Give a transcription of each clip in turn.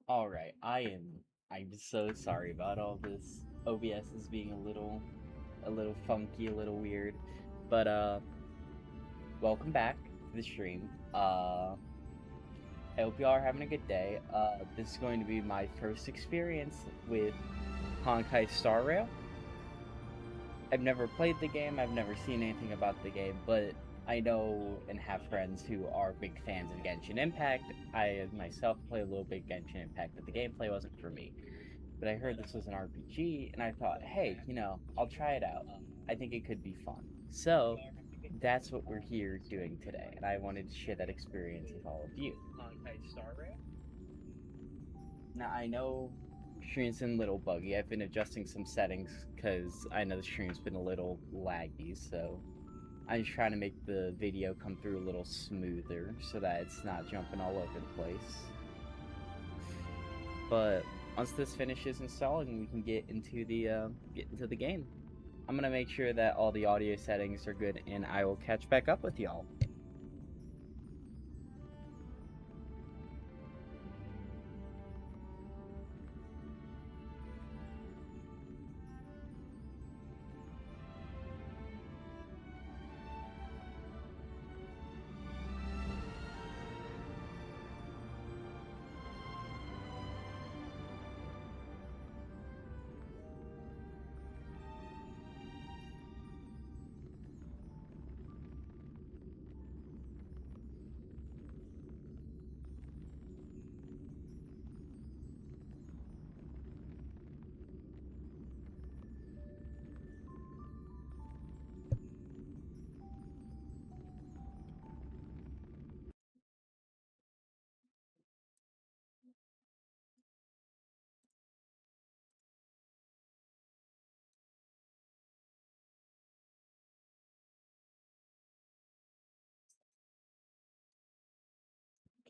Alright, I'm so sorry about all this. OBS is being a little funky, a little weird. But welcome back to the stream. I hope y'all are having a good day. This is going to be my first experience with Honkai Star Rail. I've never played the game, I've never seen anything about the game, but I know and have friends who are big fans of Genshin Impact. I myself play a little bit Genshin Impact, but the gameplay wasn't for me. But I heard this was an RPG, and I thought, hey, I'll try it out. I think it could be fun. So that's what we're here doing today, and I wanted to share that experience with all of you. Now, I know stream's been a little buggy. I've been adjusting some settings because I know the stream's been a little laggy, so I'm just trying to make the video come through a little smoother so that it's not jumping all over the place. But once this finishes installing, we can get into the game. I'm gonna make sure that all the audio settings are good, and I will catch back up with y'all.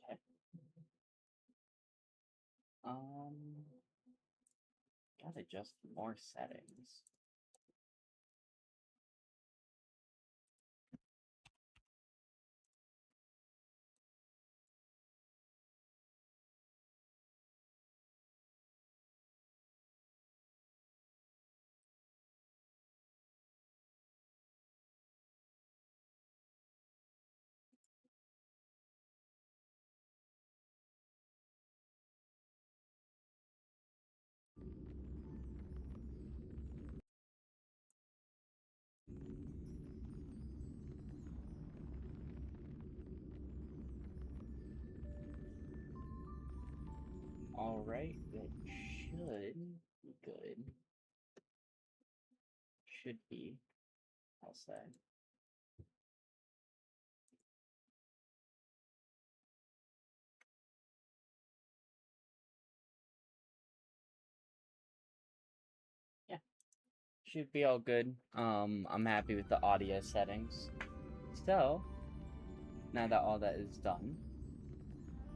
Okay. Um, gotta adjust more settings. Alright, that should be good. Should be, I'll say. Yeah, should be all good. I'm happy with the audio settings. So, now that all that is done,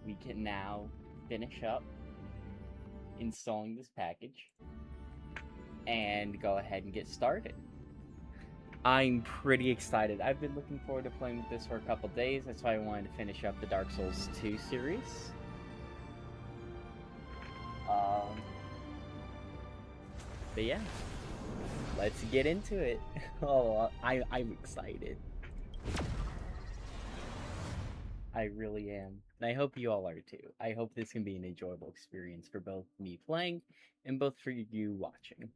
we can now finish up installing this package and go ahead and get started. I'm pretty excited. I've been looking forward to playing with this for a couple days. That's why I wanted to finish up the Dark Souls 2 series. But yeah, let's get into it. Oh, I'm excited. I really am. And I hope you all are too. I hope this can be an enjoyable experience for both me playing and both for you watching.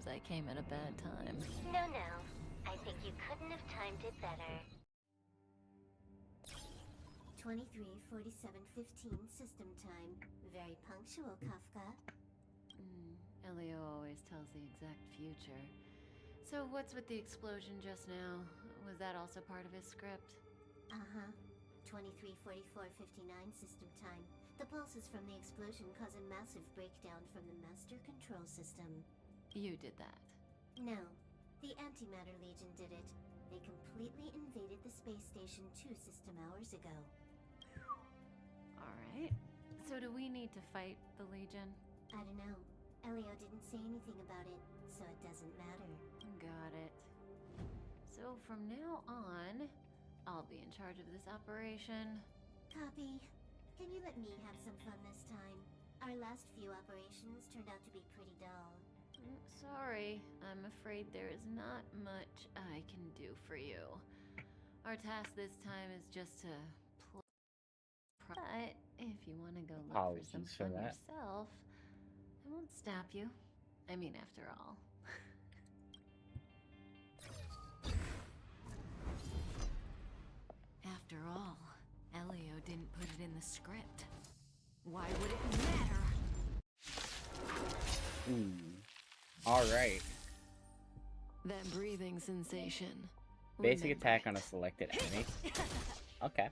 means I came at a bad time. No, no. I think you couldn't have timed it better. 23:47:15 system time. Very punctual, Kafka. Elio always tells the exact future. So what's with the explosion just now? Was that also part of his script? Uh-huh. 23:44:59 system time. The pulses from the explosion cause a massive breakdown from the master control system. You did that. No. The Antimatter Legion did it. They completely invaded the space station 2 system hours ago. Alright. So do we need to fight the Legion? I don't know. Elio didn't say anything about it, so it doesn't matter. Got it. So from now on, I'll be in charge of this operation. Copy. Can you let me have some fun this time? Our last few operations turned out to be pretty dull. Sorry, I'm afraid there is not much I can do for you. Our task this time is just to play. But if you want to go look for some Apologies for fun that. yourself, I won't stop you. I mean, after all. After all, Elio didn't put it in the script. Why would it matter? Alright. That breathing sensation. Basic Remember attack it. on a selected enemy. Okay.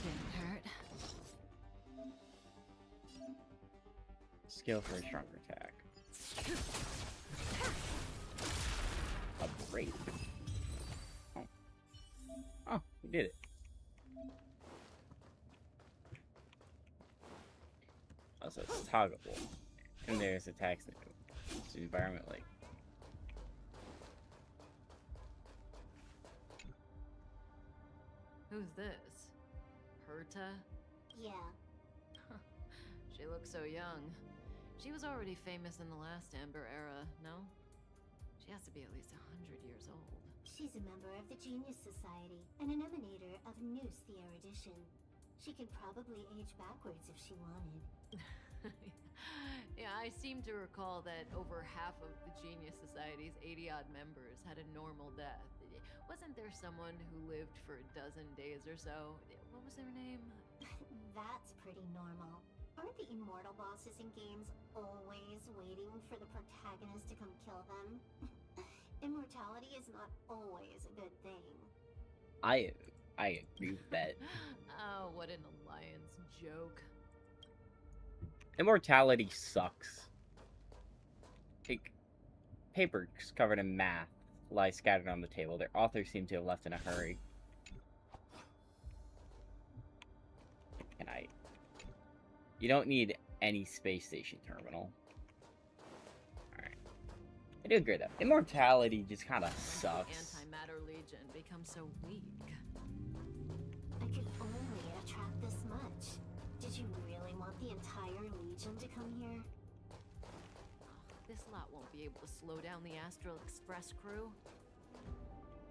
Didn't hurt. Skill for a stronger attack. A break. Oh. Oh, we did it. Also, it's toggleable. And there's attacks that it's environment like. Who's this? Herta? Yeah. She looks so young. She was already famous in the last Amber era, no? She has to be at least 100 years old. She's a member of the Genius Society and an emanator of Noose the Erudition. She could probably age backwards if she wanted. Yeah, I seem to recall that over half of the Genius Society's 80-odd members had a normal death. Wasn't there someone who lived for a dozen days or so? What was their name? That's pretty normal. Aren't the immortal bosses in games always waiting for the protagonist to come kill them? Immortality is not always a good thing. I agree with that. Oh, what an alliance joke. Immortality sucks. Like, papers covered in math lie scattered on the table. Their authors seem to have left in a hurry. And you don't need any space station terminal. Alright. I do agree though. Immortality just kind of sucks. The Antimatter Legion becomes so weak. I could only attract this much. Did you really want the entire Legion to come here? This lot won't be able to slow down the Astral Express crew.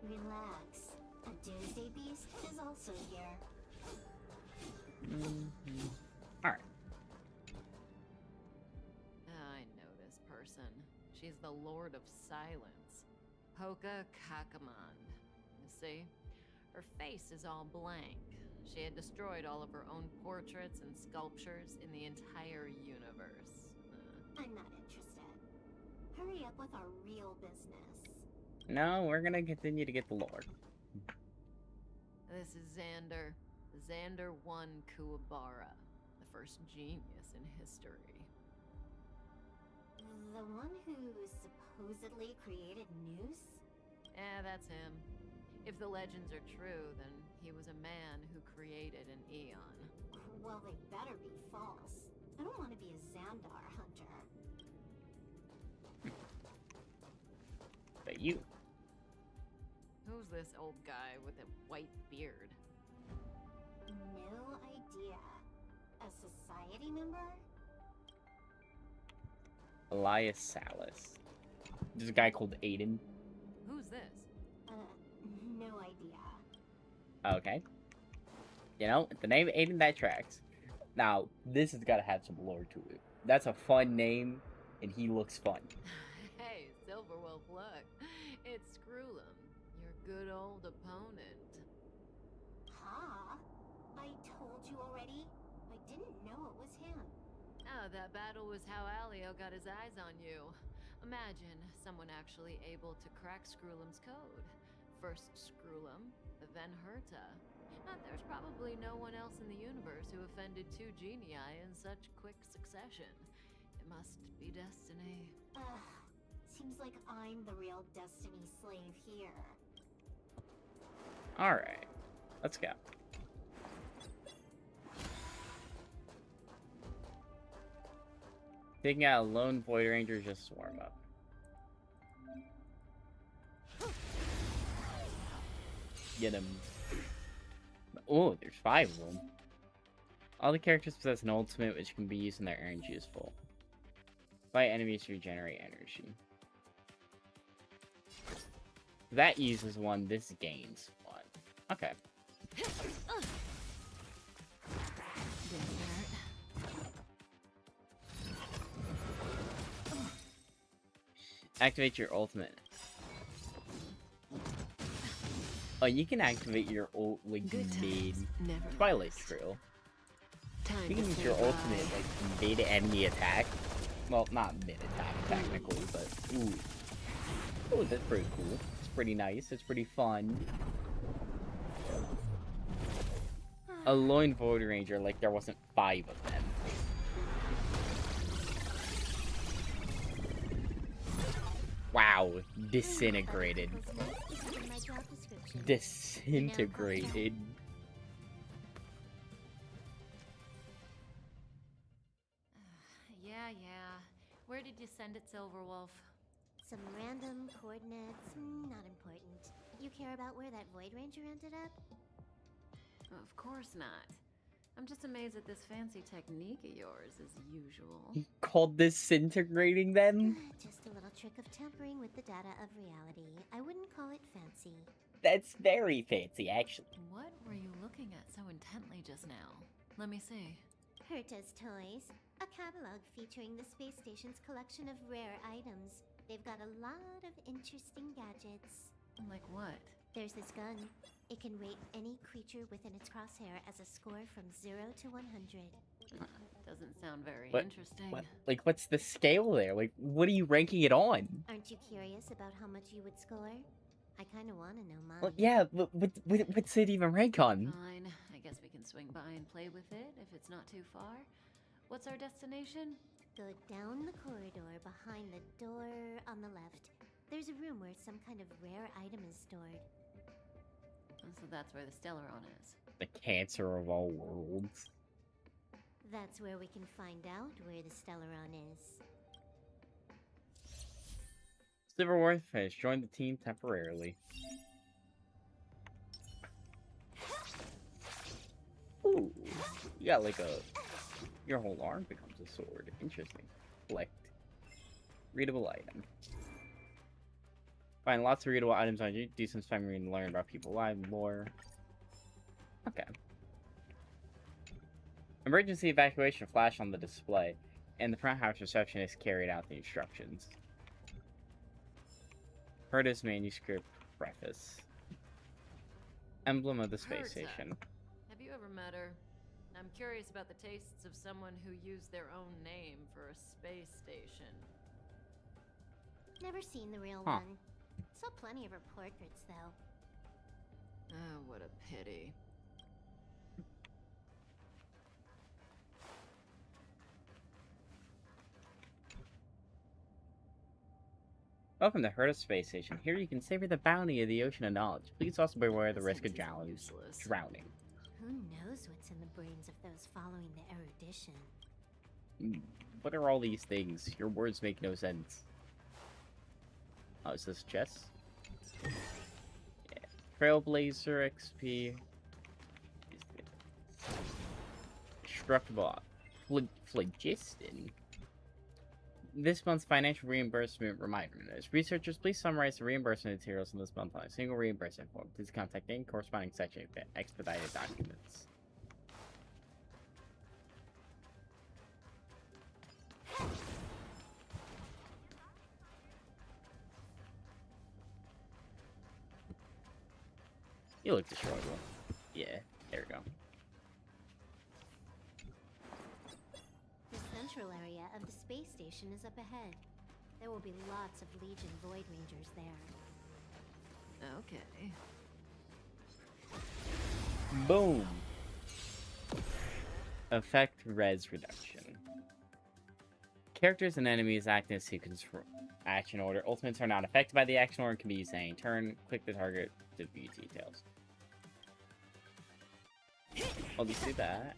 Relax. A Doomsday Beast is also here. Alright. I know this person. She's the Lord of Silence. Hoka Kakamand. You see? Her face is all blank. She had destroyed all of her own portraits and sculptures in the entire universe. I'm not interested. Hurry up with our real business. No, we're gonna continue to get the Lord. This is Xander. Xander 1 Kuwabara. The first genius in history. The one who supposedly created Noose? That's him. If the legends are true, then he was a man who created an eon. Well, they better be false. I don't want to be a Xandar hunter. But you. Who's this old guy with a white beard? No idea. A society member? Elias Salas. There's a guy called Aiden. Who's this? No idea. Okay. You know, the name Aiden, that tracks. Now, this has got to have some lore to it. That's a fun name, and he looks fun. Hey, Silverwolf, look. It's Screw'em, your good old opponent. Huh? I told you already. I didn't know it was him. Oh, that battle was how Alio got his eyes on you. Imagine someone actually able to crack Screw'em's code. First Screw'em, then Herta. There's probably no one else in the universe who offended two genii in such quick succession. It must be destiny. Seems like I'm the real Destiny slave here. Alright. Let's go. Taking out a lone Void Ranger just to warm up. Get him. Oh, there's 5 of them. All the characters possess an ultimate which can be used when their energy is full. Fight enemies to regenerate energy. That uses 1, this gains 1. Okay. Activate your ultimate. Oh, you can activate your ult like mid Twilight Trail. You can use your ultimate like mid enemy attack. Well, not mid attack technically, but ooh. Oh, that's pretty cool. It's pretty nice. It's pretty fun. A lone Void Ranger, like there wasn't 5 of them. Wow, disintegrated. Disintegrated. Yeah. Where did you send it, Silverwolf? Some random coordinates, not important. You care about where that Void Ranger ended up? Of course not. I'm just amazed at this fancy technique of yours, as usual. He called disintegrating them? Just a little trick of tampering with the data of reality. I wouldn't call it fancy. That's very fancy, actually. What were you looking at so intently just now? Let me see. Herta's Toys, a catalog featuring the space station's collection of rare items. They've got a lot of interesting gadgets. Like what? There's this gun. It can rate any creature within its crosshair as a score from 0 to 100. Doesn't sound very What? interesting. Like, what's the scale there? Like, what are you ranking it on? Aren't you curious about how much you would score? I kind of want to know mine. Well, yeah, but what's it even rank on? Fine. I guess we can swing by and play with it if it's not too far. What's our destination? Go down the corridor behind the door on the left. There's a room where some kind of rare item is stored. So that's where the Stellaron is. The cancer of all worlds. That's where we can find out where the Stellaron is. Silverworth has joined the team temporarily. Ooh, you got like your whole arm becomes a sword. Interesting. Collect. Readable item. Find lots of readable items on you. Do some time reading to learn about people, live, lore. Okay. Emergency evacuation flash on the display, and the front house receptionist carried out the instructions. Herta's manuscript preface. Emblem of the space Herta. station. Have you ever met her? I'm curious about the tastes of someone who used their own name for a space station. Never seen the real Huh. one. Saw plenty of her portraits, though. Oh, what a pity. Welcome to Herta Space Station. Here you can savor the bounty of the ocean of knowledge. Please also beware of the risk of Seems useless. drowning. Who knows what's in the brains of those following the erudition? What are all these things? Your words make no sense. Oh, is this chess? Yeah. Trailblazer XP. Destructible. Phlogiston. This month's financial reimbursement reminder notice. Researchers, please summarize the reimbursement materials in this month on a single reimbursement form. Please contact any corresponding section for expedited documents. You look destroyable. Yeah, there we go. The central area of the space station is up ahead. There will be lots of Legion Void Rangers there. Okay. Boom! Effect res reduction. Characters and enemies act in sequence for action order. Ultimates are not affected by the action order and can be used at any turn. Click the target to view details. I'll just do that.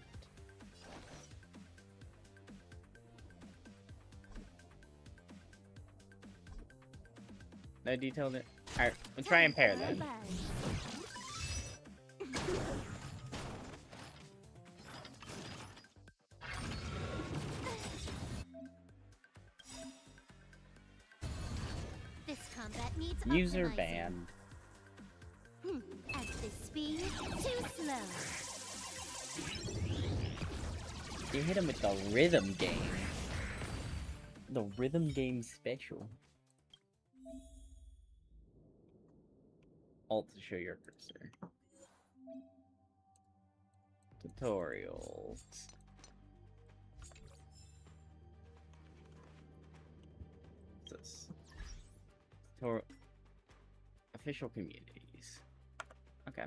No detailed it. Alright, let's try and pair then. This combat needs User optimizing. banned. At this speed, too slow. You hit him with the rhythm game. The rhythm game special. Alt to show your cursor. Tutorials. What's this? Official communities. Okay.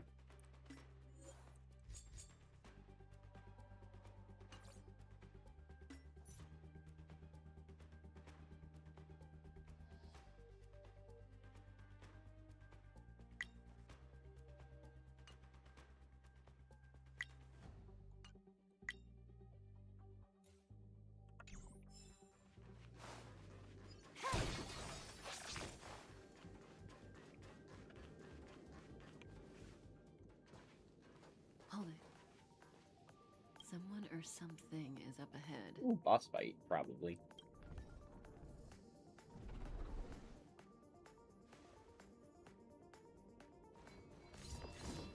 Hold it. Someone or something is up ahead. Ooh, boss fight, probably.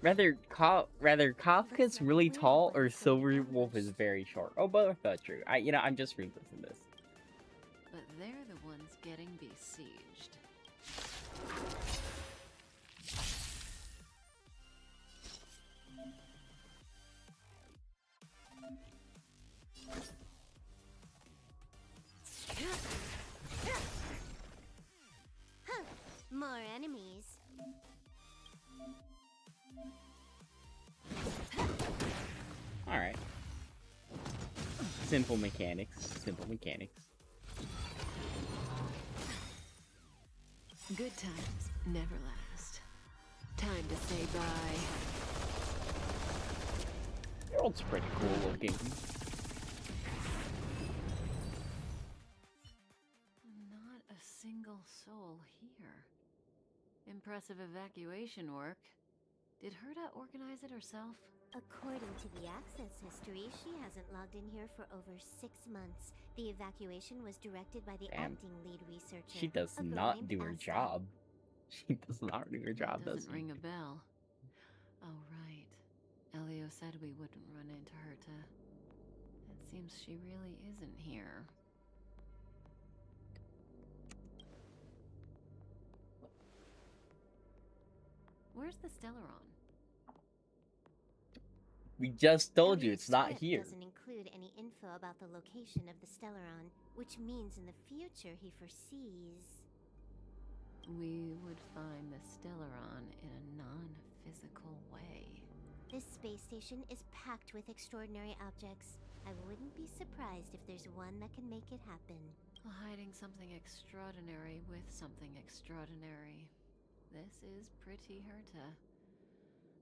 Rather Kafka's really tall or Silver Wolf is very short. Oh, both are true. I'm just rethinking this. But they're the ones getting besieged. More enemies. Alright. Simple mechanics. Simple mechanics. Good times never last. Time to say bye. World's pretty cool looking. Not a single soul here. Impressive evacuation work. Did Herta organize it herself? According to the access history, she hasn't logged in here for over 6 months. The evacuation was directed by the Damn. acting lead researcher. She does a girl not named do her Asa. job. She does not do her job, That does doesn't she? ring a bell. Oh, right. Elio said we wouldn't run into Herta. It seems she really isn't here. Where's the Stellaron? We just told you Elliot's it's not script here. Doesn't include any info about the location of the Stellaron, which means in the future he foresees. We would find the Stellaron in a non-physical way. This space station is packed with extraordinary objects. I wouldn't be surprised if there's one that can make it happen. Hiding something extraordinary with something extraordinary. This is pretty Herta.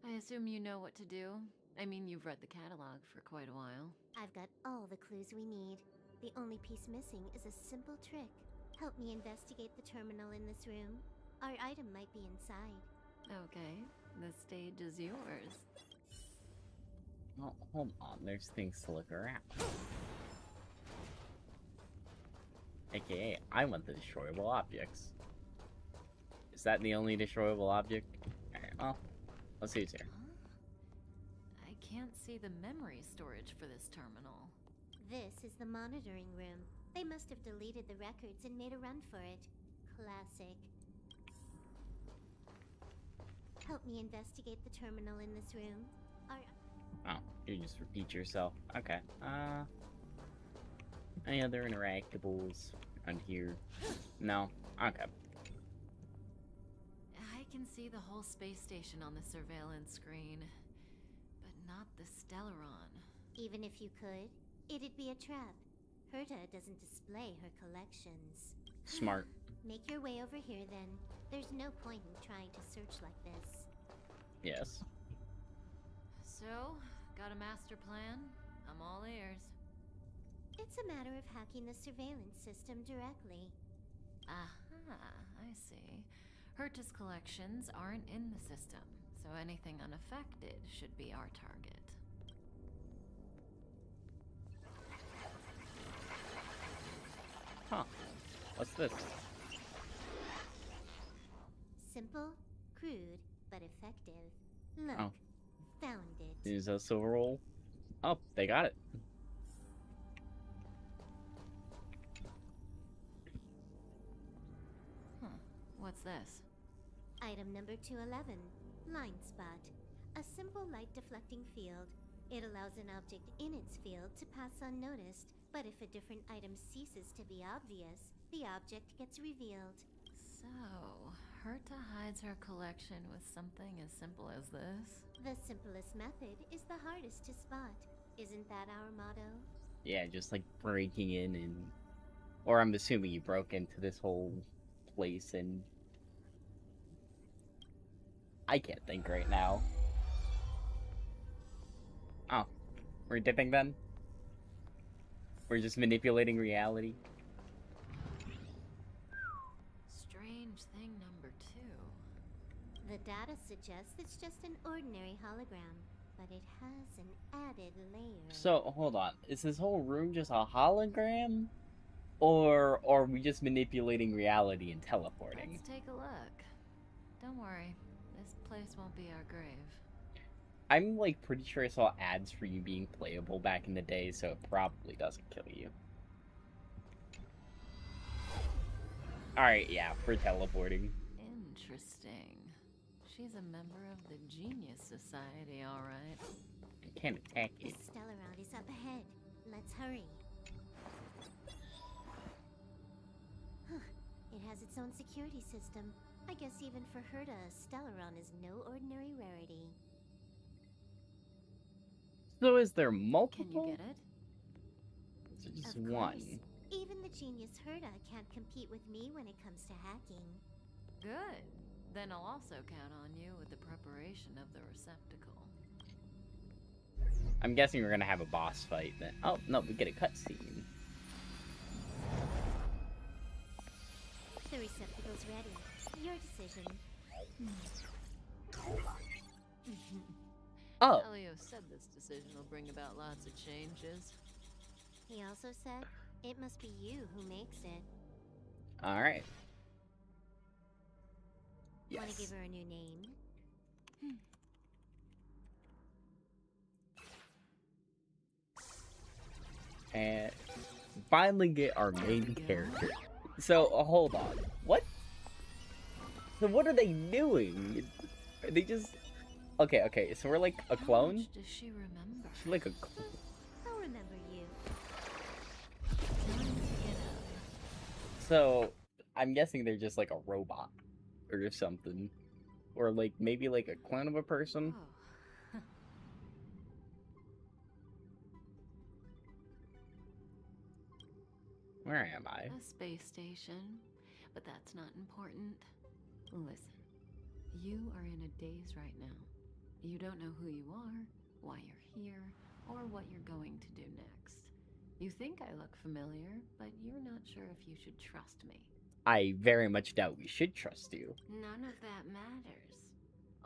I assume you know what to do? I mean, you've read the catalog for quite a while. I've got all the clues we need. The only piece missing is a simple trick. Help me investigate the terminal in this room. Our item might be inside. Okay, the stage is yours. Oh, hold on, there's things to look around. AKA, I want the destroyable objects. Is that the only destroyable object? Alright, well, let's see what's here. I can't see the memory storage for this terminal. This is the monitoring room. They must have deleted the records and made a run for it. Classic. Help me investigate the terminal in this room. Oh, you just repeat yourself. Okay. Any other interactables on here? No? Okay. I can see the whole space station on the surveillance screen, but not the Stellaron. Even if you could, it'd be a trap. Herta doesn't display her collections. Smart. Make your way over here then. There's no point in trying to search like this. Yes. So, got a master plan? I'm all ears. It's a matter of hacking the surveillance system directly. Aha, I see. Herta's collections aren't in the system, so anything unaffected should be our target. Huh. What's this? Simple, crude, but effective. Look, Oh. found it. Is a silver roll? Oh, they got it. Huh. What's this? Item number 211, line spot. A simple light deflecting field. It allows an object in its field to pass unnoticed, but if a different item ceases to be obvious, the object gets revealed. So, Herta hides her collection with something as simple as this? The simplest method is the hardest to spot. Isn't that our motto? Yeah, just like breaking in and... Or I'm assuming you broke into this whole place and... I can't think right now. Oh. We're dipping then? We're just manipulating reality? Strange thing number 2. The data suggests it's just an ordinary hologram, but it has an added layer. So, hold on. Is this whole room just a hologram? Or are we just manipulating reality and teleporting? Let's take a look. Don't worry, this place won't be our grave. I'm like pretty sure I saw ads for you being playable back in the day, so it probably doesn't kill you. Alright, yeah, we're teleporting. Interesting. She's a member of the Genius Society, alright. I can't attack The you. Stellaron is up ahead. Let's hurry. Huh. It has its own security system. I guess even for Herta, Stellaron is no ordinary rarity. So is there Can multiple? you get it? Is it just Of one? course. Even the genius Herta can't compete with me when it comes to hacking. Good. Then I'll also count on you with the preparation of the receptacle. I'm guessing we're gonna have a boss fight then. Oh, no, we get a cutscene. The receptacle's ready. Your decision. Oh, Elio said this decision will bring about lots of changes. He also said, it must be you who makes it. alright. Want to Yes. give her a new name? And finally get our main character. So, hold on. What? So what are they doing? Are they just... Okay, so we're like a How clone? much does she remember? She's like a clone. I'll remember you. Time to get up. So, I'm guessing they're just like a robot. Or something. Or like, maybe like a clone of a person. Oh. Where am I? A space station, but that's not important. Listen, you are in a daze right now. You don't know who you are, why you're here, or what you're going to do next. You think I look familiar, but you're not sure if you should trust me. I very much doubt we should trust you. None of that matters.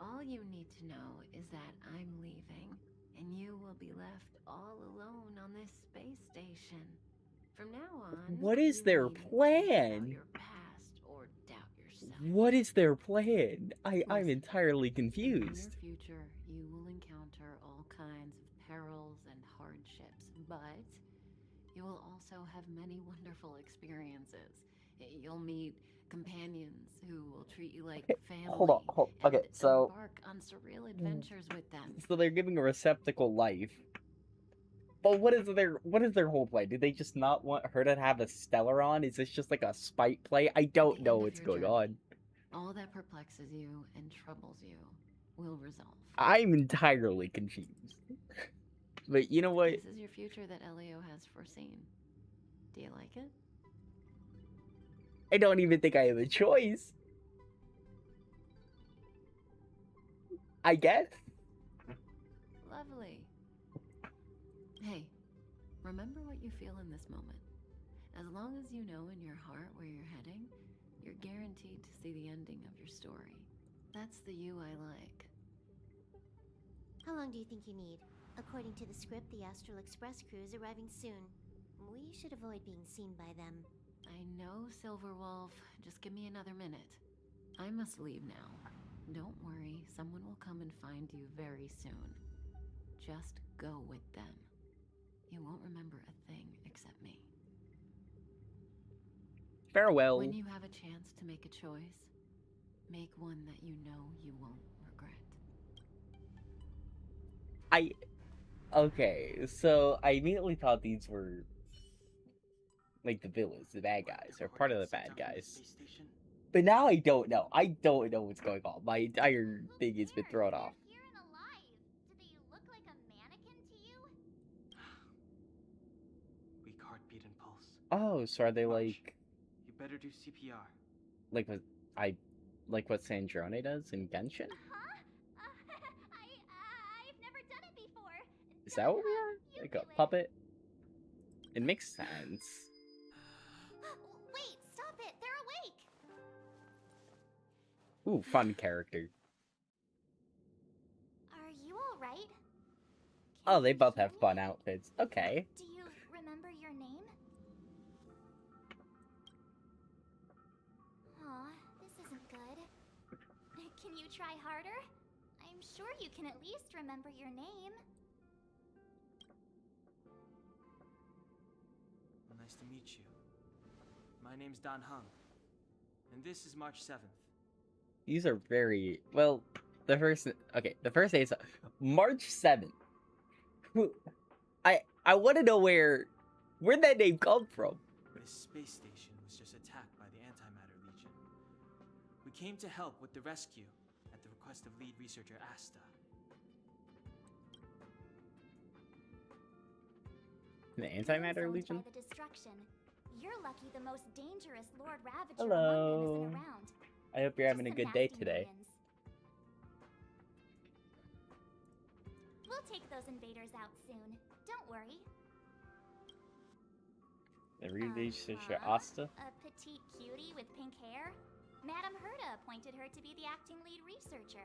All you need to know is that I'm leaving, and you will be left all alone on this space station. From now on, What is you their needn't think plan? about your past or doubt yourself. What is their plan? I'm Listen, entirely In confused. your future, you will encounter all kinds of perils and hardships, but you will also have many wonderful experiences. You'll meet companions who will treat you like Okay, family. hold on. Okay, and so embark on surreal adventures with them. they're giving a receptacle life. But what is their whole play? Do they just not want her to have a Stellaron? Is this just like a spite play? I don't know what's going on. All that perplexes you and troubles you will resolve. I'm entirely confused. But you know what? This is your future that Elio has foreseen. Do you like it? I don't even think I have a choice. I guess. Lovely. Hey, remember what you feel in this moment. As long as you know in your heart where you're heading, you're guaranteed to see the ending of your story. That's the you I like. How long do you think you need? According to the script, the Astral Express crew is arriving soon. We should avoid being seen by them. I know, Silverwolf. Just give me another minute. I must leave now. Don't worry, someone will come and find you very soon. Just go with them. You won't remember a thing except me. Farewell. When you have a chance to make a choice, make one that you know you won't regret. Okay, so I immediately thought these were like the villains, the bad guys, or part of the bad guys. But now I don't know. I don't know what's going on. My entire thing has been thrown off. Here and alive. Do they look like a mannequin to you? Weak heartbeat and pulse. Oh, so are they March, like You better do CPR. like what Sandrone does in Genshin? Huh? I've never done it before. Is that what we are? Like a puppet? It makes sense. Wait, stop it. They're awake. Ooh, fun character. Are you all right? Oh, they both have fun outfits. Okay. Do you remember your name? Aw, this isn't good. Can you try harder? I'm sure you can at least remember your name. Well, nice to meet you. My name's Dan Hung, and this is March 7th. These are very well. The first day is March 7th. I want to know where'd that name come from? This space station was just attacked by the Antimatter Legion. We came to help with the rescue at the request of lead researcher Asta. The Antimatter Zoned Legion? By the destruction. You're lucky the most dangerous Lord Ravager Hello. among them isn't around. I hope you're having a Just good some day nasty today. minions. We'll take those invaders out soon. Don't worry. The lead researcher Uh-huh. Asta? A petite cutie with pink hair? Madame Herta appointed her to be the acting lead researcher.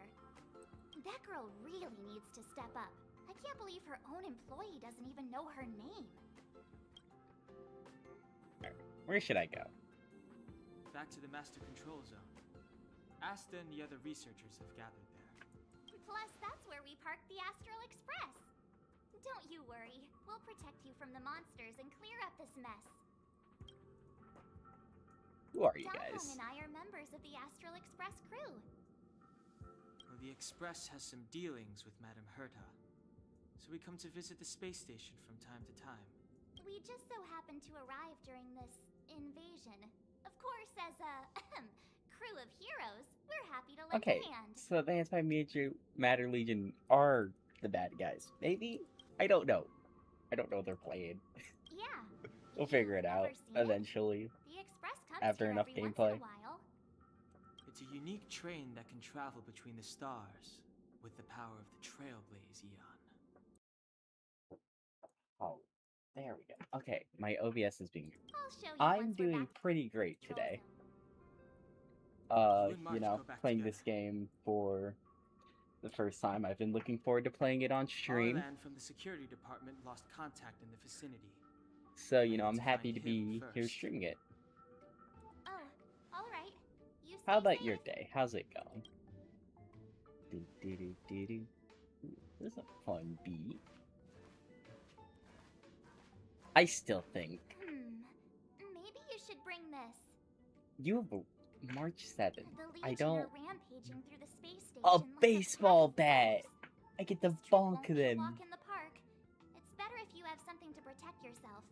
That girl really needs to step up. I can't believe her own employee doesn't even know her name. Where should I go? Back to the Master Control Zone. Asta and the other researchers have gathered there. Plus, that's where we parked the Astral Express. Don't you worry. We'll protect you from the monsters and clear up this mess. Who are you Dong guys? and I are members of the Astral Express crew. Well, the Express has some dealings with Madame Herta, so we come to visit the space station from time to time. We just so happened to arrive during this invasion. Of course, as a crew of heroes, we're happy to lend Okay, a hand. so the Antimatter Legion are the bad guys. Maybe? I don't know. I don't know what they're playing. Yeah. We'll figure it You've out never seen it? eventually. The Express comes After here enough every once gameplay. in a while. It's a unique train that can travel between the stars with the power of the Trailblaze Eon. Oh, there we go. Okay, my OBS is being. I'll show you I'm once we're doing back pretty great in control today. zone. You and March go back Playing together. this game for the first time. I've been looking forward to playing it on stream. Arlan from the security department lost contact in the vicinity. So, I need I'm to happy find to him be here first. streaming it. Oh, all right. You How stay about your safe. day? How's it going? Do. Ooh, this is a fun beat. I still think Maybe you should bring this. you have a March 7th. The I Legion don't... are rampaging through the space station A like baseball pack of bat! wolves. I get to This trip bonk won't be a them. walk in the park. It's better if you have something to protect yourself.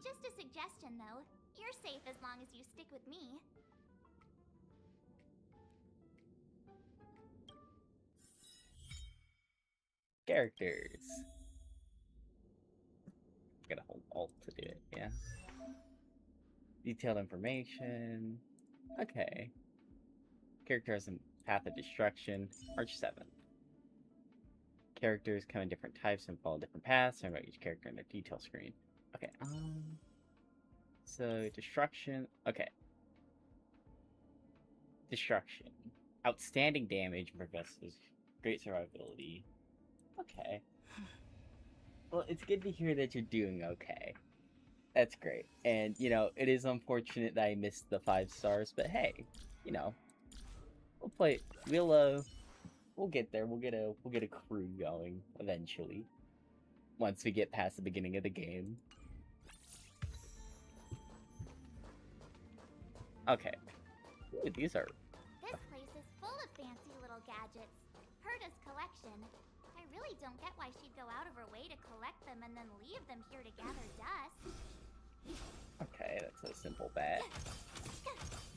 Just a suggestion, though. You're safe as long as you stick with me. Characters. Gotta hold Alt to do it, yeah. Detailed information. Okay. Characters and Path of Destruction. March 7th. Characters come in different types and follow different paths. Learn about each character in their detail screen. Okay, so Destruction. Okay. Destruction. Outstanding damage and possesses great survivability. Okay. Well, it's good to hear that you're doing okay. That's great. And, you know, it is unfortunate that I missed the 5 stars, but hey, you know, we'll get there. We'll get a crew going eventually. Once we get past the beginning of the game. Okay. Ooh, these are... This place is full of fancy little gadgets. Herta's collection. I really don't get why she'd go out of her way to collect them and then leave them here to gather dust. Okay, that's a simple bat.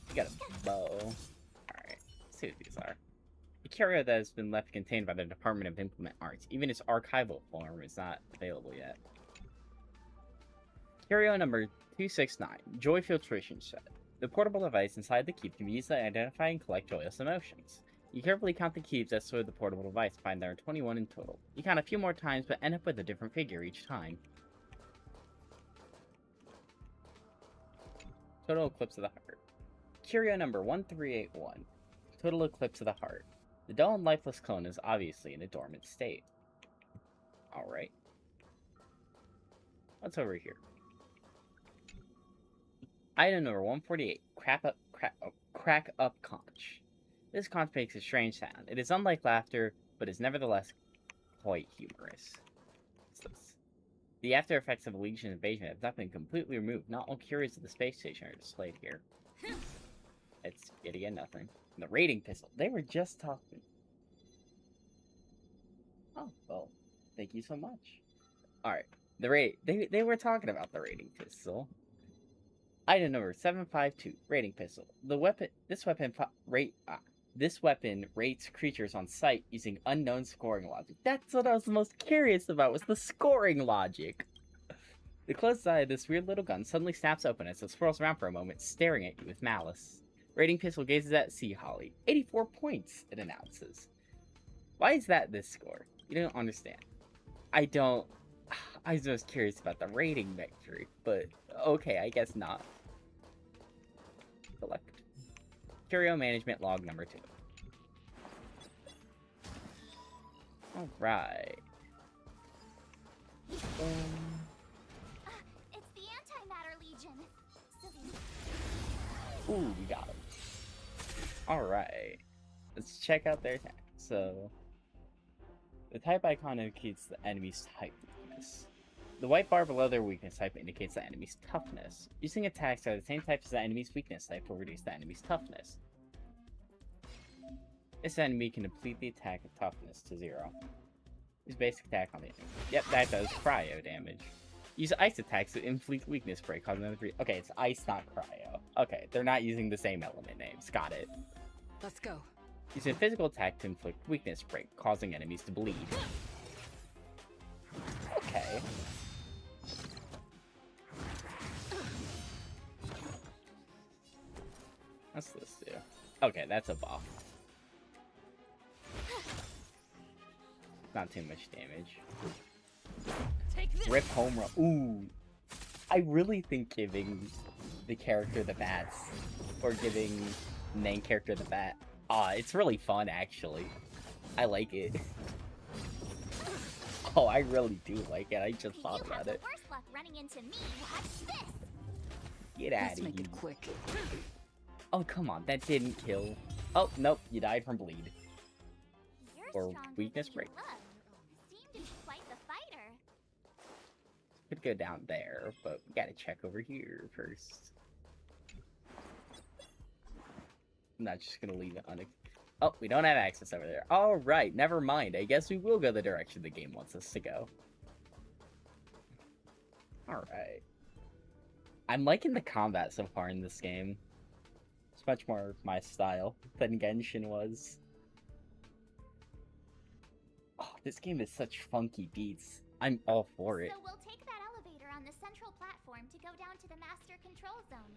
You got a bow. Alright, let's see what these are. A curio that has been left contained by the Department of Implement Arts. Even its archival form is not available yet. Curio number 269, Joy Filtration Set. The portable device inside the cube can be used to identify and collect joyous emotions. You carefully count the cubes that store the portable device, find there are 21 in total. You count a few more times, but end up with a different figure each time. Total Eclipse of the Heart. Curio number 1381. Total Eclipse of the Heart. The dull and lifeless clone is obviously in a dormant state. Alright. What's over here? Item number 148. Crack up conch. This conch makes a strange sound. It is unlike laughter, but is nevertheless quite humorous. What's this? The after effects of a Legion invasion have not been completely removed. Not all curios of the space station are displayed here. It's yet again nothing. And the raiding pistol. They were just talking. Oh, well, thank you so much. Alright. They were talking about the raiding pistol. Item number 752, raiding pistol. This weapon rates creatures on sight using unknown scoring logic. That's what I was most curious about, was the scoring logic. The closed eye of this weird little gun suddenly snaps open as it swirls around for a moment, staring at you with malice. Raiding pistol gazes at Sea Holly. 84 points, it announces. Why is that this score? You don't understand. I was just curious about the rating victory, but okay, I guess not. Select. Curio Management Log number 2. Alright. It's the Antimatter Legion. Ooh, we got him. Alright. Let's check out their attack. So, the type icon indicates the enemy's type weakness. The white bar below their weakness type indicates the enemy's toughness. Using attacks that are the same type as the enemy's weakness type will reduce the enemy's toughness. This enemy can deplete the attack of toughness to 0. Use basic attack on the enemy. Yep, that does cryo damage. Use ice attacks to inflict weakness break, causing another 3. Okay, it's ice, not cryo. Okay, they're not using the same element names. Got it. Let's go. Use a physical attack to inflict weakness break, causing enemies to bleed. Okay. What's this do? Okay, that's a buff. Not too much damage. Take this. Rip home run. Ooh. I really think giving the character the bats, or giving the main character the bat, it's really fun, actually. I like it. Oh, I really do like it. I just thought about it. Worse luck running into me. Watch this. Get out Let's of make here. it quick. Oh, come on. That didn't kill. Oh, nope. You died from bleed. You're Or stronger weakness than you break. look. Seem to be quite the fighter. Could go down there, but we gotta check over here first. I'm not just gonna leave it on. Oh, we don't have access over there. All right, never mind. I guess we will go the direction the game wants us to go. All right. I'm liking the combat so far in this game. It's much more my style than Genshin was. Oh, this game is such funky beats. I'm all for it. So we'll take that elevator on the central platform to go down to the master control zone.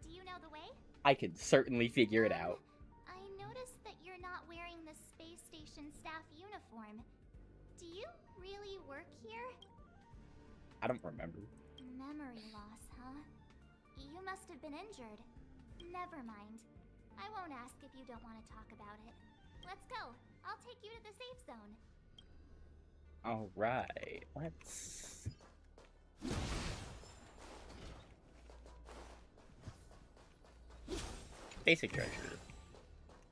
Do you know the way? I could certainly figure it out. I noticed that you're not wearing the space station staff uniform. Do you really work here? I don't remember. Memory loss, huh? You must have been injured. Never mind. I won't ask if you don't want to talk about it. Let's go. I'll take you to the safe zone. Alright, let's... Basic treasure.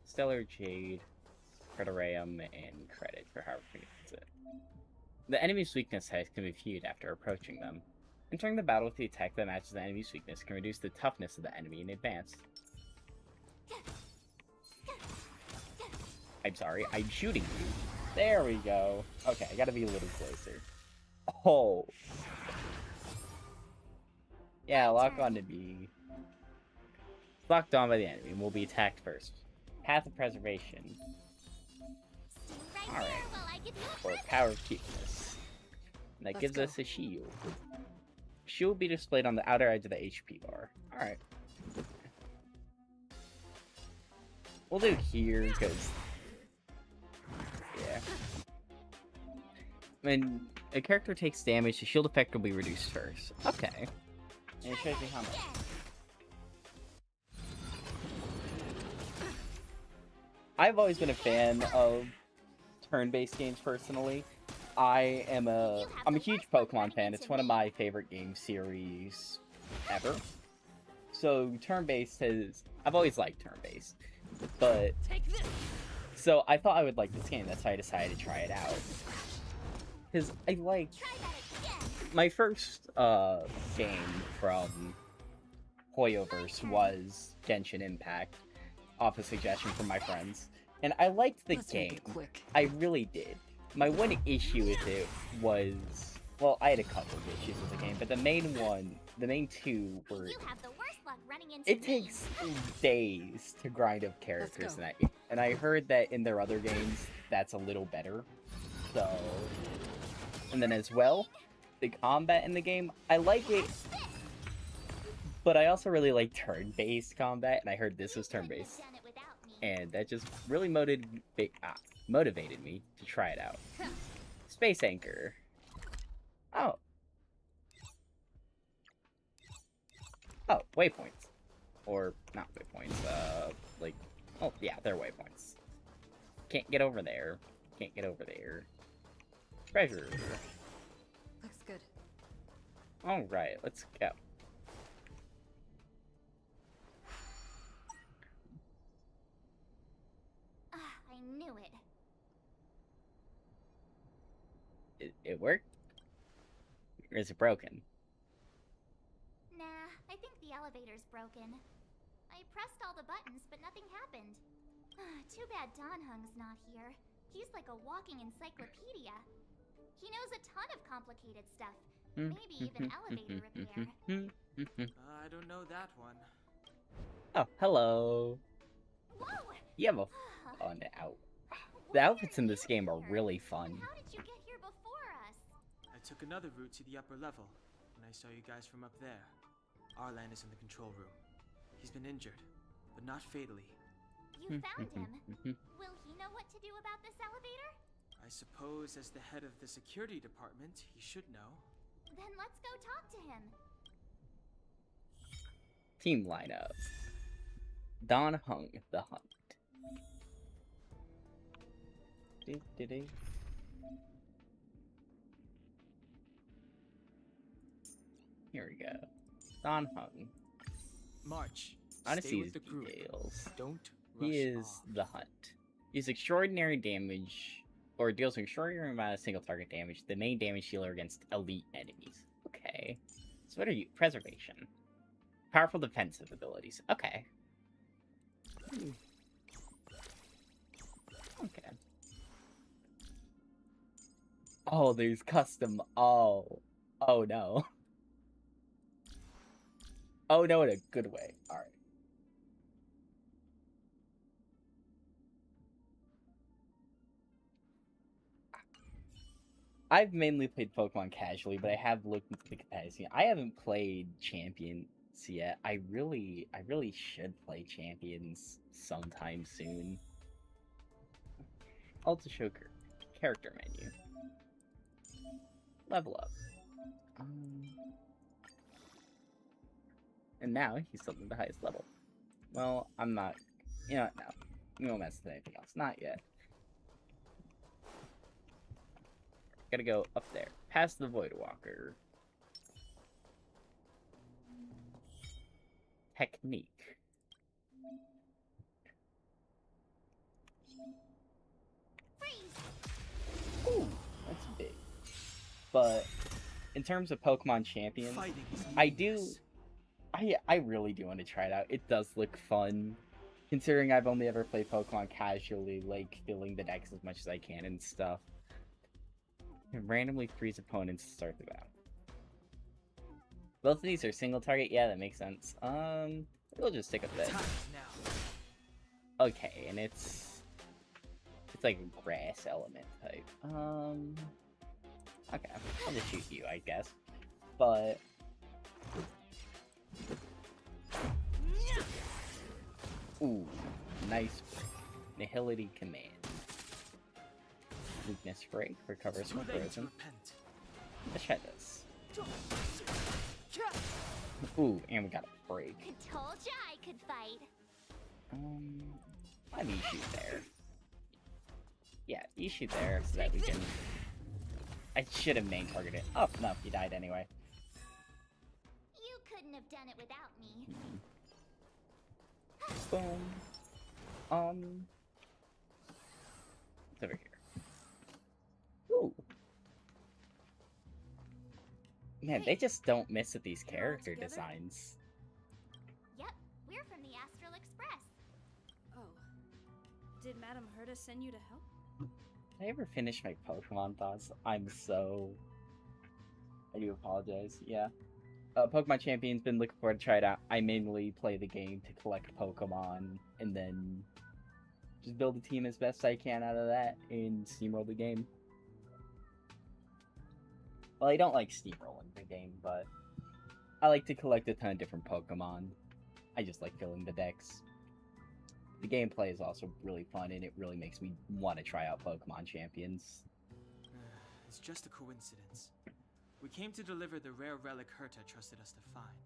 Stellar Jade, Creditorium, and credit for however many it's it. The enemy's weakness text can be viewed after approaching them. Entering the battle with the attack that matches the enemy's weakness can reduce the toughness of the enemy in advance. I'm sorry, I'm shooting you. There we go. Okay, I gotta be a little closer. Oh. Yeah, lock on to B. Locked on by the enemy and will be attacked first. Path of Preservation. Alright. Or Power of Cuteness. And that gives us a shield. Shield will be displayed on the outer edge of the HP bar. Alright. We'll do here, because... yeah. When a character takes damage, the shield effect will be reduced first. Okay. And it shows me how much. I've always been a fan of turn-based games personally. I'm a huge Pokemon fan. It's one of my favorite game series ever. So turn-based I've always liked turn-based. But so I thought I would like this game, that's why I decided to try it out. Cause I like my first game from Hoyoverse was Genshin Impact, off a suggestion from my friends. And I liked the game. I really did. My one issue with it was, well, I had a couple of issues with the game, but the main two were, it takes days to grind up characters in that game. And I heard that in their other games, that's a little better. So, and then as well, the combat in the game, I like it, but I also really like turn-based combat, and I heard this was turn-based. And that just really motivated me to try it out. Space Anchor. Oh. Oh, waypoints. Or, not waypoints, like, oh, yeah, they're waypoints. Can't get over there. Can't get over there. Treasure. Looks good. Alright, let's go. I knew it. It worked? Or is it broken? Nah, I think the elevator's broken. I pressed all the buttons, but nothing happened. Too bad Donhung's not here. He's like a walking encyclopedia. He knows a ton of complicated stuff. Maybe even elevator repair. I don't know that one. Oh, hello. Whoa! You have a fun out. The outfits in this game are really fun. How did you get here before us? I took another route to the upper level when I saw you guys from up there. Arlan is in the control room. He's been injured, but not fatally. You found him. Will he know what to do about this elevator? I suppose as the head of the security department, he should know. Then let's go talk to him. Team lineup. Donhung, the Hunt. Here we go. Donhung. March. I want to Stay see with his the group. details. Don't rush He is on. the Hunt. He's extraordinary damage, or deals an extraordinary amount of single target damage, the main damage dealer against elite enemies. Okay. So what are you? Preservation. Powerful defensive abilities. Okay. Okay. Oh, there's custom. Oh. Oh no. Oh no, in a good way. Alright. I've mainly played Pokemon casually, but I have looked into the competitive scene. I haven't played Champions yet. I really should play Champions sometime soon. Ultra show character menu. Level up. And now he's still at the highest level. Well, I'm not. You know what? No. We won't mess with anything else. Not yet. Gotta go up there. Past the Void Walker. Technique. Ooh, that's big. But in terms of Pokemon Champions, I really do want to try it out. It does look fun. Considering I've only ever played Pokemon casually, like filling the decks as much as I can and stuff. It randomly frees opponents to start the battle. Both of these are single target. Yeah, that makes sense. We'll just stick with this. Okay, and it's like a grass element type. Okay, I'll just shoot you, I guess. But ooh, nice break. Nihility Command. Weakness break recovers from frozen. Let's try this. Ooh, and we got a break. Told ya I could fight. Let me shoot there. Yeah, you shoot there so that we can. I should have main targeted. Oh no, he died anyway. You couldn't have done it without me. Boom. It's over here. Ooh. Man, they just don't miss with these character designs. Yep, we're from the Astral Express. Oh. Did Madam Herta send you to help? Did I ever finish my Pokemon thoughts? I do apologize, yeah. Pokemon Champion's been looking forward to try it out. I mainly play the game to collect Pokemon, and then just build a team as best I can out of that, and steamroll the game. Well, I don't like steamrolling the game, but I like to collect a ton of different Pokemon. I just like filling the decks. The gameplay is also really fun, and it really makes me want to try out Pokemon Champions. It's just a coincidence. We came to deliver the rare relic Herta trusted us to find.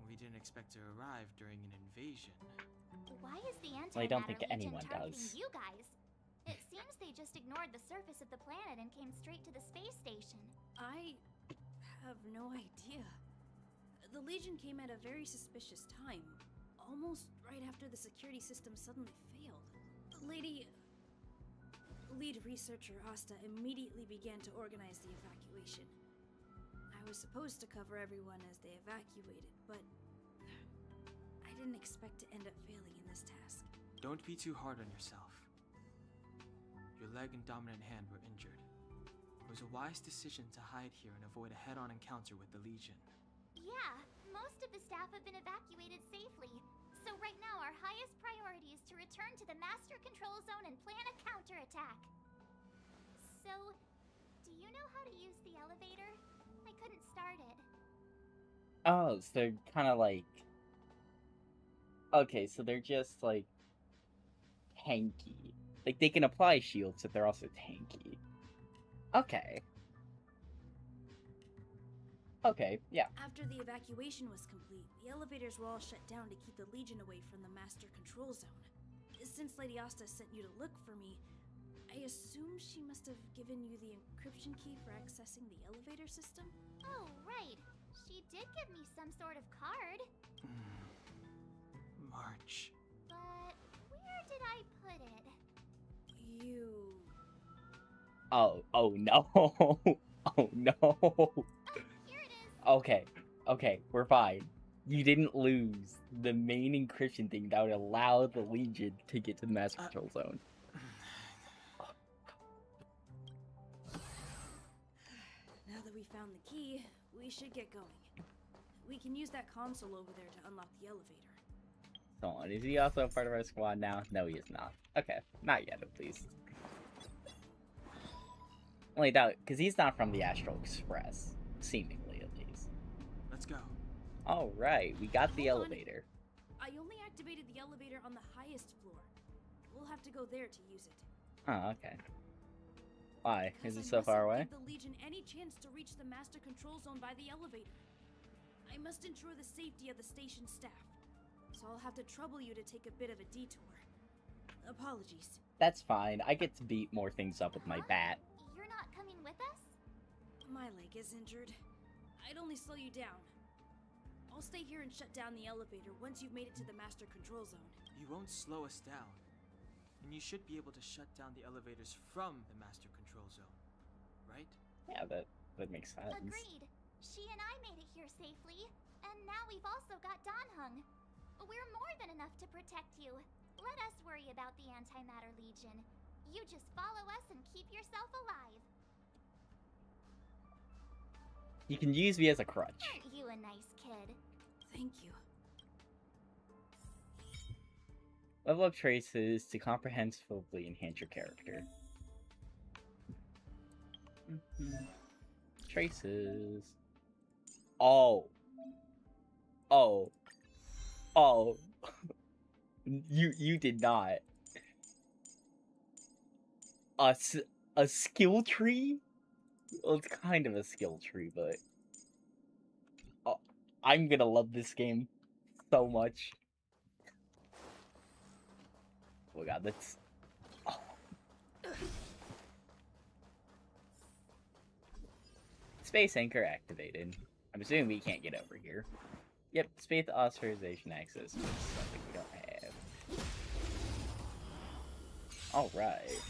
We didn't expect to arrive during an invasion. Why is the Well, I don't think Antimatter Legion anyone targeting does. you guys? It seems they just ignored the surface of the planet and came straight to the space station. I have no idea. The Legion came at a very suspicious time, almost right after the security system suddenly failed. Lead researcher Asta immediately began to organize the evacuation. I was supposed to cover everyone as they evacuated, but I didn't expect to end up failing in this task. Don't be too hard on yourself. Your leg and dominant hand were injured. It was a wise decision to hide here and avoid a head-on encounter with the Legion. Yeah, most of the staff have been evacuated safely. So right now our highest priority is to return to the Master Control Zone and plan a counterattack. So, do you know how to use the elevator? I couldn't start it. Oh, so they're kind of like... Okay, so they're just, like, tanky. Like, they can apply shields, but they're also tanky. Okay. Okay, yeah. After the evacuation was complete, the elevators were all shut down to keep the Legion away from the Master Control Zone. Since Lady Asta sent you to look for me, I assume she must have given you the encryption key for accessing the elevator system? Oh, right. She did give me some sort of card. March. But where did I put it? You... Oh no. Oh no. Here it is. Okay, we're fine. You didn't lose the main encryption thing that would allow the Legion to get to the Master Control Zone. Now that we found the key, we should get going. We can use that console over there to unlock the elevator. Hold on, is he also a part of our squad now? No, he is not. Okay, not yet, at least. Only doubt, because he's not from the Astral Express. Seemingly, at least. Let's go. Alright, we got the Hold on. elevator. I only activated the elevator on the highest floor. We'll have to go there to use it. Oh, okay. Why? Is Because it I so far mustn't away? give the Legion any chance to reach the Master Control Zone by the elevator. I must ensure the safety of the station staff. So I'll have to trouble you to take a bit of a detour. Apologies. That's fine. I get to beat more things up with my bat. You're not coming with us? My leg is injured. I'd only slow you down. I'll stay here and shut down the elevator once you've made it to the Master Control Zone. You won't slow us down. And you should be able to shut down the elevators from the Master Control Zone. Right? Yeah, that makes sense. Agreed. She and I made it here safely, and now we've also got Donhung. We're more than enough to protect you. Let us worry about the Antimatter Legion. You just follow us and keep yourself alive. You can use me as a crutch. Aren't you a nice kid? Thank you. Level up traces to comprehensively enhance your character. Traces. Oh. Oh. Oh. You did not. A skill tree? Well, it's kind of a skill tree, but oh, I'm gonna love this game so much. Oh god, that's... Oh. Space anchor activated. I'm assuming we can't get over here. Yep, space authorization access, which is something we don't have. Alright.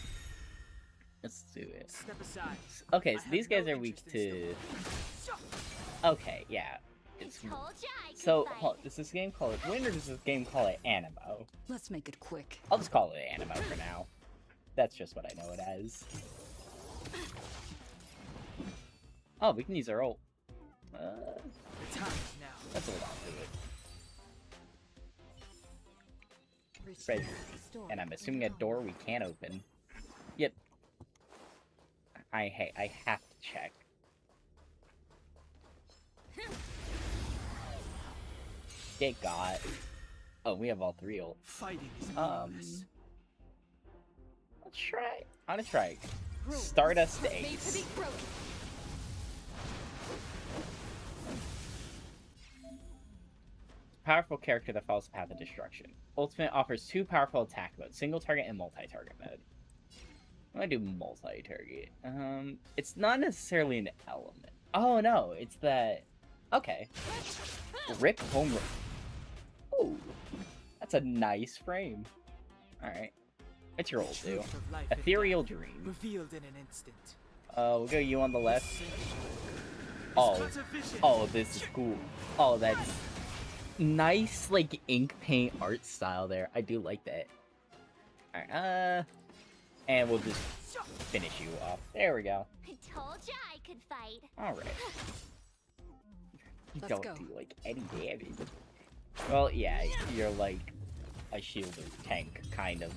Let's do it. Step aside. Okay, I so have these guys no are weak interest in to... Okay, yeah. It's... I told ya I could So, fight. does this game call it Wind or does this game call it Animo? Let's make it quick. I'll just call it Animo for now. That's just what I know it as. Oh, we can use our ult. The time is now. Let's hold on to it. Restore Right. the story And I'm of assuming a Rome. door we can't open. Yep. I have to check. Get got. Oh, we have all three ult. Fighting is Um, meaningless. Let's try. I'm gonna try. Rome Stardust was made to Ace. be broken. Powerful character that follows the path of destruction. Ultimate offers 2 powerful attack modes, single target and multi-target mode. I'm gonna do multi-target. It's not necessarily an element. Oh no, it's that. Okay. Rip home run. Ooh, that's a nice frame. All right, what's your The ult do? truth of life and Ethereal death Dream. revealed in an instant. We'll go you on the left. Oh. Oh, this is cool. Oh, that's nice, like ink paint art style there. I do like that. All right, and we'll just finish you off. There we go. I told ya I could fight. All right. You Let's don't go. do like any damage. Well, yeah, you're like a shielder tank, kind of.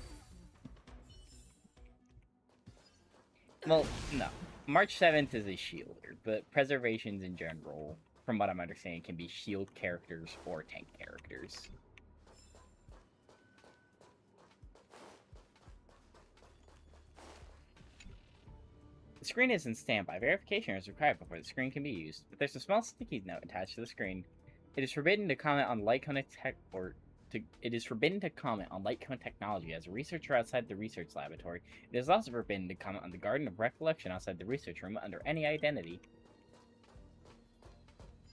Well, no. March 7th is a shielder, but preservations in general, from what I'm understanding, can be shield characters or tank characters. The screen is in standby. Verification is required before the screen can be used, but there's a small sticky note attached to the screen. It is forbidden to comment on light cone it is forbidden to comment on light cone technology as a researcher outside the research laboratory. It is also forbidden to comment on the Garden of Recollection outside the research room under any identity.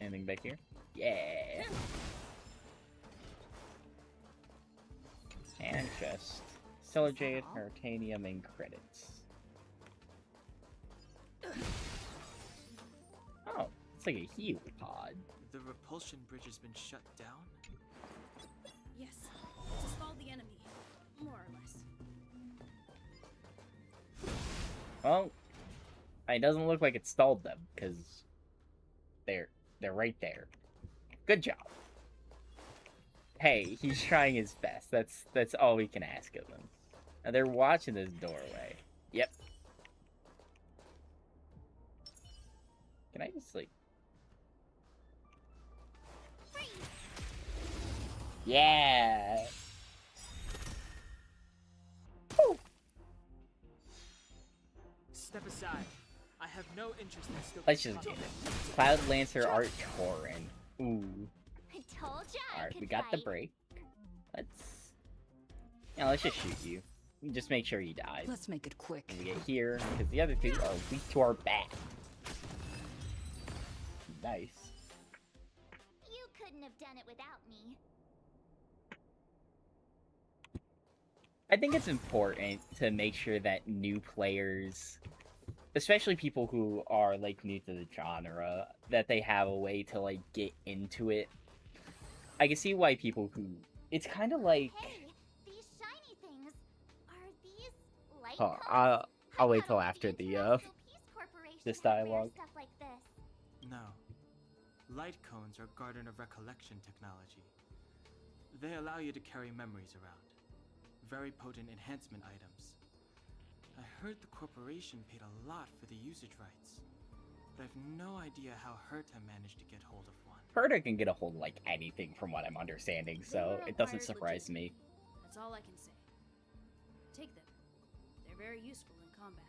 Anything back here? Yeah. And chest. Stellar Jade, Titanium, and credits. Oh, it's like a heal pod. The propulsion bridge has been shut down? Yes, to stall the enemy, more or less. Well, it doesn't look like it stalled them, because they're right there. Good job. Hey, he's trying his best. That's all we can ask of him. Now they're watching this doorway. Yep. Can I just, like... Yeah! Woo! Step aside. I have no interest in still. Let's just do it. Cloud Lancer Art Torin. Ooh. I told ya I Alright, could we got the fight. break. Let's just shoot you. Just make sure you die. Let's make it quick. When we get here, because the other two are weak to our bat. Nice. You couldn't have done it without me. I think it's important to make sure that new players, especially people who are, like, new to the genre, that they have a way to, like, get into it. I can see why people who... It's kind of like... Hey, these shiny things, are these light Oh, cones? I'll I wait thought till only after the, International Peace Corporation this would wear dialogue. Stuff like this. No. Light cones are Garden of Recollection technology. They allow you to carry memories around. Very potent enhancement items. I heard the corporation paid a lot for the usage rights, but I've no idea how Herta managed to get hold of one. Herta can get a hold of, like, anything from what I'm understanding, They so were it doesn't acquired surprise me. legitimately. That's all I can say. Take them. They're very useful in combat.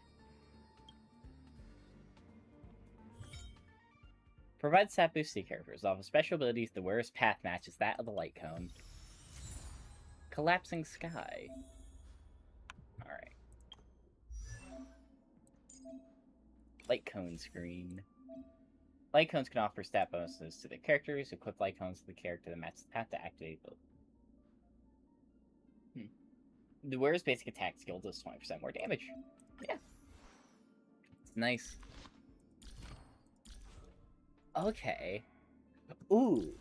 Provide stat boost to characters. Off of special abilities, the wearer's path matches that of the light cone. Collapsing Sky. Alright. Light cone screen. Light cones can offer stat bonuses to the characters. Equip light cones to the character that matches the path to activate both. The wearer's basic attack skill does 20% more damage. Yeah. It's nice. Okay. Ooh.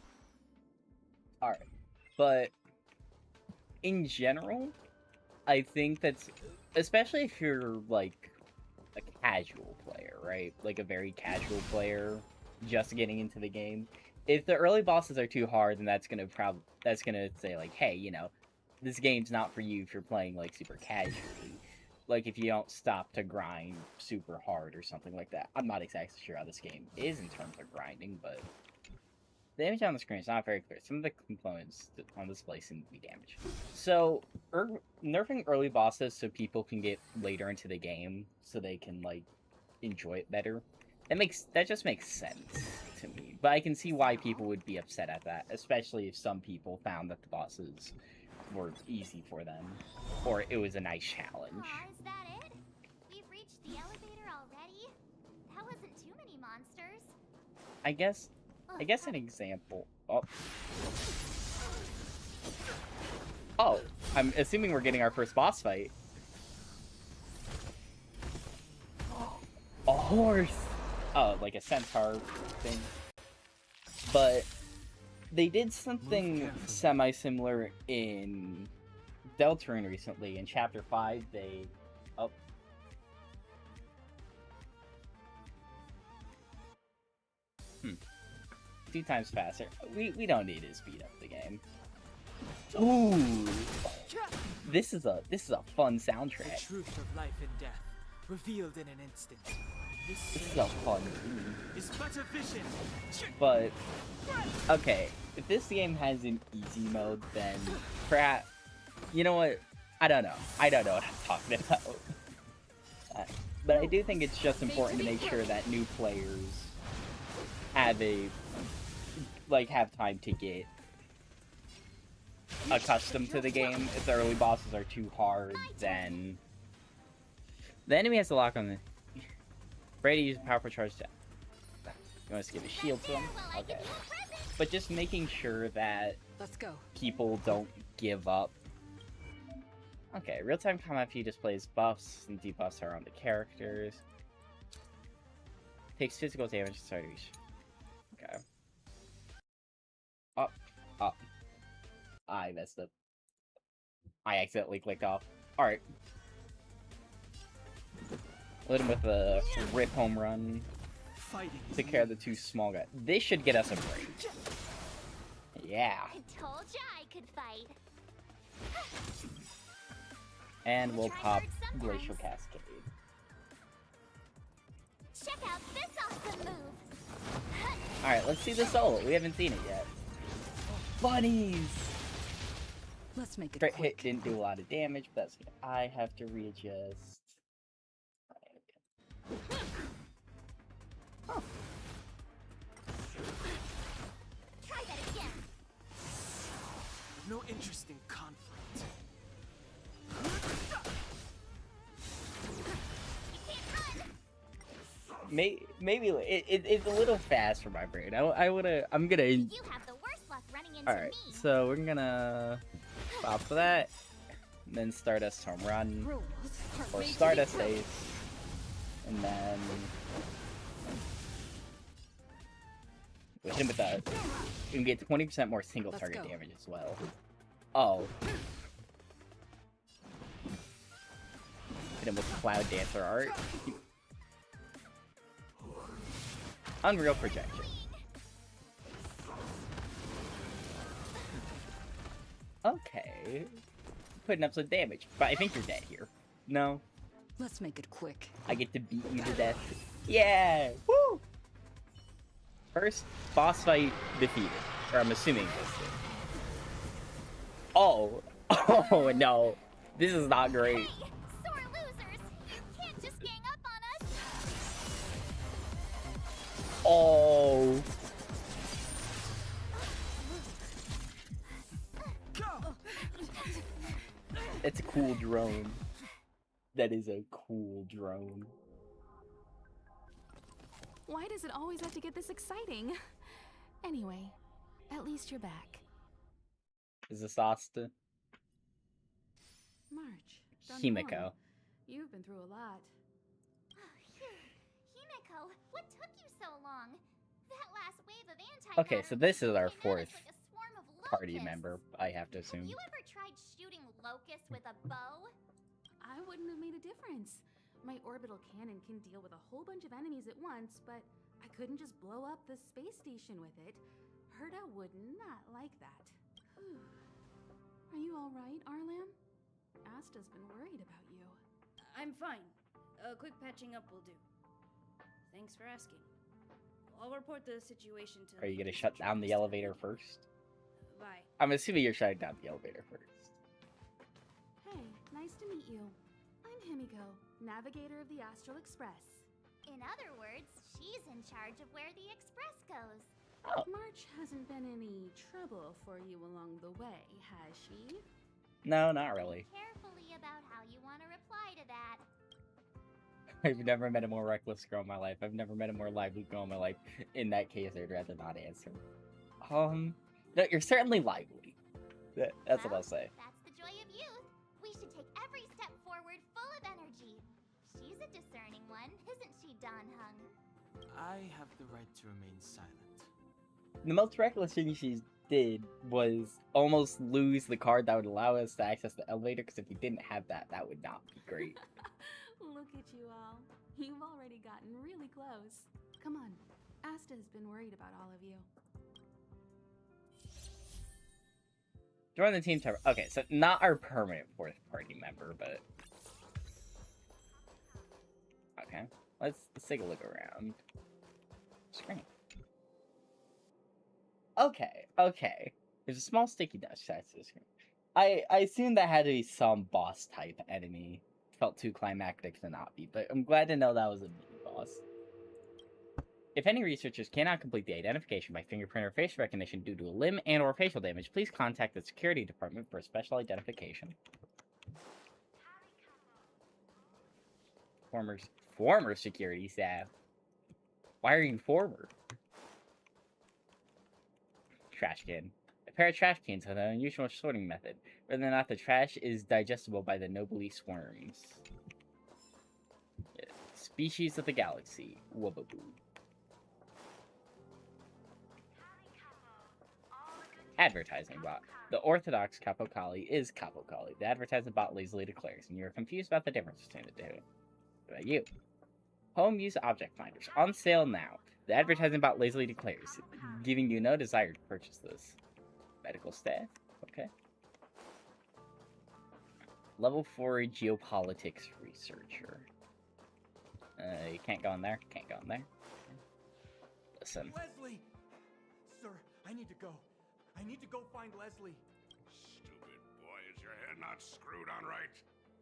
Alright. But in general, I think that's, especially if you're like a casual player, right? Like a very casual player just getting into the game. If the early bosses are too hard, then that's gonna say like, hey, you know, this game's not for you if you're playing like super casually. Like if you don't stop to grind super hard or something like that. I'm not exactly sure how this game is in terms of grinding, but the image on the screen is not very clear. Some of the components on display seem to be damaged. So, nerfing early bosses so people can get later into the game, so they can, like, enjoy it better. That just makes sense to me. But I can see why people would be upset at that, especially if some people found that the bosses were easy for them, or it was a nice challenge. Aw, is that it? We've reached the elevator already? That wasn't too many monsters. I guess an example. Oh, I'm assuming we're getting our first boss fight. A horse! Oh, like a centaur thing. But they did something semi-similar in Deltarune recently. In Chapter 5, they... Oh. 2 times faster. We don't need to speed up the game. Ooh! This is a fun The soundtrack. truth of life and death, revealed in an instant. This is a fun game. Is but a vision. But, okay, if this game has an easy mode, then perhaps, you know what? I don't know what I'm talking about. But I do think it's just important to make sure that new players have have time to get accustomed to the game. If the early bosses are too hard, then the enemy has to lock on the... Ready to use a powerful charge to... You want to give a shield to him? Okay. But just making sure that Let's go. people don't give up. Okay, real-time combat view displays buffs and debuffs around the characters. Takes physical damage to start each. Okay. Up, up. I messed up. I accidentally clicked off. Alright. Let him with a rip home run. Fighting is Take care of the two small guys. This should get us a break. Yeah. I told ya I could fight. And we'll Try pop hard sometimes. Glacial Cascade. Check out this awesome move. Alright, let's see the solo. We haven't seen it yet. Bunnies! Let's make it Crit quick. hit didn't do a lot of damage, but that's good. I have to readjust. Oh. Try that again. no interest in conflict. You can't run. Maybe it's a little fast for my brain. I'm gonna. You have the worst luck running into Alright, me. so we're gonna pop for that, and then Stardust Home Run, Rules are or made to be Stardust broken. Ace, and then we hit him with that. You can get 20% more single Let's target go. damage as well. Oh. Hit him with Cloud Dancer art. Unreal Projection. Okay. Putting up some damage, but I think you're dead here. No, Let's make it quick. I get to beat you to death. Yeah! Woo! First boss fight defeated. Or I'm assuming this is. Oh! Oh no! This is not great. Hey, sore losers! You can't just gang up on us. Oh! It's a cool drone. That is a cool drone. Why does it always have to get this exciting? Anyway, at least you're back. Is this Asta? March. done Himiko. normal. You've been through a lot. Himiko, what took you so long? That last wave of anti. Okay, so this is our came at us fourth like a swarm of party locusts. member, I have to Have assume. you ever tried shooting locusts with a bow? I wouldn't have made a difference. My orbital cannon can deal with a whole bunch of enemies at once, but I couldn't just blow up the space station with it. Herta would not like that. Whew. Are you all right, Arlam? Asta's been worried about you. I'm fine. A quick patching up will do. Thanks for asking. I'll report the situation to. Are you gonna police shut and down the try to elevator first? Bye. I'm assuming you're shutting down the elevator first. Hey, nice to meet you. I'm Himiko, navigator of the Astral Express. In other words, she's in charge of where the express goes. March hasn't been any trouble for you along the way, has she? No, not really. Carefully about how you want to reply to that. I've never met a more reckless girl in my life. I've never met a more lively girl in my life. In that case, I'd rather not answer. No, you're certainly lively. That's what Well, I'll say. That's the joy of youth. We should take every step forward full of energy. She's a discerning one, isn't she, Don Hung? I have the right to remain silent. The most reckless thing she did was almost lose the card that would allow us to access the elevator, because if we didn't have that, that would not be great. Look at you all. You've already gotten really close. Come on. Asta has been worried about all of you. Join the team server. Okay, so not our permanent fourth party member, but... Okay, let's take a look around. Screen. Okay. There's a small sticky dust attached to the screen. I assume that had to be some boss type enemy. Felt too climactic to not be, but I'm glad to know that was a mini boss. If any researchers cannot complete the identification by fingerprint or face recognition due to a limb and or facial damage, please contact the security department for a special identification. Former security staff. Why are you former? Trash can. A pair of trash cans have an unusual sorting method. Whether or not the trash is digestible by the nobly swarms. Yeah. Species of the galaxy. Wubbaboo. Advertising bot. The orthodox Capocali is Capocali. The advertising bot lazily declares, and you're confused about the difference between the two. What about you? Home use object finders. On sale now. The advertising bot lazily declares, giving you no desire to purchase this. Medical staff. Okay. Level 4 geopolitics researcher. You can't go in there. Can't go in there. Listen. Leslie! Sir, I need to go. I need to go find Leslie. Stupid boy, is your head not screwed on right?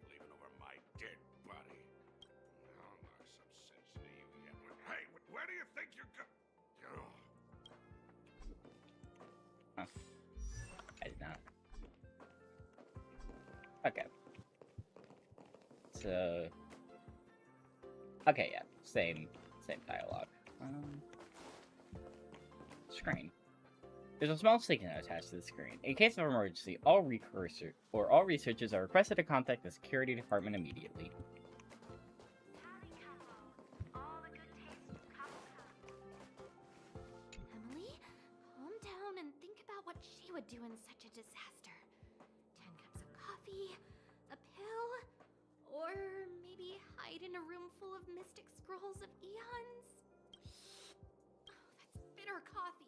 Leaving over my dead body. I'll knock some sense into you yet. Hey, where do you think you're going? Huh. I did not. Okay. So... Okay, yeah. Same dialogue. Screen. There's a small sticky note attached to the screen. In case of emergency, all researchers are requested to contact the security department immediately. Emily, calm down and think about what she would do in such a disaster. 10 cups of coffee, a pill, or maybe hide in a room full of mystic scrolls of eons. Oh, that's bitter coffee.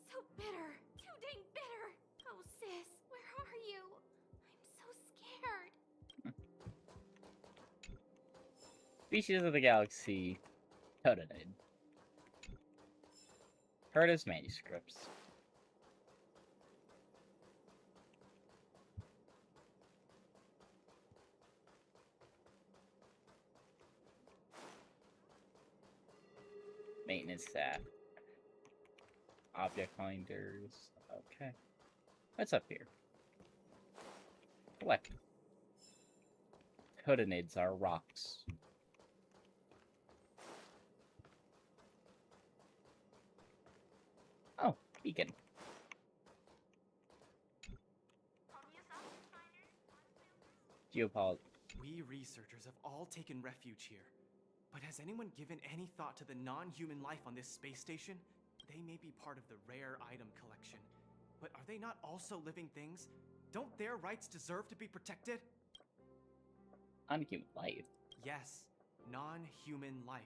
So bitter. Too dang bitter. Oh, sis, where are you? I'm so scared. Species of the Galaxy. Totenid. Herta's manuscripts. Maintenance staff. Object finders. Okay. What's up here? Collect. Totenids are rocks. Oh, beacon. Geopol. We researchers have all taken refuge here. But has anyone given any thought to the non-human life on this space station? They may be part of the rare item collection. But are they not also living things? Don't their rights deserve to be protected? Unhuman life. Yes, non-human life.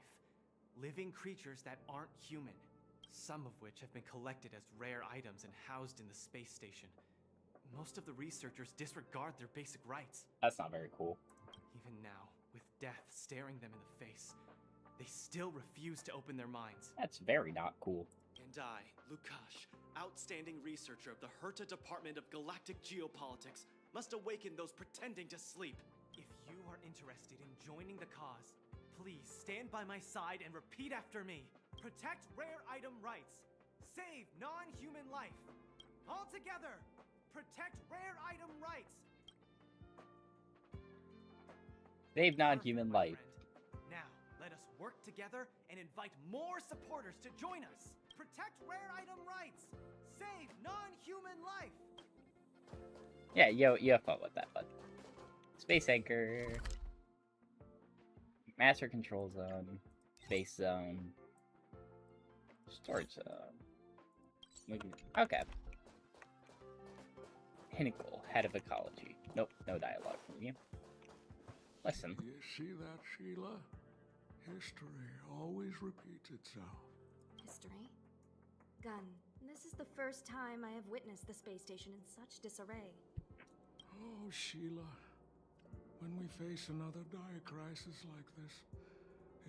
Living creatures that aren't human. Some of which have been collected as rare items and housed in the space station. Most of the researchers disregard their basic rights. That's not very cool. Even now, with death staring them in the face, they still refuse to open their minds. That's very not cool. And I, Lukash, outstanding researcher of the Herta Department of Galactic Geopolitics, must awaken those pretending to sleep. If you are interested in joining the cause, please stand by my side and repeat after me. Protect rare item rights. Save non-human life. All together, protect rare item rights. Save non-human life. Friend. Now, let us work together and invite more supporters to join us. Protect rare item rights. Save non-human life. Yeah, you have fun with that, bud. Space anchor. Master control zone. Space zone. Storage zone. Okay. Pinnacle, head of ecology. Nope, no dialogue from you. Listen. You see that, Sheila? History always repeats itself. History? Gun, this is the first time I have witnessed the space station in such disarray. Oh, Sheila. When we face another dire crisis like this,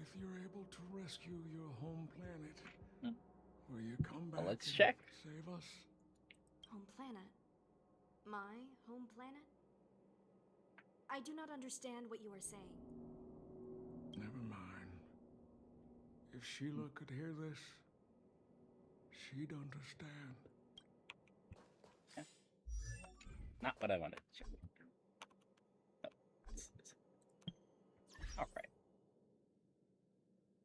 if you're able to rescue your home planet, will you come back Well, let's and check. save us? Home planet? My home planet? I do not understand what you are saying. Never mind. If Sheila could hear this, she'd understand. Not what I wanted to check. No. Alright.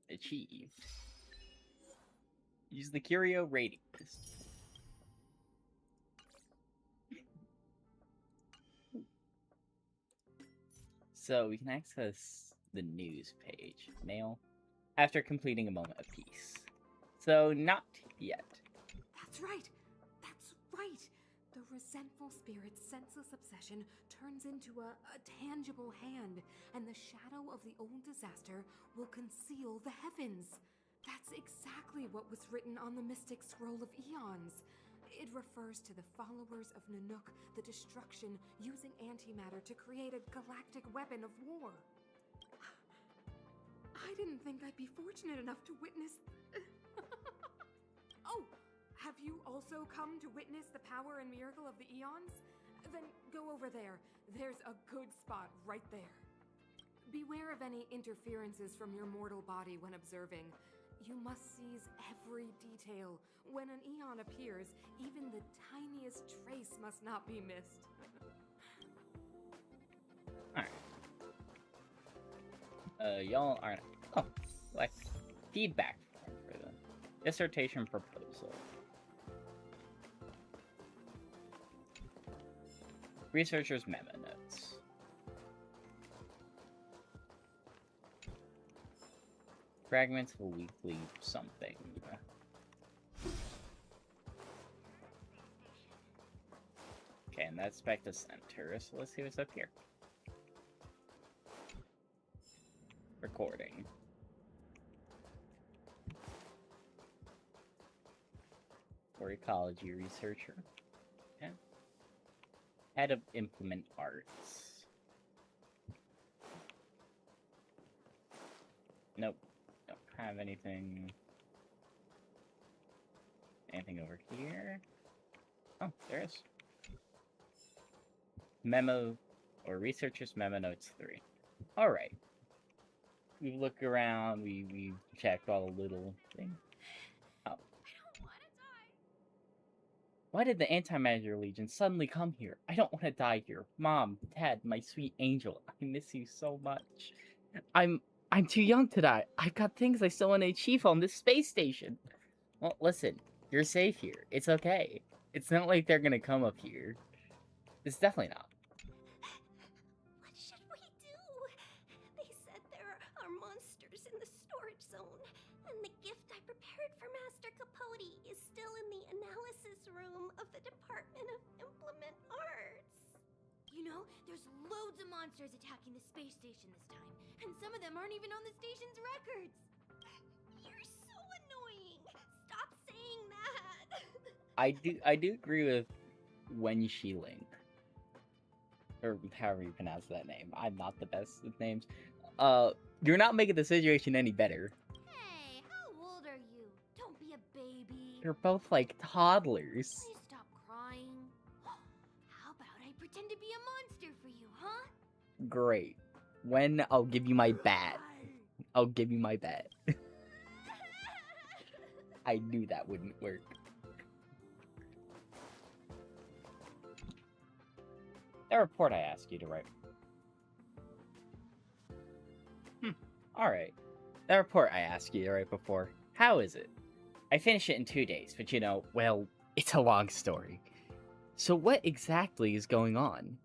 Achieved. Use the Curio rating pistol. So we can access the news page. Mail. After completing a moment of peace. So not yet. That's right. resentful spirit's senseless obsession turns into a tangible hand, and the shadow of the old disaster will conceal the heavens. That's exactly what was written on the Mystic Scroll of Eons. It refers to the followers of Nanook, the destruction using antimatter to create a galactic weapon of war. I didn't think I'd be fortunate enough to witness... Oh, have you also come to witness the power and miracle of the Eons? Then go over there. There's a good spot right there. Beware of any interferences from your mortal body when observing. You must seize every detail. When an Eon appears, even the tiniest trace must not be missed. Alright. Y'all aren't... Oh, like, feedback form for the dissertation proposal. Researcher's memo notes. Fragments of a weekly something. Okay, and that's back to center, so let's see what's up here. Recording. Or ecology researcher. Okay. Head of implement arts. Nope. Don't have anything. Anything over here? Oh, there is. Memo or researcher's memo notes 3. Alright. We look around, we checked all the little things. Oh. I don't want to die. Why did the Antimatter Legion suddenly come here? I don't want to die here. Mom, Dad, my sweet angel, I miss you so much. I'm too young to die. I've got things I still want to achieve on this space station. Well, listen, you're safe here. It's okay. It's not like they're gonna come up here. It's definitely not. What should we do? They said there are monsters in the storage zone, and the gift I prepared for Master Capote is still in the analysis room of the Department of Implement Arts. You know, there's loads of monsters attacking the space station this time, and some of them aren't even on the station's records. You're so annoying. Stop saying that. I do agree with Wen Shiling. Or however you pronounce that name. I'm not the best with names. You're not making the situation any better. Hey, how old are you? Don't be a baby. You're both like toddlers. Please stop crying. How about I pretend to be a monster for you, huh? Great. When I'll give you my bat. I'll give you my bat. I knew that wouldn't work. That report I asked you to write. Alright. That report I asked you to write before. How is it? I finished it in 2 days, but you know, well, it's a long story. So what exactly is going on?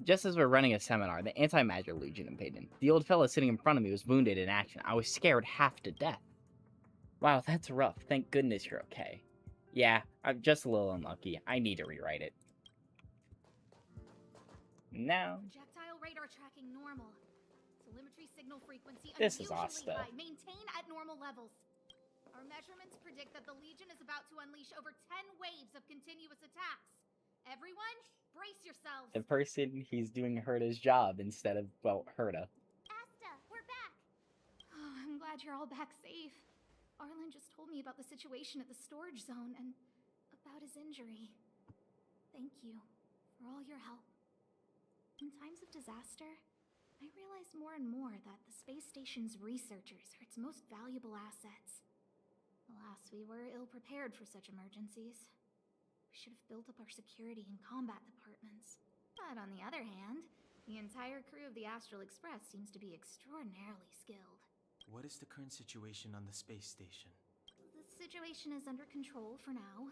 Just as we're running a seminar, the Antimatter Legion invaded. The old fella sitting in front of me was wounded in action. I was scared half to death. Wow, that's rough. Thank goodness you're okay. Yeah, I'm just a little unlucky. I need to rewrite it. Now... Projectile radar tracking normal. Telemetry signal frequency This is unusually Asta. high. Maintain at normal levels. Our measurements predict that the Legion is about to unleash over 10 waves of continuous attacks. Everyone, brace yourselves. The person, he's doing Herta's job instead of, well, Herta. Asta, we're back. Oh, I'm glad you're all back safe. Arlen just told me about the situation at the storage zone and about his injury. Thank you for all your help. In times of disaster, I realize more and more that the space station's researchers are its most valuable assets. Alas, we were ill-prepared for such emergencies. We should have built up our security and combat departments. But on the other hand, the entire crew of the Astral Express seems to be extraordinarily skilled. What is the current situation on the space station? The situation is under control for now.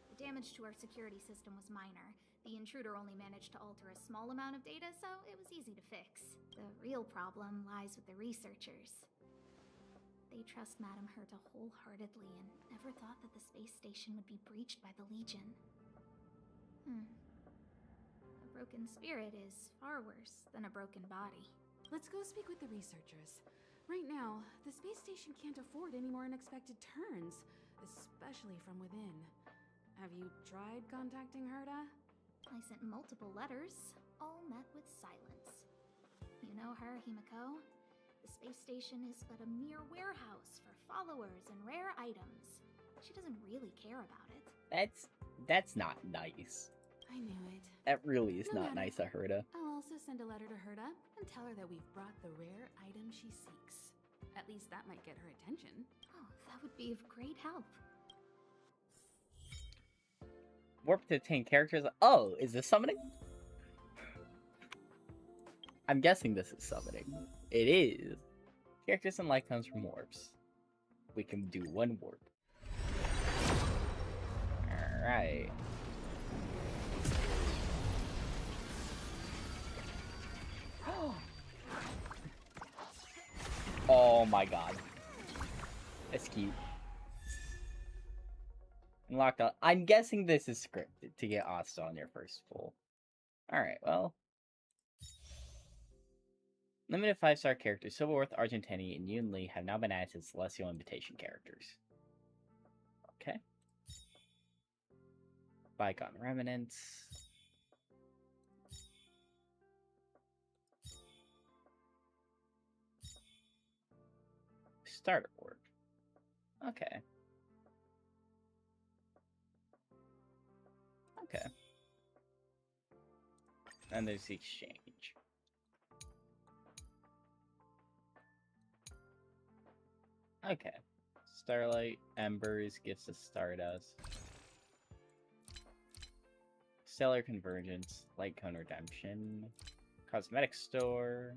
The damage to our security system was minor. The intruder only managed to alter a small amount of data, so it was easy to fix. The real problem lies with the researchers. They trust Madame Herta wholeheartedly and never thought that the space station would be breached by the Legion. A broken spirit is far worse than a broken body. Let's go speak with the researchers. Right now, the space station can't afford any more unexpected turns, especially from within. Have you tried contacting Herta? I sent multiple letters, all met with silence. You know her, Himiko? The space station is but a mere warehouse for followers and rare items. She doesn't really care about it. That's not nice. I knew it. That really is No not matter. nice of Herta. I'll also send a letter to Herta and tell her that we've brought the rare item she seeks. At least that might get her attention. Oh, that would be of great help. Warp to obtain characters. Oh, is this summoning? I'm guessing this is summoning. It is. Characters and light comes from warps. We can do one warp. Alright. Oh my god. That's cute. Unlocked on. I'm guessing this is scripted to get Asta on your first pull. Alright, well. Limited 5-star characters Silverworth, Argentini, and Yoon Lee have now been added to Celestial Invitation characters. Okay. Bygone Remnants. Starter Warp. Okay. Okay. And there's the exchange. Okay. Starlight, Embers, Gifts of Stardust. Stellar Convergence, Light Cone Redemption. Cosmetic Store.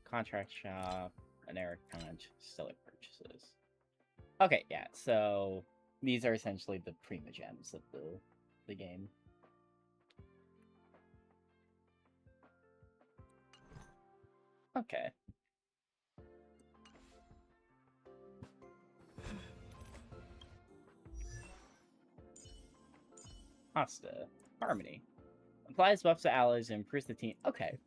Contract Shop. An Eric Punch. Stellar Purchases. Okay, yeah, so these are essentially the prima gems of the game. Okay. Asta. Harmony. Applies buffs to allies and improves the team. Okay.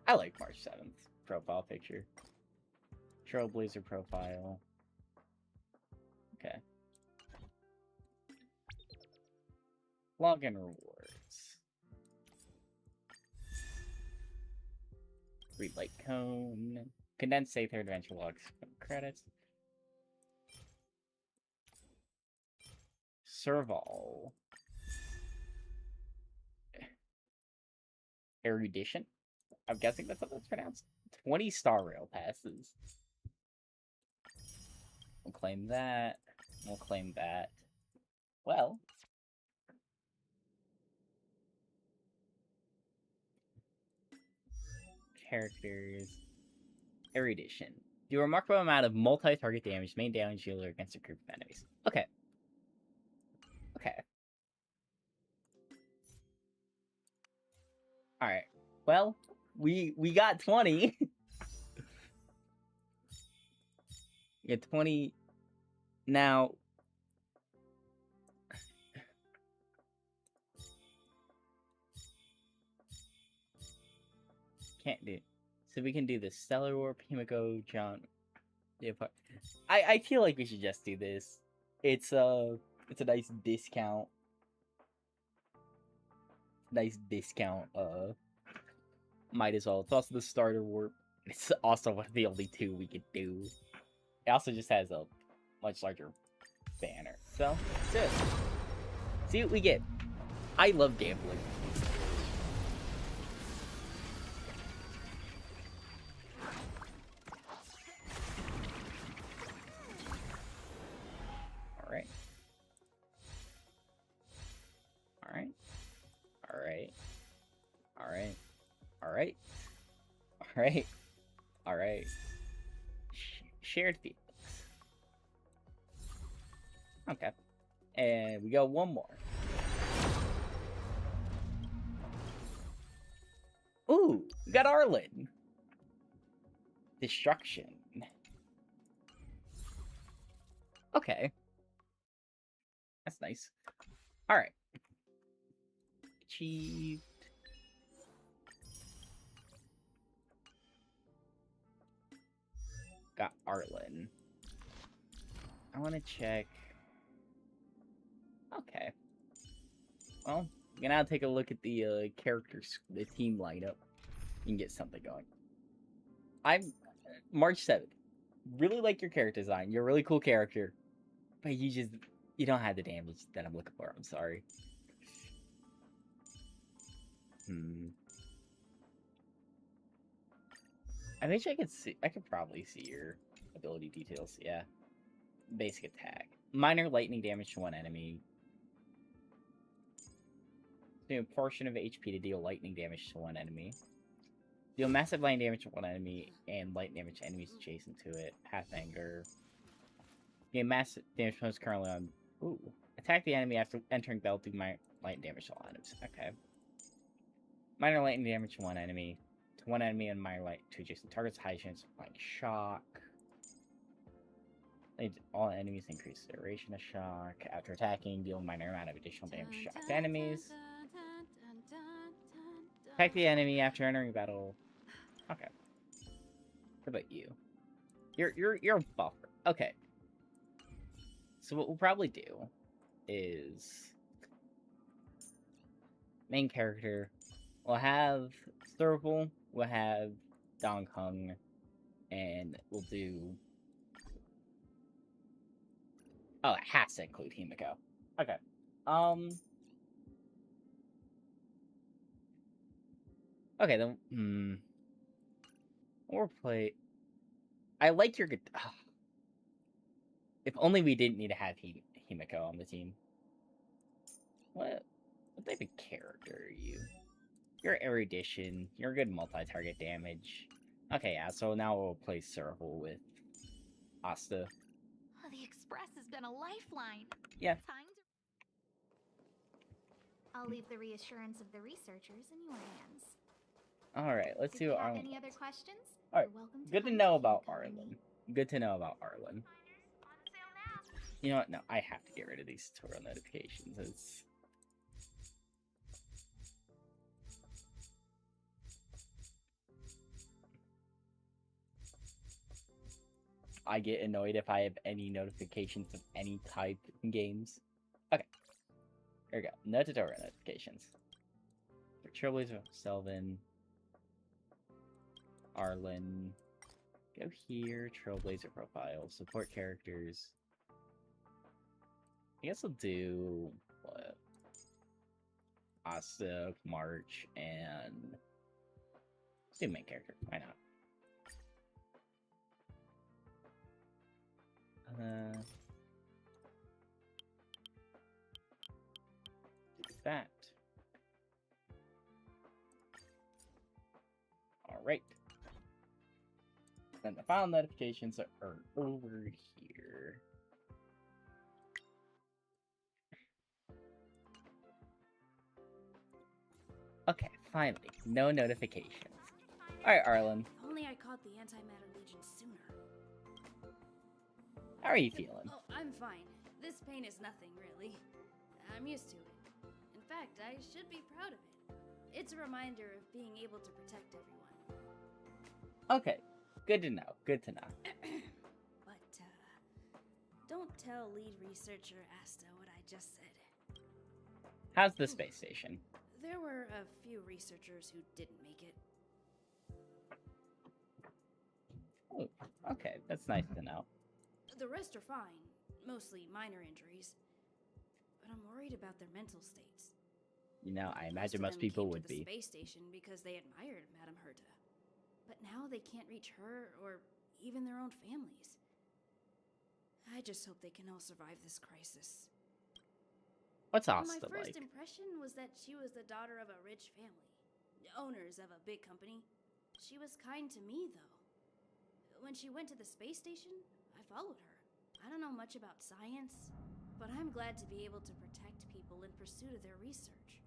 I like March 7th profile picture. Trailblazer profile. Okay. Login rewards. Read Light Cone. Condensed Aether Adventure Logs credits. Serval. Erudition? I'm guessing that's how that's pronounced. 20 Star Rail passes. We'll claim that. We'll claim that. Well. Characters. Erudition. Do a remarkable amount of multi-target damage, main damage dealer against a group of enemies. Okay. Okay. Alright. Well, we got 20. We get 20. Now. Can't do. So we can do the Stellar Warp, Himiko, John. I feel like we should just do this. It's a nice discount. Nice discount. Might as well. It's also the Starter Warp. It's also one of the only two we could do. It also just has a much larger banner. So, let's do it. See what we get. I love gambling. Alright. Alright. Alright. Alright. Alright. Alright. Alright. Shared feelings. Okay. And we got one more. We got Arlen. Destruction. Okay. That's nice. Alright. Achieved. Got Arlen. I want to check. Okay. Well, I'm gonna take a look at the characters, the team lineup, and get something going. I'm March 7th. Really like your character design. You're a really cool character, but you don't have the damage that I'm looking for. I'm sorry. I wish I could see. I could probably see your ability details. Yeah. Basic attack. Minor lightning damage to one enemy. Do a portion of HP to deal lightning damage to one enemy. Deal massive lightning damage to one enemy and lightning damage to enemies adjacent to it. Path Anger. Gain massive damage from currently on. Ooh. Attack the enemy after entering battle through my lightning damage to all items. Okay. Minor lightning damage to one enemy. To one enemy and minor light to adjacent targets. High chance of applying shock. All enemies increase the duration of shock. After attacking, deal a minor amount of additional damage to shocked enemies. Attack the enemy after entering battle. Okay. What about you? You're a buff. Okay. So what we'll probably do is main character. We'll have Thurple. We'll have Dong Hung, and we'll do. Oh, it has to include Himiko. Okay. Okay, then. Or play. I like your guitar. If only we didn't need to have Himiko on the team. What type of character are you? You're erudition. You're good multi-target damage. Okay, yeah. So now we'll play Circle with Asta. Oh, the Express has been a lifeline. Yeah. I'll leave the reassurance of the researchers in your hands. Alright, let's see If you what have Arlen any wants. other questions, Alright, you're welcome to good to come know to about Himiko and me. Arlen. Good to know about Arlen. You know what? No, I have to get rid of these tutorial notifications. It's... I get annoyed if I have any notifications of any type in games. Okay. There we go. No tutorial notifications. For Trailblazer, Selvin, Arlen. Go here, Trailblazer profile, support characters. I guess I'll do what? Asta, March, and let's do main character. Why not? Do that. Alright. Then the file notifications are over here. Okay, finally. No notifications. Alright, Arlen. If only I caught the Antimatter Legion sooner. How are you feeling? Oh, I'm fine. This pain is nothing, really. I'm used to it. In fact, I should be proud of it. It's a reminder of being able to protect everyone. Okay, good to know. Good to know. But, don't tell lead researcher Asta what I just said. How's the space station? There were a few researchers who didn't make it. Oh, okay, that's nice to know. The rest are fine, mostly minor injuries. But I'm worried about their mental states. You know, I imagine Most most of them people came would to the be. space station because they admired Madame Herta. But now they can't reach her or even their own families. I just hope they can all survive this crisis. What's My Asta first like? impression was that she was the daughter of a rich family, owners of a big company. She was kind to me, though. When she went to the space station, I followed her. I don't know much about science, but I'm glad to be able to protect people in pursuit of their research.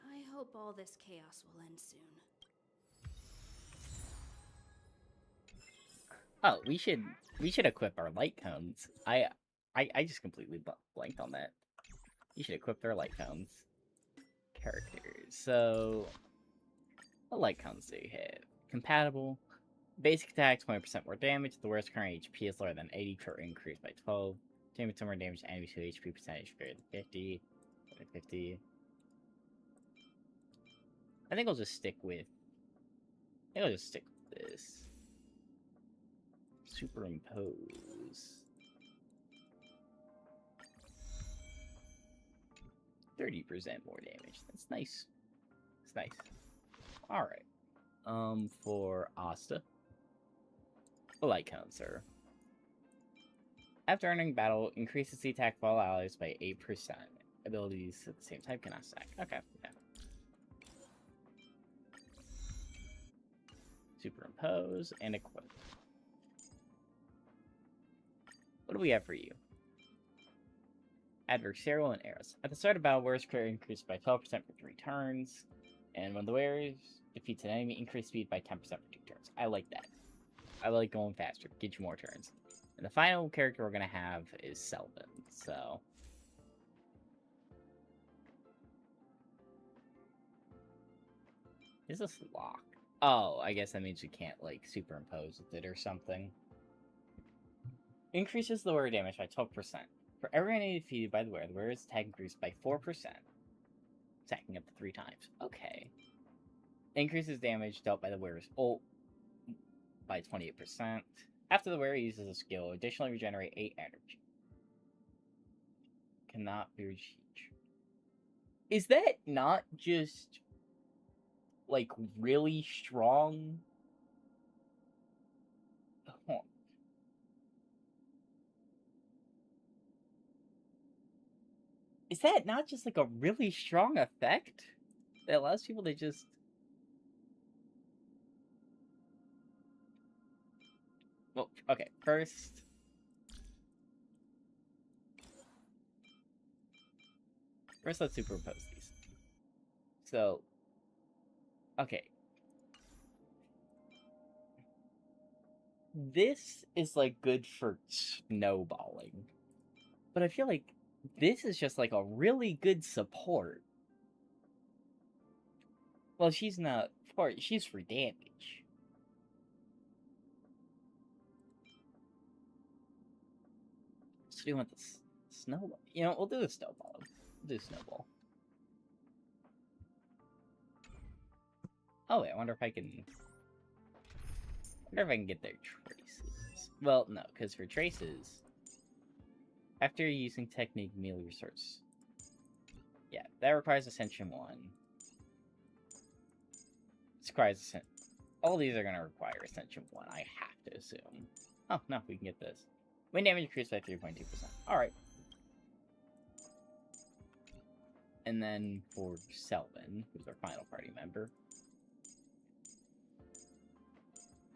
I hope all this chaos will end soon. Oh, we should equip our light cones. I just completely blanked on that. You should equip their light cones. Characters. So, what light cones do you have? Compatible. Basic attack, 20% more damage. The worst current HP is lower than 80 per increase by 12. 10% more damage to enemies with HP percentage greater than 50. 50. I think I'll just stick with this. Superimpose. 30% more damage. That's nice. It's nice. Alright. For Asta. A light cone, sir. After entering battle, increases the attack of all allies by 8%. Abilities at the same time cannot stack. Okay, yeah. Superimpose and equip. What do we have for you? Adversarial and arrows. At the start of battle, wearer's crit increased by 12% for 3 turns. And when the wearer defeats an enemy, increase speed by 10% for 2 turns. I like that. I like going faster. Get you more turns. And the final character we're going to have is Selvin. So... is this locked? Oh, I guess that means we can't, like, superimpose with it or something. Increases the wearer damage by 12%. For every enemy defeated by the wearer's attack increased by 4%. Attacking up to 3 times. Okay. Increases damage dealt by the wearer's ult by 28%. After the wearer uses a skill, additionally regenerate 8 energy. Cannot be reached. Is that not just... like, really strong? Huh. Is that not just, like, a really strong effect? That allows people to just... well, okay, first... first let's superimpose these. So... okay. This is, like, good for snowballing. But I feel like this is just, like, a really good support. Well, she's not for... she's for damage. So do you want this snowball? You know, we'll do the snowball. We'll do snowball. Oh, wait, I wonder if I can... get their traces. Well, no, because for traces... after using technique, melee resource. Yeah, that requires Ascension 1. This requires Ascension... all these are going to require Ascension 1, I have to assume. Oh, no, we can get this. Wind damage increased by 3.2%. Alright. And then for Selvin, who's our final party member.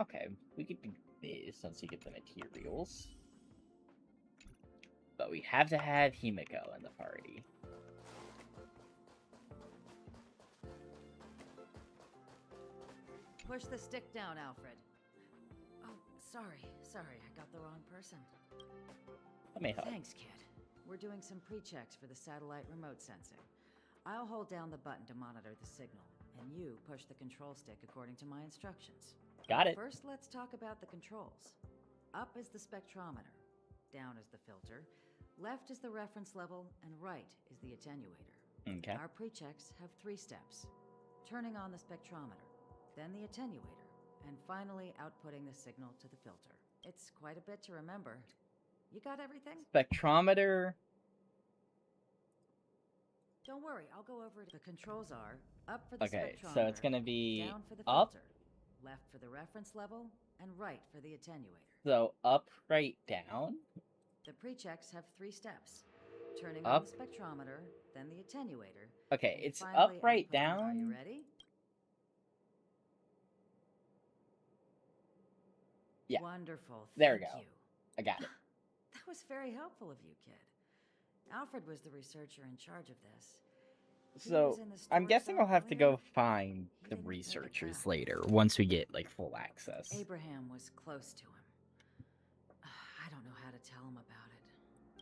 Okay, we could do this once you get the materials. But we have to have Himiko in the party. Push the stick down, Alfred. Oh, sorry, I got the wrong person. Let me help. Thanks, kid. We're doing some pre-checks for the satellite remote sensing. I'll hold down the button to monitor the signal, and you push the control stick according to my instructions. Got it. First, let's talk about the controls. Up is the spectrometer, down is the filter, left is the reference level, and right is the attenuator. Okay. Our pre-checks have 3 steps. Turning on the spectrometer, then the attenuator, and finally outputting the signal to the filter. It's quite a bit to remember. You got everything? Spectrometer. Don't worry, I'll go over it. The controls are up for the okay, spectrometer, so it's gonna be down for the up, filter, left for the reference level, and right for the attenuator. so up, right, down. The pre-checks have 3 steps. Turning Up. on the spectrometer, then the attenuator. Okay, and it's finally up, right, outputting- down. Are you ready? Yeah. Wonderful. There we Thank go. you. I got it. That was very helpful of you, kid. Alfred was the researcher in charge of this. So, in the I'm storage guessing I'll zone have to earlier? go find He the didn't make it researchers back. later, once we get, like, full access. Abraham was close to him. I don't know how to tell him about it.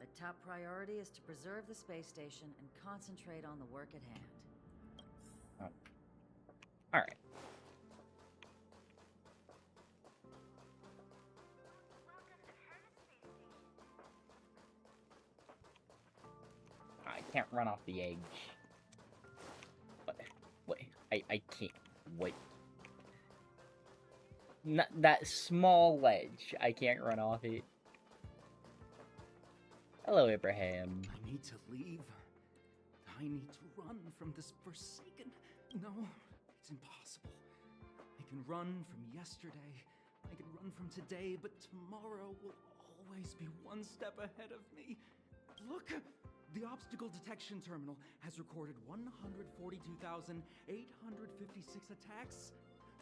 The top priority is to preserve the space station and concentrate on the work at hand. Oh. Alright. I can't run off the edge. Wait, I can't. Wait. Not that small ledge. I can't run off it. Hello, Abraham. I need to leave. I need to run from this forsaken... No, it's impossible. I can run from yesterday. I can run from today, but tomorrow will always be one step ahead of me. Look! The obstacle detection terminal has recorded 142,856 attacks.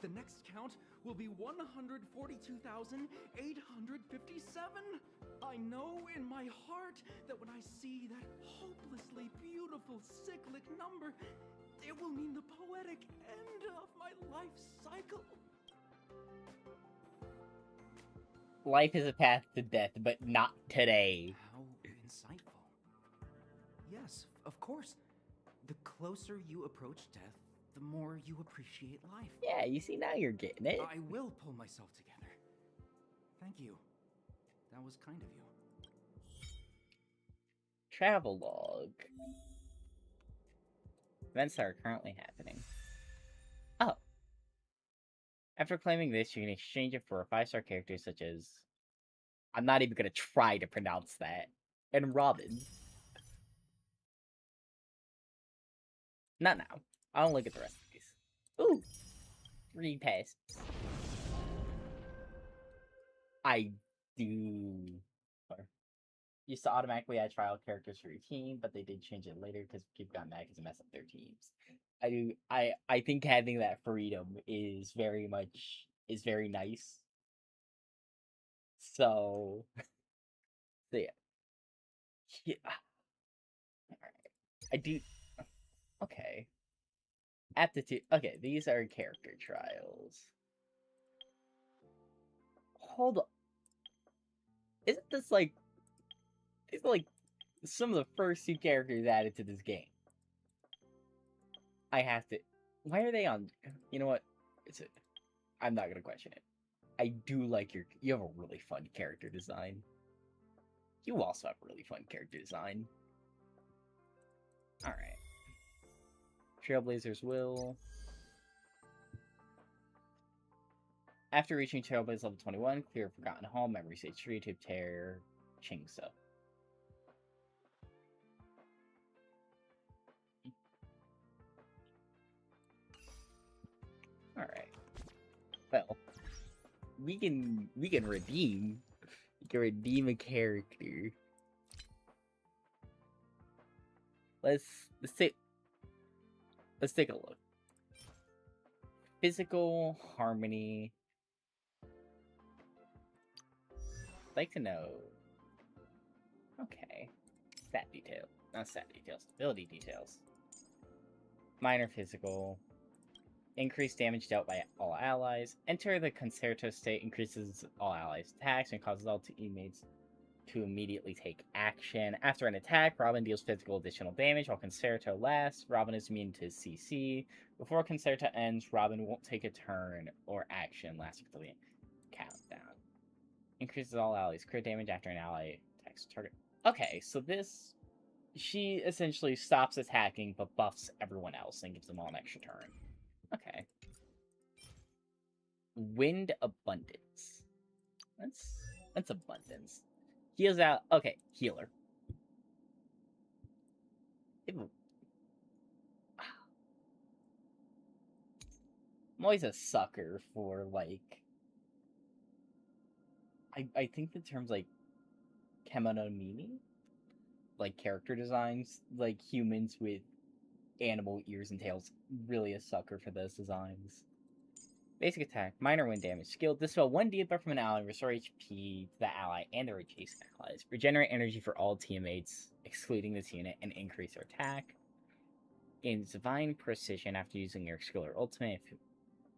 The next count will be 142,857. I know in my heart that when I see that hopelessly beautiful cyclic number, it will mean the poetic end of my life cycle. Life is a path to death, but not today. How insightful. Yes, of course. The closer you approach death, the more you appreciate life. Yeah, you see, now you're getting it. I will pull myself together. Thank you. That was kind of you. Travel log. Events that are currently happening. Oh. After claiming this, you can exchange it for a 5-star character such as... I'm not even gonna try to pronounce that. And Robin. Not now. I'll look at the rest of these. Ooh! 3 passes. I do... Used to automatically add trial characters for your team, but they did change it later because people got mad because it messed up their teams. I think having that freedom is very nice. So yeah. Yeah. Alright. I do okay. Aptitude. Okay, these are character trials. Hold on. Isn't this like... These are like some of the first 2 characters added to this game. I have to... Why are they on... You know what? I'm not gonna question it. I do like your... You have a really fun character design. You also have really fun character design. Alright. Trailblazers will... After reaching Trailblaze level 21, clear Forgotten Hall, Memory Stage 3 to tear Chingsa. Alright. Well, we can redeem. We can redeem a character. Let's take a look. Physical harmony. I'd like to know. Okay. Stat detail. Not stat details. Ability details. Minor physical. Increased damage dealt by all allies. Enter the Concerto state, increases all allies' attacks and causes all teammates to immediately take action. After an attack, Robin deals physical additional damage while Concerto lasts. Robin is immune to CC. Before Concerto ends, Robin won't take a turn or action lasting until the countdown. Increases all allies' crit damage after an ally attacks target. Okay, so this... She essentially stops attacking but buffs everyone else and gives them all an extra turn. Okay. Wind abundance. That's abundance. Heals out. Okay, healer. I'm always a sucker for like. I think the terms like kemonomimi, like character designs, like humans with animal ears and tails. Really a sucker for those designs. Basic attack, minor wind damage. Skill, dispel 1 debuff from an ally, restore HP to the ally and their adjacent allies. Regenerate energy for all teammates, excluding this unit, and increase their attack. Gains divine precision after using your skill or ultimate. If it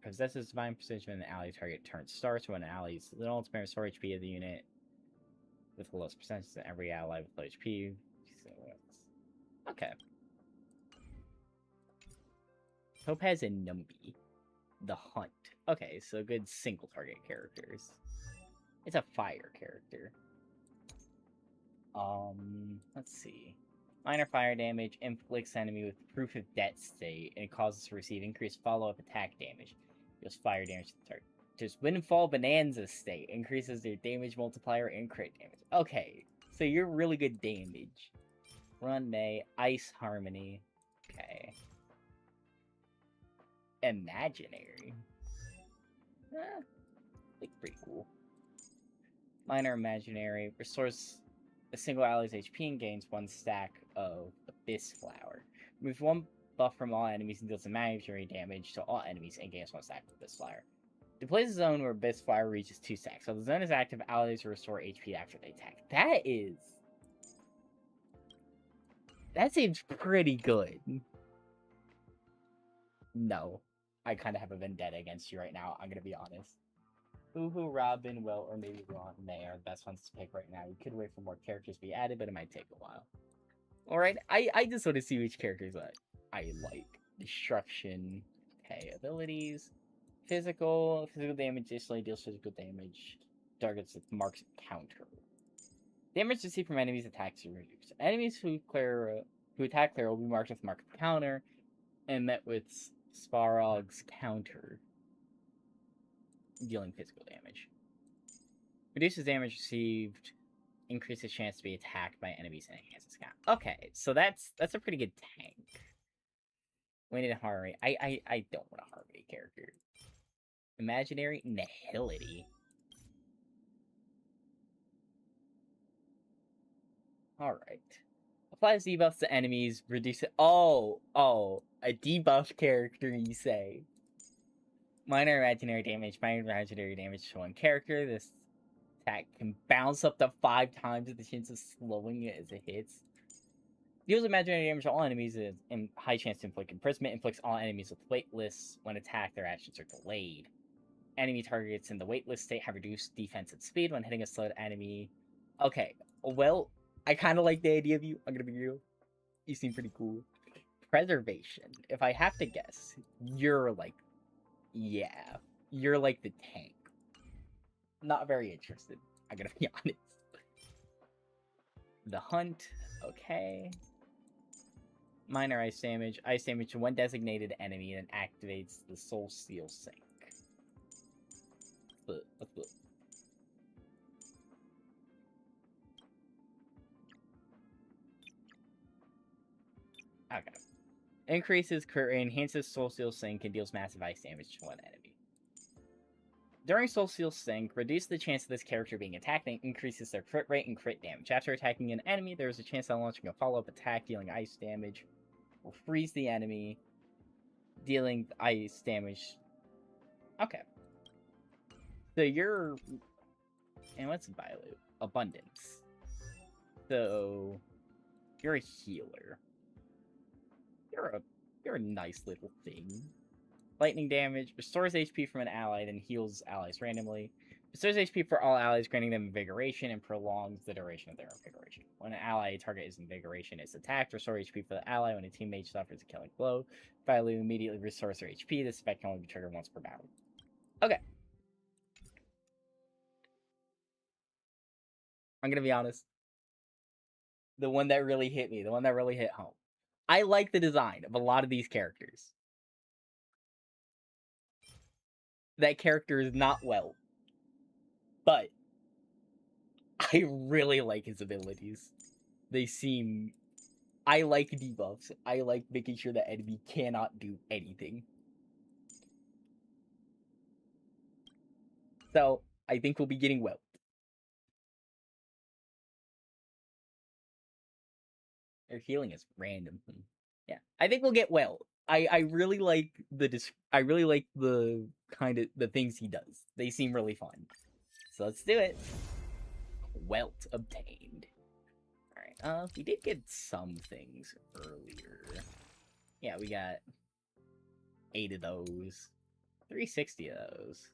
possesses divine precision, the ally target turn starts when an ally uses the ultimate, restore HP of the unit with the lowest percentage than every ally with low HP. So, okay. Topaz and Numbi. The Hunt. Okay, so good single target characters. It's a fire character. Let's see. Minor fire damage inflicts enemy with proof of death state and causes to receive increased follow-up attack damage. Deals fire damage to the target. Just Windfall Bonanza state increases their damage multiplier and crit damage. Okay, so you're really good damage. Run May, Ice Harmony. Okay. Imaginary. Like pretty cool. Minor Imaginary restores a single ally's HP and gains 1 stack of Abyss Flower. Removes 1 buff from all enemies and deals imaginary damage to all enemies and gains 1 stack of Abyss Flower. Deploys a zone where Abyss Flower reaches 2 stacks. So the zone is active, allies restore HP after they attack. That seems pretty good. No. I kind of have a vendetta against you right now, I'm gonna be honest. Uhu, Robin, Will, or maybe Ron May are the best ones to pick right now. You could wait for more characters to be added, but it might take a while. Alright, I just want to see which characters I like. Destruction. Okay, abilities. Physical damage instantly deals physical damage. Targets with marks counter. Damage received from enemies attacks are reduced. Enemies who attack Claire will be marked with mark counter and met with Sparog's counter, dealing physical damage. Reduces damage received, increases chance to be attacked by enemies and enhances count. Okay, so that's a pretty good tank. We need a Harmony. I don't want a Harmony character. Imaginary Nihility. Alright. Applies debuffs to enemies, reduce it. Oh, a debuff character, you say. Minor imaginary damage to 1 character. This attack can bounce up to 5 times with the chance of slowing it as it hits. Deals imaginary damage to all enemies and high chance to inflict imprisonment. Inflicts all enemies with waitlist. When attacked, their actions are delayed. Enemy targets in the waitlist state have reduced defense and speed when hitting a slowed enemy. Okay, well, I kind of like the idea of you. I'm gonna be real. You seem pretty cool. Preservation. If I have to guess, you're like, yeah, you're like the tank. Not very interested. I'm gonna be honest. The Hunt. Okay. Minor ice damage. Ice damage to 1 designated enemy and activates the Soul Steel Sync. Let's look. Okay. Increases crit rate, enhances Soul Steel Sync, and deals massive ice damage to 1 enemy. During Soul Steel Sync, reduce the chance of this character being attacked and increases their crit rate and crit damage. After attacking an enemy, there is a chance of launching a follow-up attack dealing ice damage. Will freeze the enemy, dealing ice damage. Okay. So you're... And what's Violet? Abundance. So... You're a healer. You're a nice little thing. Lightning damage. Restores HP from an ally, then heals allies randomly. Restores HP for all allies, granting them Invigoration, and prolongs the duration of their Invigoration. When an ally target is Invigoration, it's attacked. Restore HP for the ally when a teammate suffers a killing blow. Violet immediately restores their HP. This effect can only be triggered once per battle. Okay. I'm gonna be honest. The one that really hit me, the one that really hit home. I like the design of a lot of these characters. That character is not well. But I really like his abilities. They seem... I like debuffs. I like making sure the enemy cannot do anything. So, I think we'll be getting well. Their healing is random. Yeah, I think we'll get well. I really like the kind of the things he does. They seem really fun. So let's do it. Welt obtained. Alright, we did get some things earlier. Yeah, we got 8 of those. 360 of those.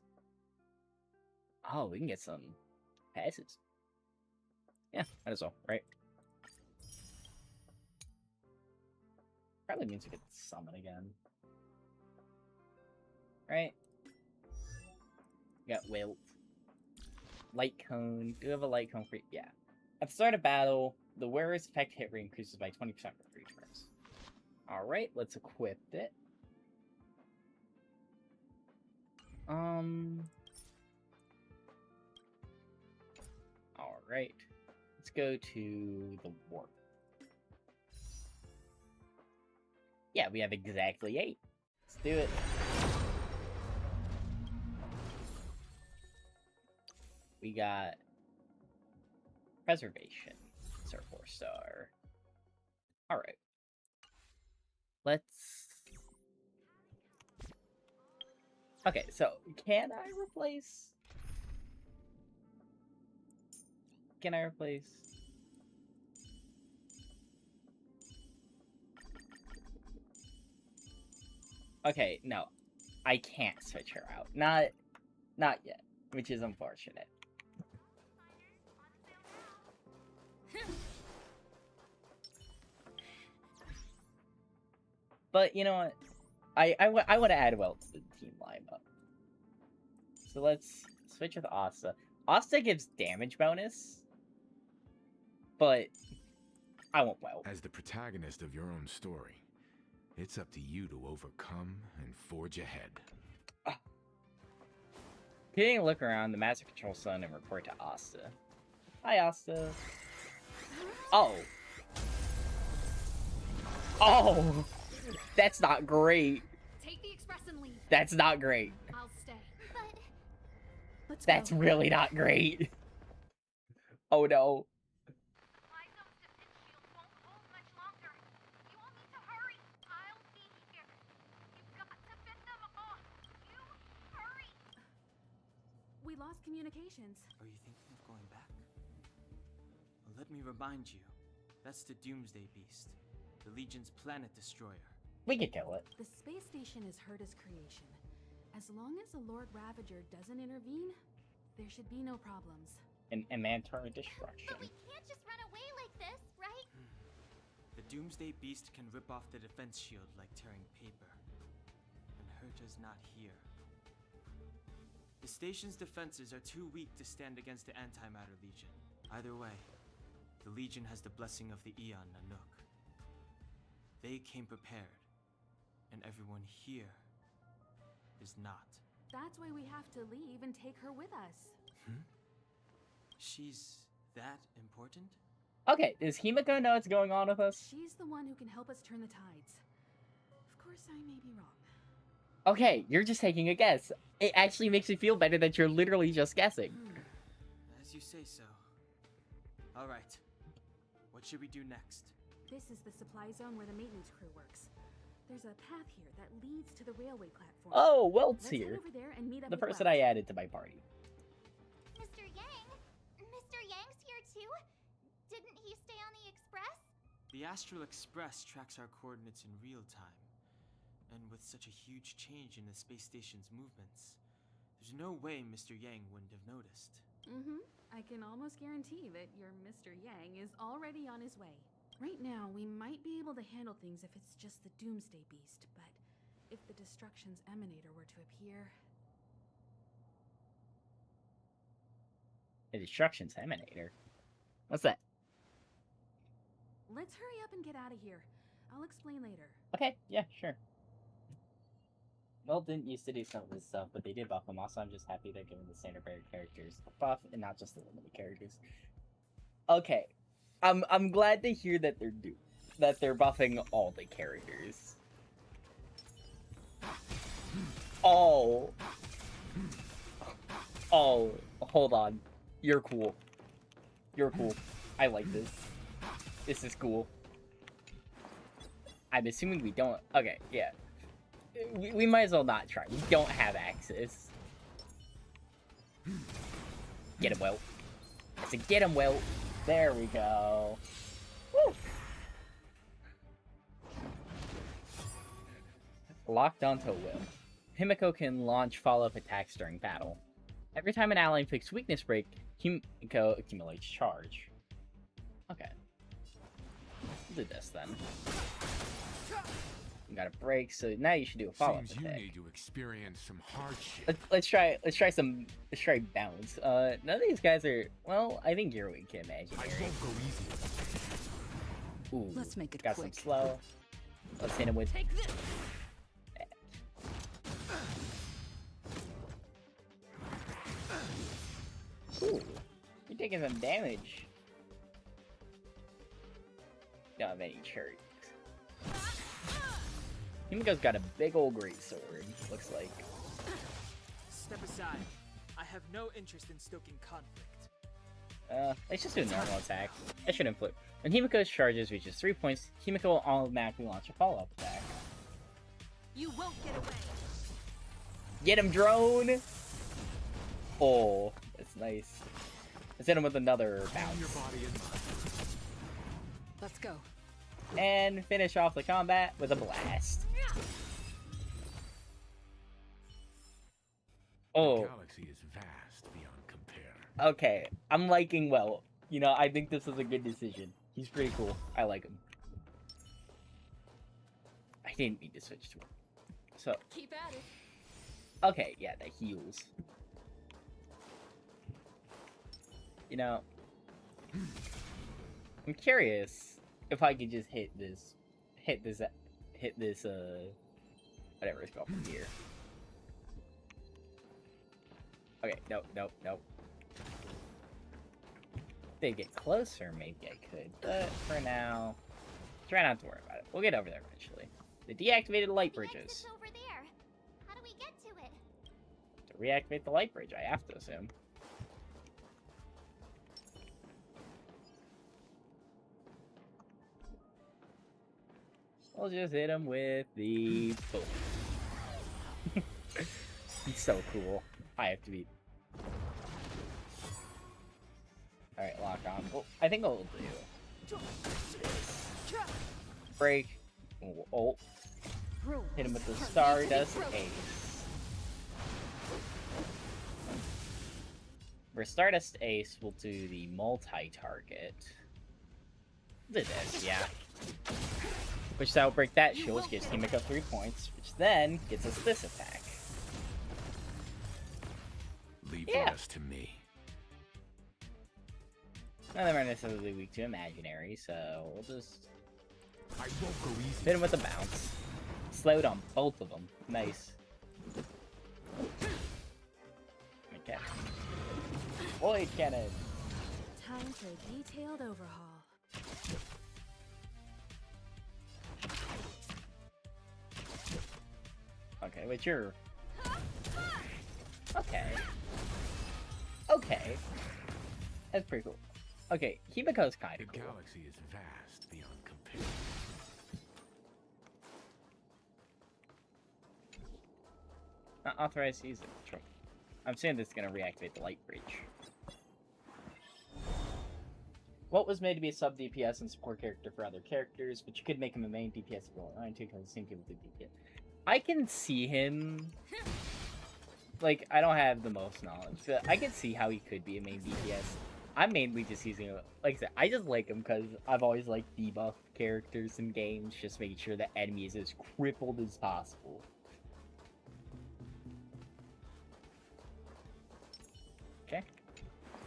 Oh, we can get some passes. Yeah, might as well, right? Probably means we could summon again. Right? We got Wilt. Light Cone. Do we have a Light Cone for... Yeah. At the start of battle, the wearer's effect hit rate increases by 20% for 3 turns. Alright, let's equip it. Alright. Let's go to the warp. Yeah, we have exactly 8. Let's do it. We got Preservation. It's our 4-star. Alright. Let's... Okay, so can I replace... Can I replace... Okay, no. I can't switch her out. Not yet, which is unfortunate. But you know what? I want to add Welt to the team lineup. So let's switch with Asta. Asta gives damage bonus, but I want Welt. As the protagonist of your own story, it's up to you to overcome and forge ahead. Taking a look around the Master Control Sun and report to Asta. Hi, Asta. Oh. Oh! That's not great. Take the express and leave. That's not great. I'll stay. But let's That's go. really not great. Oh no. We lost communications. Are you thinking of going back? Well, let me remind you. That's the Doomsday Beast. The Legion's planet destroyer. We can kill it. The space station is Herta's creation. As long as the Lord Ravager doesn't intervene, there should be no problems. An Mantar destruction. But we can't just run away like this, right? The Doomsday Beast can rip off the defense shield like tearing paper. And Herta's not here. The station's defenses are too weak to stand against the Antimatter Legion. Either way, the Legion has the blessing of the Aeon Nanook. They came prepared, and everyone here is not. That's why we have to leave and take her with us. She's that important? Okay, does Himiko know what's going on with us? She's the one who can help us turn the tides. Of course, I may be wrong. Okay, you're just taking a guess. It actually makes me feel better that you're literally just guessing. As you say so. Alright. What should we do next? This is the supply zone where the maintenance crew works. There's a path here that leads to the railway platform. Oh, Welt's Let's here. head over there and meet up The with person Welt. I added to my party. Mr. Yang? Mr. Yang's here too? Didn't he stay on the Express? The Astral Express tracks our coordinates in real time. And with such a huge change in the space station's movements, there's no way Mr. Yang wouldn't have noticed. I can almost guarantee that your Mr. Yang is already on his way. Right now, we might be able to handle things if it's just the Doomsday Beast, but if the Destruction's Emanator were to appear... The Destruction's Emanator? What's that? Let's hurry up and get out of here. I'll explain later. Okay, yeah, sure. Well, didn't used to do some of this stuff, but they did buff them. Also, I'm just happy they're giving the standard bearer characters a buff and not just the limited characters. Okay, I'm glad to hear that they're buffing all the characters. Oh, hold on. You're cool. You're cool. I like this. This is cool. I'm assuming we don't. Okay, yeah. We might as well not try. We don't have access. Get him, Wilt. I said, get him, Wilt. There we go. Woo! Locked onto will. Himiko can launch follow-up attacks during battle. Every time an ally inflicts weakness break, Himiko accumulates charge. Okay. We'll do this then. You got a break, so now you should do a follow-up Seems attack. you need to experience some hardship. Let's try bounce. None of these guys are, well, I think you're weak to imaginary. I won't go easy. Ooh, Let's make it got quick. some slow. Let's hit him with. Take this. Ooh, you're taking some damage. Don't have any charge. Himiko's got a big old great sword, looks like. Step aside. I have no interest in stoking conflict. Let's just do a normal attack. That shouldn't flip. When Himiko's charges reaches 3 points, Himiko will automatically launch a follow-up attack. You won't get away. Get him, drone! Oh, that's nice. Let's hit him with another bounce. Let's go. And finish off the combat with a blast. Oh. The galaxy is vast beyond compare. Okay, I'm liking Well. You know, I think this was a good decision. He's pretty cool. I like him. I didn't mean to switch to him. So. Keep at it. Okay, yeah, that heals. You know, I'm curious if I could just hit this, whatever it's called from here. Okay, nope. If they get closer, maybe I could, but for now, try not to worry about it. We'll get over there eventually. The deactivated light The bridges. exit's over there. How do we get to it? To reactivate the light bridge, I have to assume. We'll just hit him with the boom. He's so cool. I have to be. Alright, lock on. Well, I think what we'll do. Break. Oh. Hit him with the Stardust Ace. For Stardust Ace, we'll do the multi-target. Do this, yeah. Which that'll break that shield, which gives Himiko 3 points, which then gets us this attack. Leave the rest to me. None of them are necessarily weak to imaginary, so we'll just I won't go easy. hit him with a bounce. Slowed on both of them. Nice. Okay. Void cannon. Time for a detailed overhaul. Okay, wait, you're... Okay. Okay. That's pretty cool. Okay, Himiko's kinda cool. The galaxy is vast beyond compare. Not authorized to use it. Sure. I'm saying this is gonna reactivate the light breach. What was made to be a sub DPS and support character for other characters, but you could make him a main DPS if you want to, because the same people do DPS. I can see him. Like, I don't have the most knowledge, but I can see how he could be a main DPS. I'm mainly just using him, like I said, I just like him because I've always liked debuff characters in games, just making sure the enemy is as crippled as possible. Okay,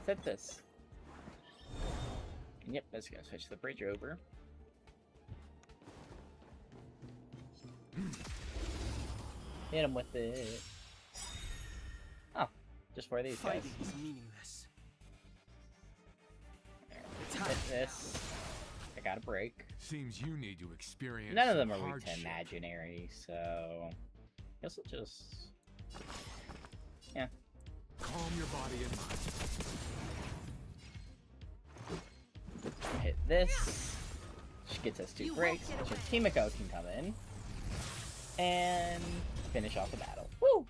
set this. Yep, that's gonna switch the bridge over. Hit him with it. Oh, just for these guys. Fighting is meaningless. Hit this. I got a break. Seems you need to experience. None of them some are weak to hardship. imaginary, so guess we'll just Calm your body and mind. hit this. Which gets us 2 breaks, which is Himiko can come in and finish off the battle. Woo!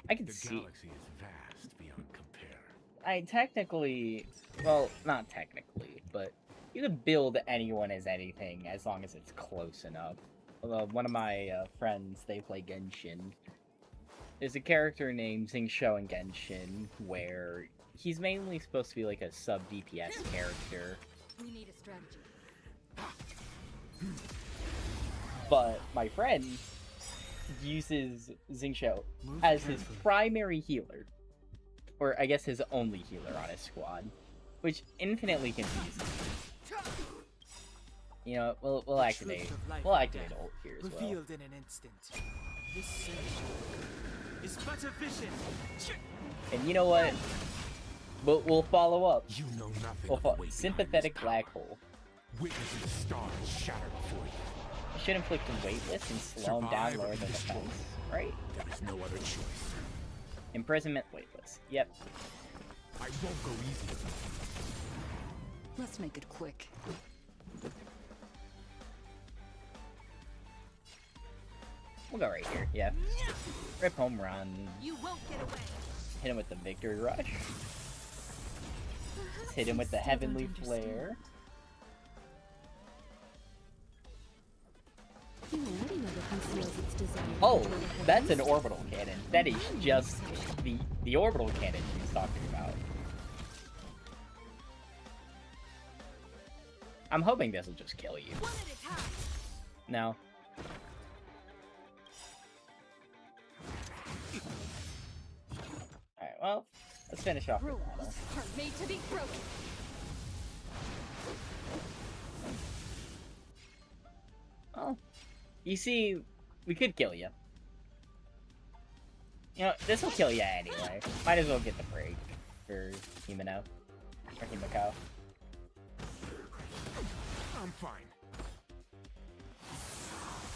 I can The see. galaxy is vast beyond compare. I technically, well, not technically, but you could build anyone as anything as long as it's close enough. one of my friends, they play Genshin. There's a character named Xingqiu in Genshin where he's mainly supposed to be like a sub DPS character. We need a strategy. But my friend uses Xingqiu as his primary healer. Or I guess his only healer on his squad. Which infinitely confuses me. You know, we'll activate ult here as well. Revealed in an instant. This is but a vision. And you know what? We'll follow up. You know nothing. Sympathetic black hole. Witnessing the stars shatter before you. You should inflict a weightless and slow him down lower than defense, right? There is no other choice. Imprisonment weightless. Yep. I won't go easy. Let's make it quick. We'll go right here. Yeah. Rip home run. You won't get away. Hit him with the victory rush. Let's hit him with the heavenly flare. Oh, that's an orbital cannon. That is just the orbital cannon she's talking about. I'm hoping this will just kill you. No. Alright, well, let's finish off the battle. Are made to be broken. Oh. You see, we could kill you. You know, this will kill you anyway. Might as well get the break for Himeno. Or Himiko. I'm fine.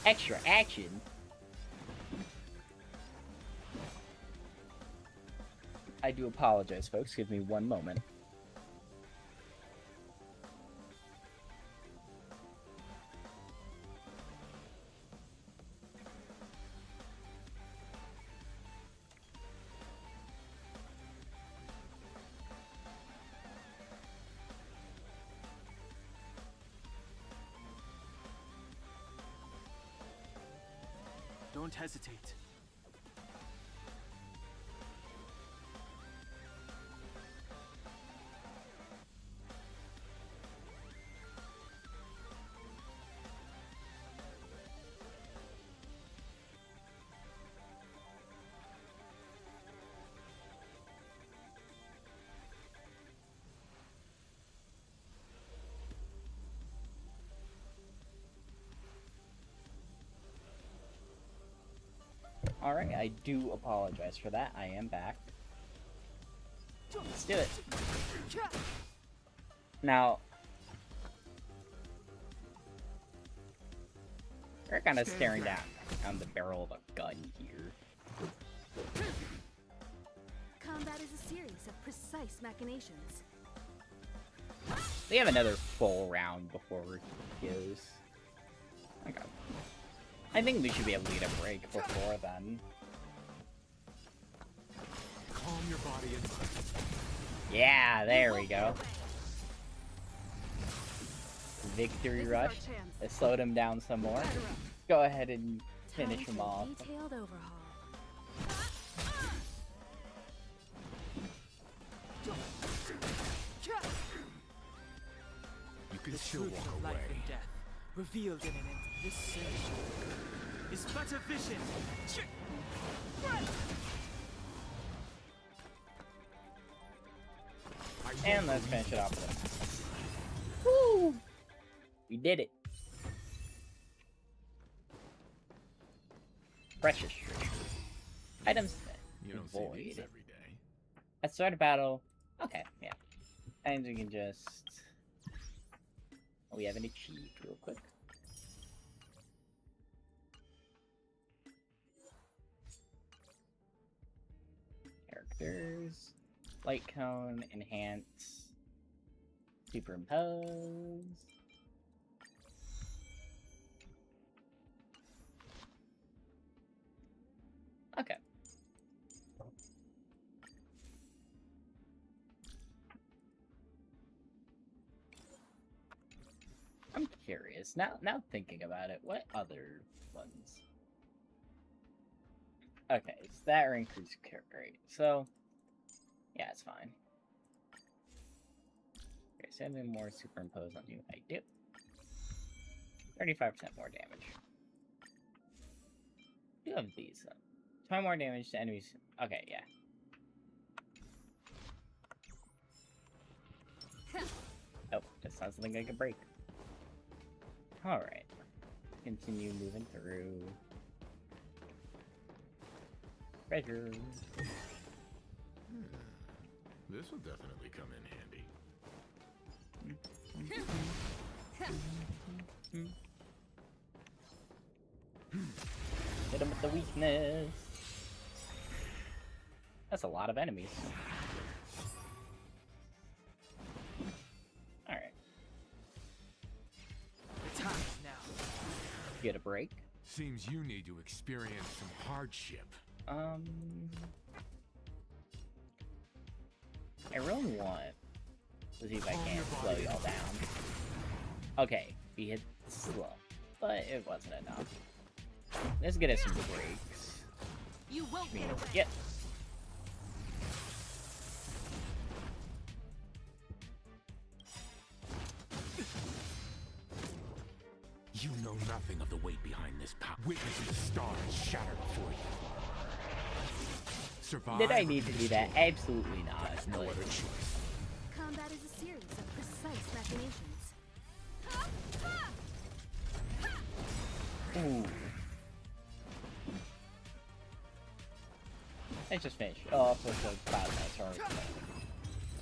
Extra action. I do apologize, folks. Give me one moment. Don't hesitate. Alright, I do apologize for that. I am back. Let's do it. Now, we're kind of staring down on the barrel of a gun here. Combat is a series of precise machinations. We have another full round before he goes. Okay. I think we should be able to get a break before then. Calm your body and mind. Yeah, there we go. Victory rush. It slowed him down some more. Go ahead and finish him off. Detailed overhaul. You can still walk Life away. and death, revealed in an instant. This is but a vision. And let's finish it off with a woo! We did it. Precious treasure. Items You don't see void. these every day. At start of battle. Okay, yeah. And we can just. We haven't achieved real quick. Characters. Light cone, enhance, superimpose. Okay. I'm curious. Now thinking about it, what other ones? Okay, so that or increased carry rate. So, yeah, it's fine. Okay, 7 more superimpose on you. I do. 35% more damage. I do have these, though. 20 more damage to enemies. Okay, yeah. Oh, that's not something I can break. Alright. Continue moving through. Treasure. This will definitely come in handy. Hit him with the weakness. That's a lot of enemies. Alright. The time is now. Get a break. Seems you need to experience some hardship. I really want to see if I can slow y'all down. Okay, we hit slow, but it wasn't enough. Let's get us some breaks. You won't get away. Yep. You know nothing of the weight behind this power. Witness the stars shatter before you. Survive. Did I need to do that? Absolutely not. There's no other choice. Combat is a series of precise machinations. Ooh. Let's just finish off with the cloud nets.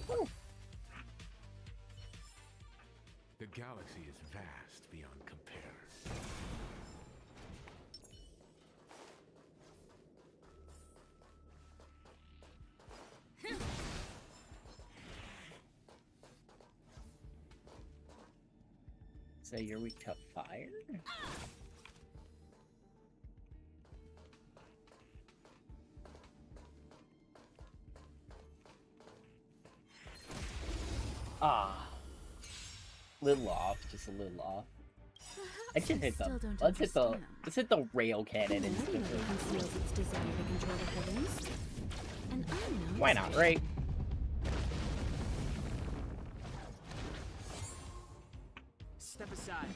Woo. The galaxy is vast beyond compare. So you're weak to fire? Ah. Little off, just a little off. I should hit them. Let's hit the rail cannon instantly. Conceals its desire to control the heavens. And I know. Why not, right? Step aside.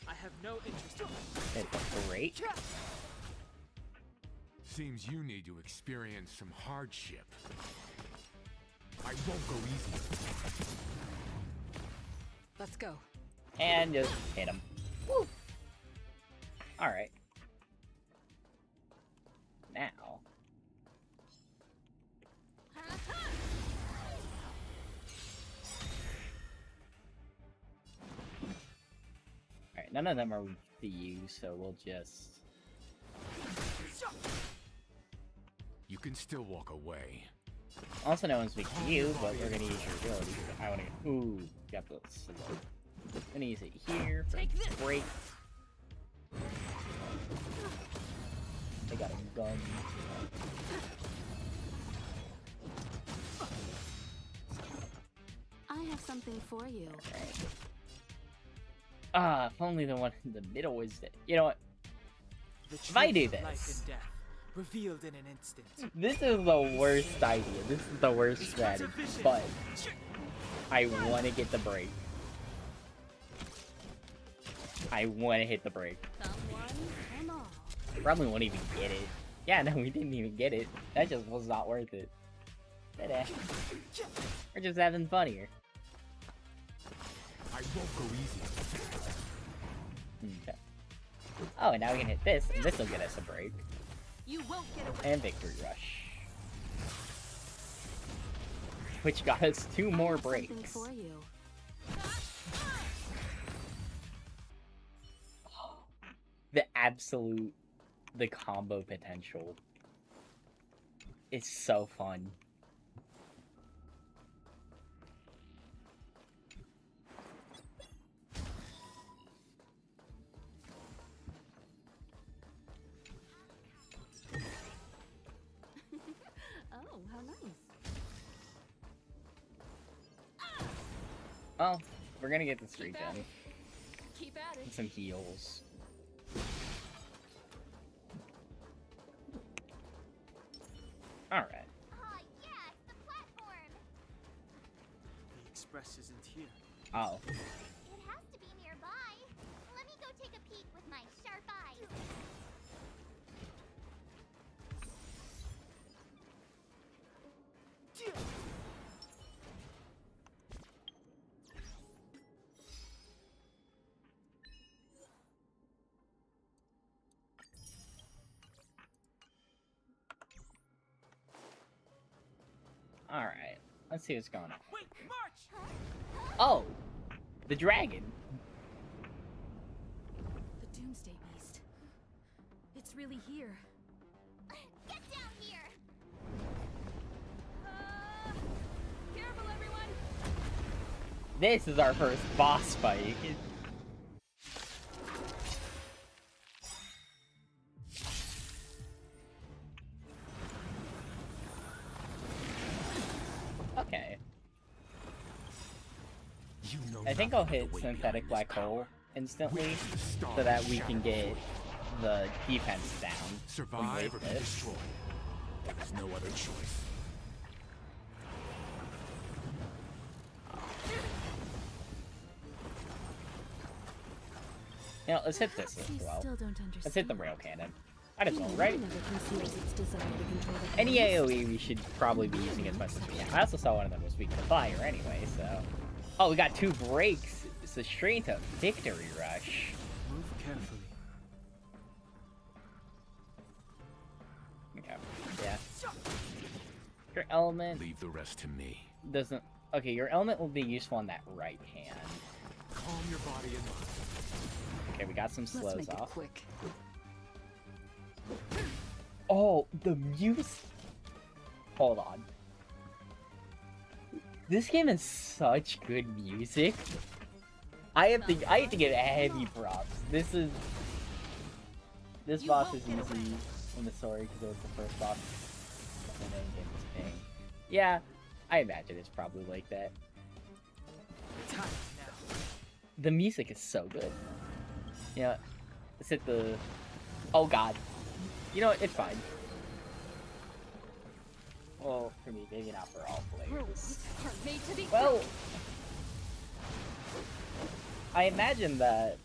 I have no interest in Hit the great. Seems you need to experience some hardship. I won't go easy. Let's go. And just hit him. Woo. Alright. Now. Alright, none of them are weak to you, so we'll just... You can still walk away. Also, no one's weak to you, but we're gonna use your ability. I wanna get. Ooh, got the slow. I'm gonna use it here for break. I got a gun. I have something for you. Alright. Ah, if only the one in the middle was dead. You know what? If I do this. Revealed in an instant. This is the worst idea. This is the worst strategy. But I want to get the break. I want to hit the break. Probably won't even get it. Yeah, no, we didn't even get it. That just was not worth it. Ta-da. We're just having fun here. I won't go easy. Okay. Oh, and now we can hit this, and this will get us a break. You won't get away. And Victory Rush. Which got us 2 more breaks. For you. The combo potential is so fun. Oh, how nice. Oh, we're gonna get this regen. Keep at it. Some heals. Alright. Yeah, it's the platform. The express isn't here. Oh. It has to be nearby. Let me go take a peek with my sharp eyes. Alright. Let's see what's going on. Wait, March! Oh! The dragon! The Doomsday Beast. It's really here. Get down here. Careful, everyone! This is our first boss fight. Okay. I think I'll hit synthetic black hole instantly so that we can get the defense down. Survive or be destroyed. There's no other choice. You know, let's hit this as well. Let's hit the rail cannon. Might as well, right? Any AoE we should probably be using as much as we can. I also saw one of them was weak to fire anyway, so... Oh, we got 2 breaks! It's a straight up victory rush. Move carefully. Okay, yeah. Your element... Leave the rest to me. Doesn't... Okay, your element will be useful on that right hand. Calm your body and mind. Okay, we got some slows Let's make off. it quick. Oh, the music. Hold on. This game has such good music. I have to give heavy props. This boss is easy in the story because it was the first boss in the game was paying. Yeah, I imagine it's probably like that. The music is so good. Yeah, let's hit the... Oh god. You know what, it's fine. Well, for me, maybe not for all players. Well... I imagine that...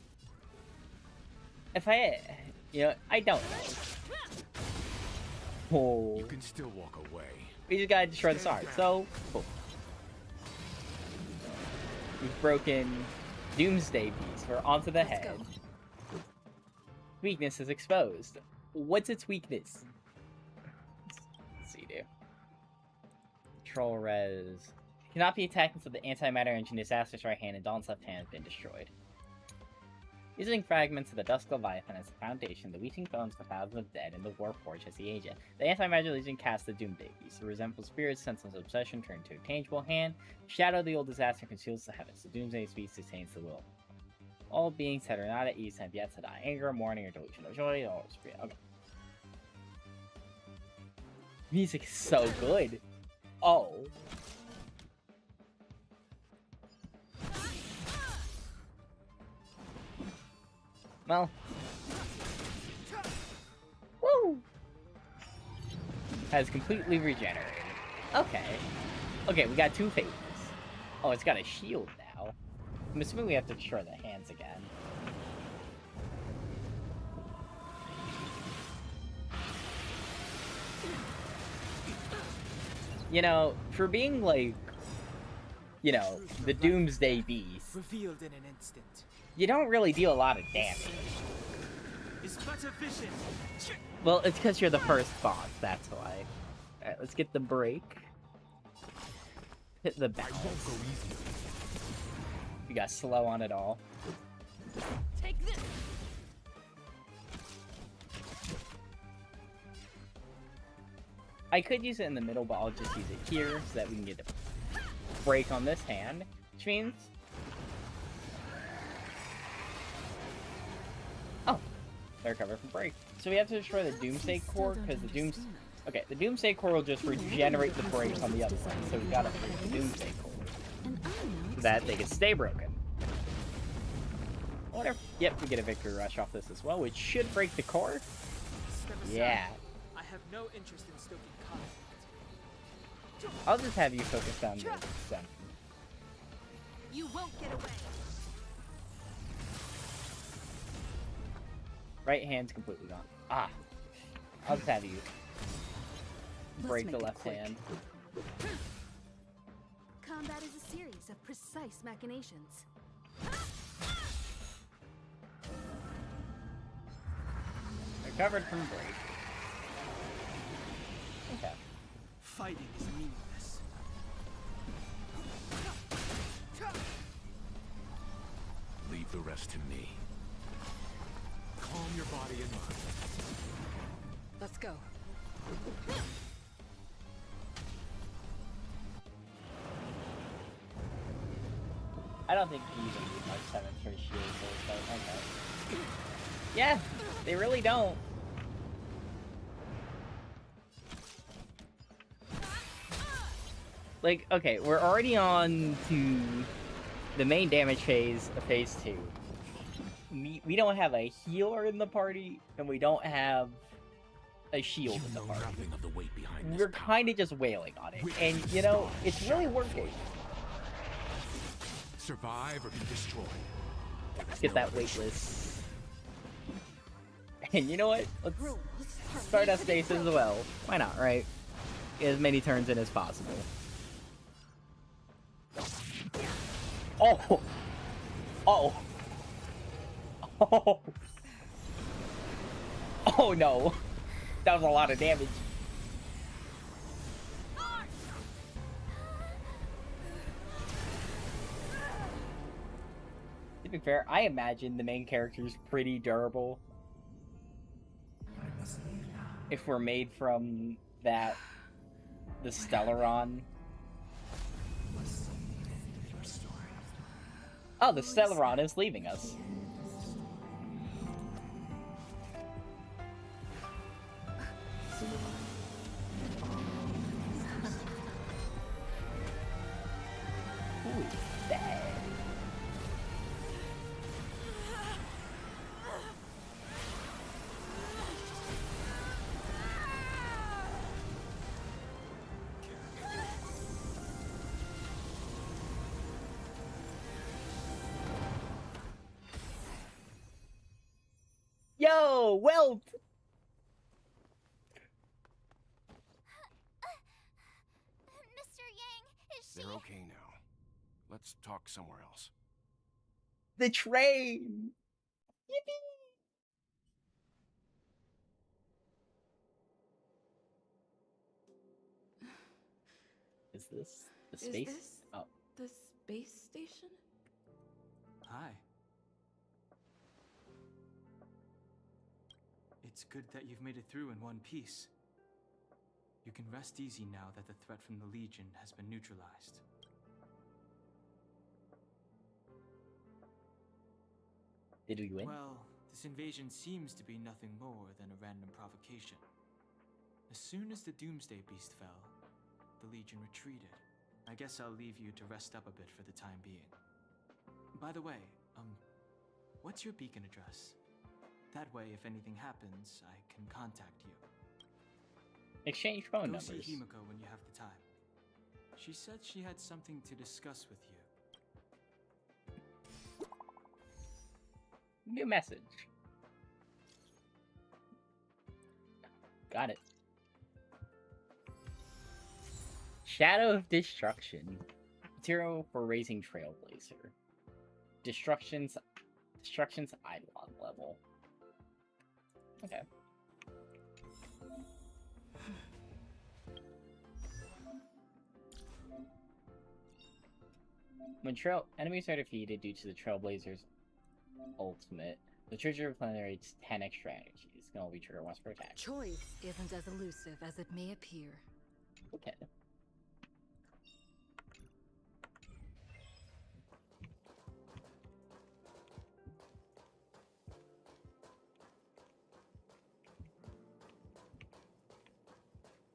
If I... You know, I don't know. Oh. You can still walk away. We just gotta destroy the sword, so... Cool. We've broken Doomsday Beast. We're onto the head. Weakness is exposed. What's its weakness? Let's see, dude. Control res. Cannot be attacked until the antimatter engine disaster's right hand and Dawn's left hand has been destroyed. Using fragments of the Dusk Leviathan as the foundation, the weeping bones of thousands of dead and the Warforge as the agent. The antimatter legion casts the Doomsday Beast. The resentful spirits, senseless obsession, turn to a tangible hand. Shadow of the old disaster conceals the heavens. The Doomsday Beast sustains the will. All beings that are not at ease have yet to die. Anger, mourning, or delusion of joy, all is free. Okay. Music is so good. Oh. Well. Woo! Has completely regenerated. Okay. Okay, we got 2 phases. Oh, it's got a shield now. I'm assuming we have to destroy the hands again. You know, for being like, you know, the Doomsday Beast, Revealed in an instant. you don't really deal a lot of damage. Is but a vision. Well, it's because you're the first boss, that's why. Alright, let's get the break. Hit the balance. We got slow on it all. Take this. I could use it in the middle, but I'll just use it here so that we can get a break on this hand, which means... Oh, I recover from break. So we have to destroy the Doomsday Core, because the Doomsday Core will just regenerate the break on the other one, so we gotta break the Doomsday Core. So that they can stay broken. wonder if, yep, we get a victory rush off this as well, which should break the core. Yeah. I have no interest in stoking conflict. I'll just have you focus on the center. You won't get away. Right hand's completely gone. Ah. I'll just have you break the left hand. Combat is a series of precise machinations. Recovered from break. Okay. Fighting is meaningless. Leave the rest to me. Calm your body and mind. Let's go. I don't think you even need much 7 for shield, so okay. Yeah, they really don't. Like, okay, we're already on to the main damage phase of phase 2. We don't have a healer in the party, and we don't have a shield in the party. Of the weight behind We're kind of just wailing on it, and you know, it's really working. Survive or be destroyed. Let's get that weightless. And you know what? Let's start us base as well. Why not, right? Get as many turns in as possible. Oh! Oh! Oh! Oh no! That was a lot of damage. To be fair, I imagine the main character is pretty durable. If we're made from that, the Stellaron. Oh, the Stellaron is leaving us. Who is that? Yo, Welt! Mr. Yang, is she... They're okay now. Let's talk somewhere else. The train! Yippee! Is this the space? Is this Oh. the space station? Hi. It's good that you've made it through in one piece. You can rest easy now that the threat from the Legion has been neutralized. Did we win? Well, this invasion seems to be nothing more than a random provocation. As soon as the Doomsday Beast fell, the Legion retreated. I guess I'll leave you to rest up a bit for the time being. By the way, what's your beacon address? That way, if anything happens, I can contact you. Exchange phone Go numbers. see Himiko when you have the time. She said she had something to discuss with you. New message. Got it. Shadow of Destruction. Material for raising Trailblazer. Destruction's Eidolon level. Okay. When enemies are defeated due to the Trailblazer's ultimate, the trigger regenerates 10 extra energy. It's gonna be triggered once per attack. Choice isn't as elusive as it may appear. Okay.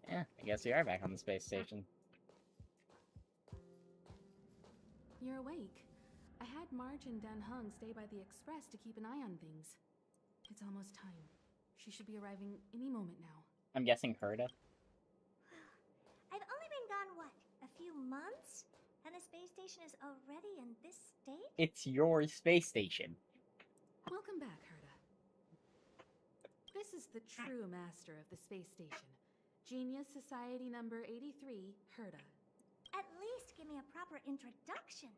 Yeah, I guess we are back on the space station. You're awake. I had March and Dan Hung stay by the Express to keep an eye on things. It's almost time. She should be arriving any moment now. I'm guessing Herta. I've only been gone, what, a few months? And the space station is already in this state? It's your space station. Welcome back, Herta. This is the true master of the space station. Genius Society number 83, Herta. At least give me a proper introduction.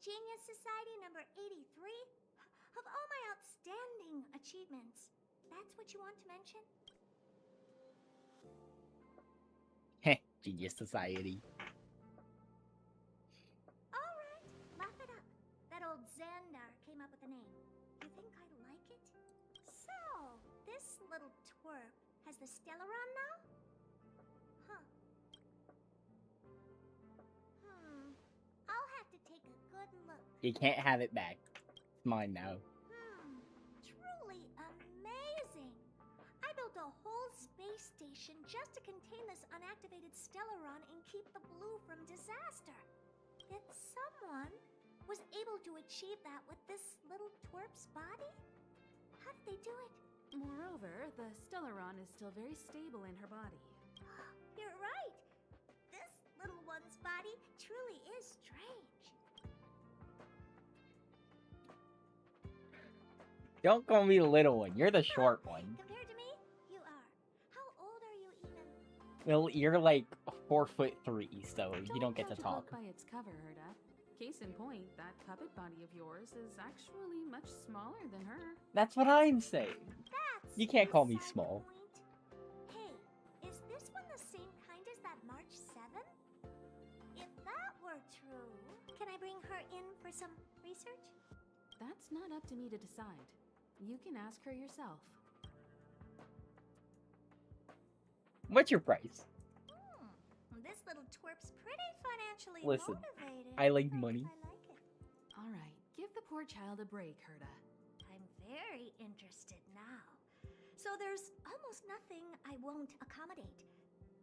Genius Society number 83? Of all my outstanding achievements, that's what you want to mention? Heh, Genius Society. Alright, laugh it up. That old Xandar came up with a name. You think I like it? So, this little twerp has the Stellaron now? Huh. I'll have to take a good look. You can't have it back. It's mine now. Truly amazing! I built a whole space station just to contain this unactivated Stellaron and keep the blue from disaster. Yet someone was able to achieve that with this little twerp's body? How did they do it? Moreover, the Stellaron is still very stable in her body. You're right! This little one's body truly is strange. Don't call me the little one. You're the short one. Compared to me, you are. How old are you even? Well, you're like 4'3", so you don't get to Judge a talk. book by its cover, Herta. Case in point, that puppet body of yours is actually much smaller than her. That's what I'm saying. That's You can't call me small. Hey, is this one the same kind as that March 7? If that were true, can I bring her in for some research? That's not up to me to decide. You can ask her yourself. What's your price? This little twerp's pretty financially Listen, motivated. I like money. I like it. All right, give the poor child a break, Herta. I'm very interested now. So there's almost nothing I won't accommodate.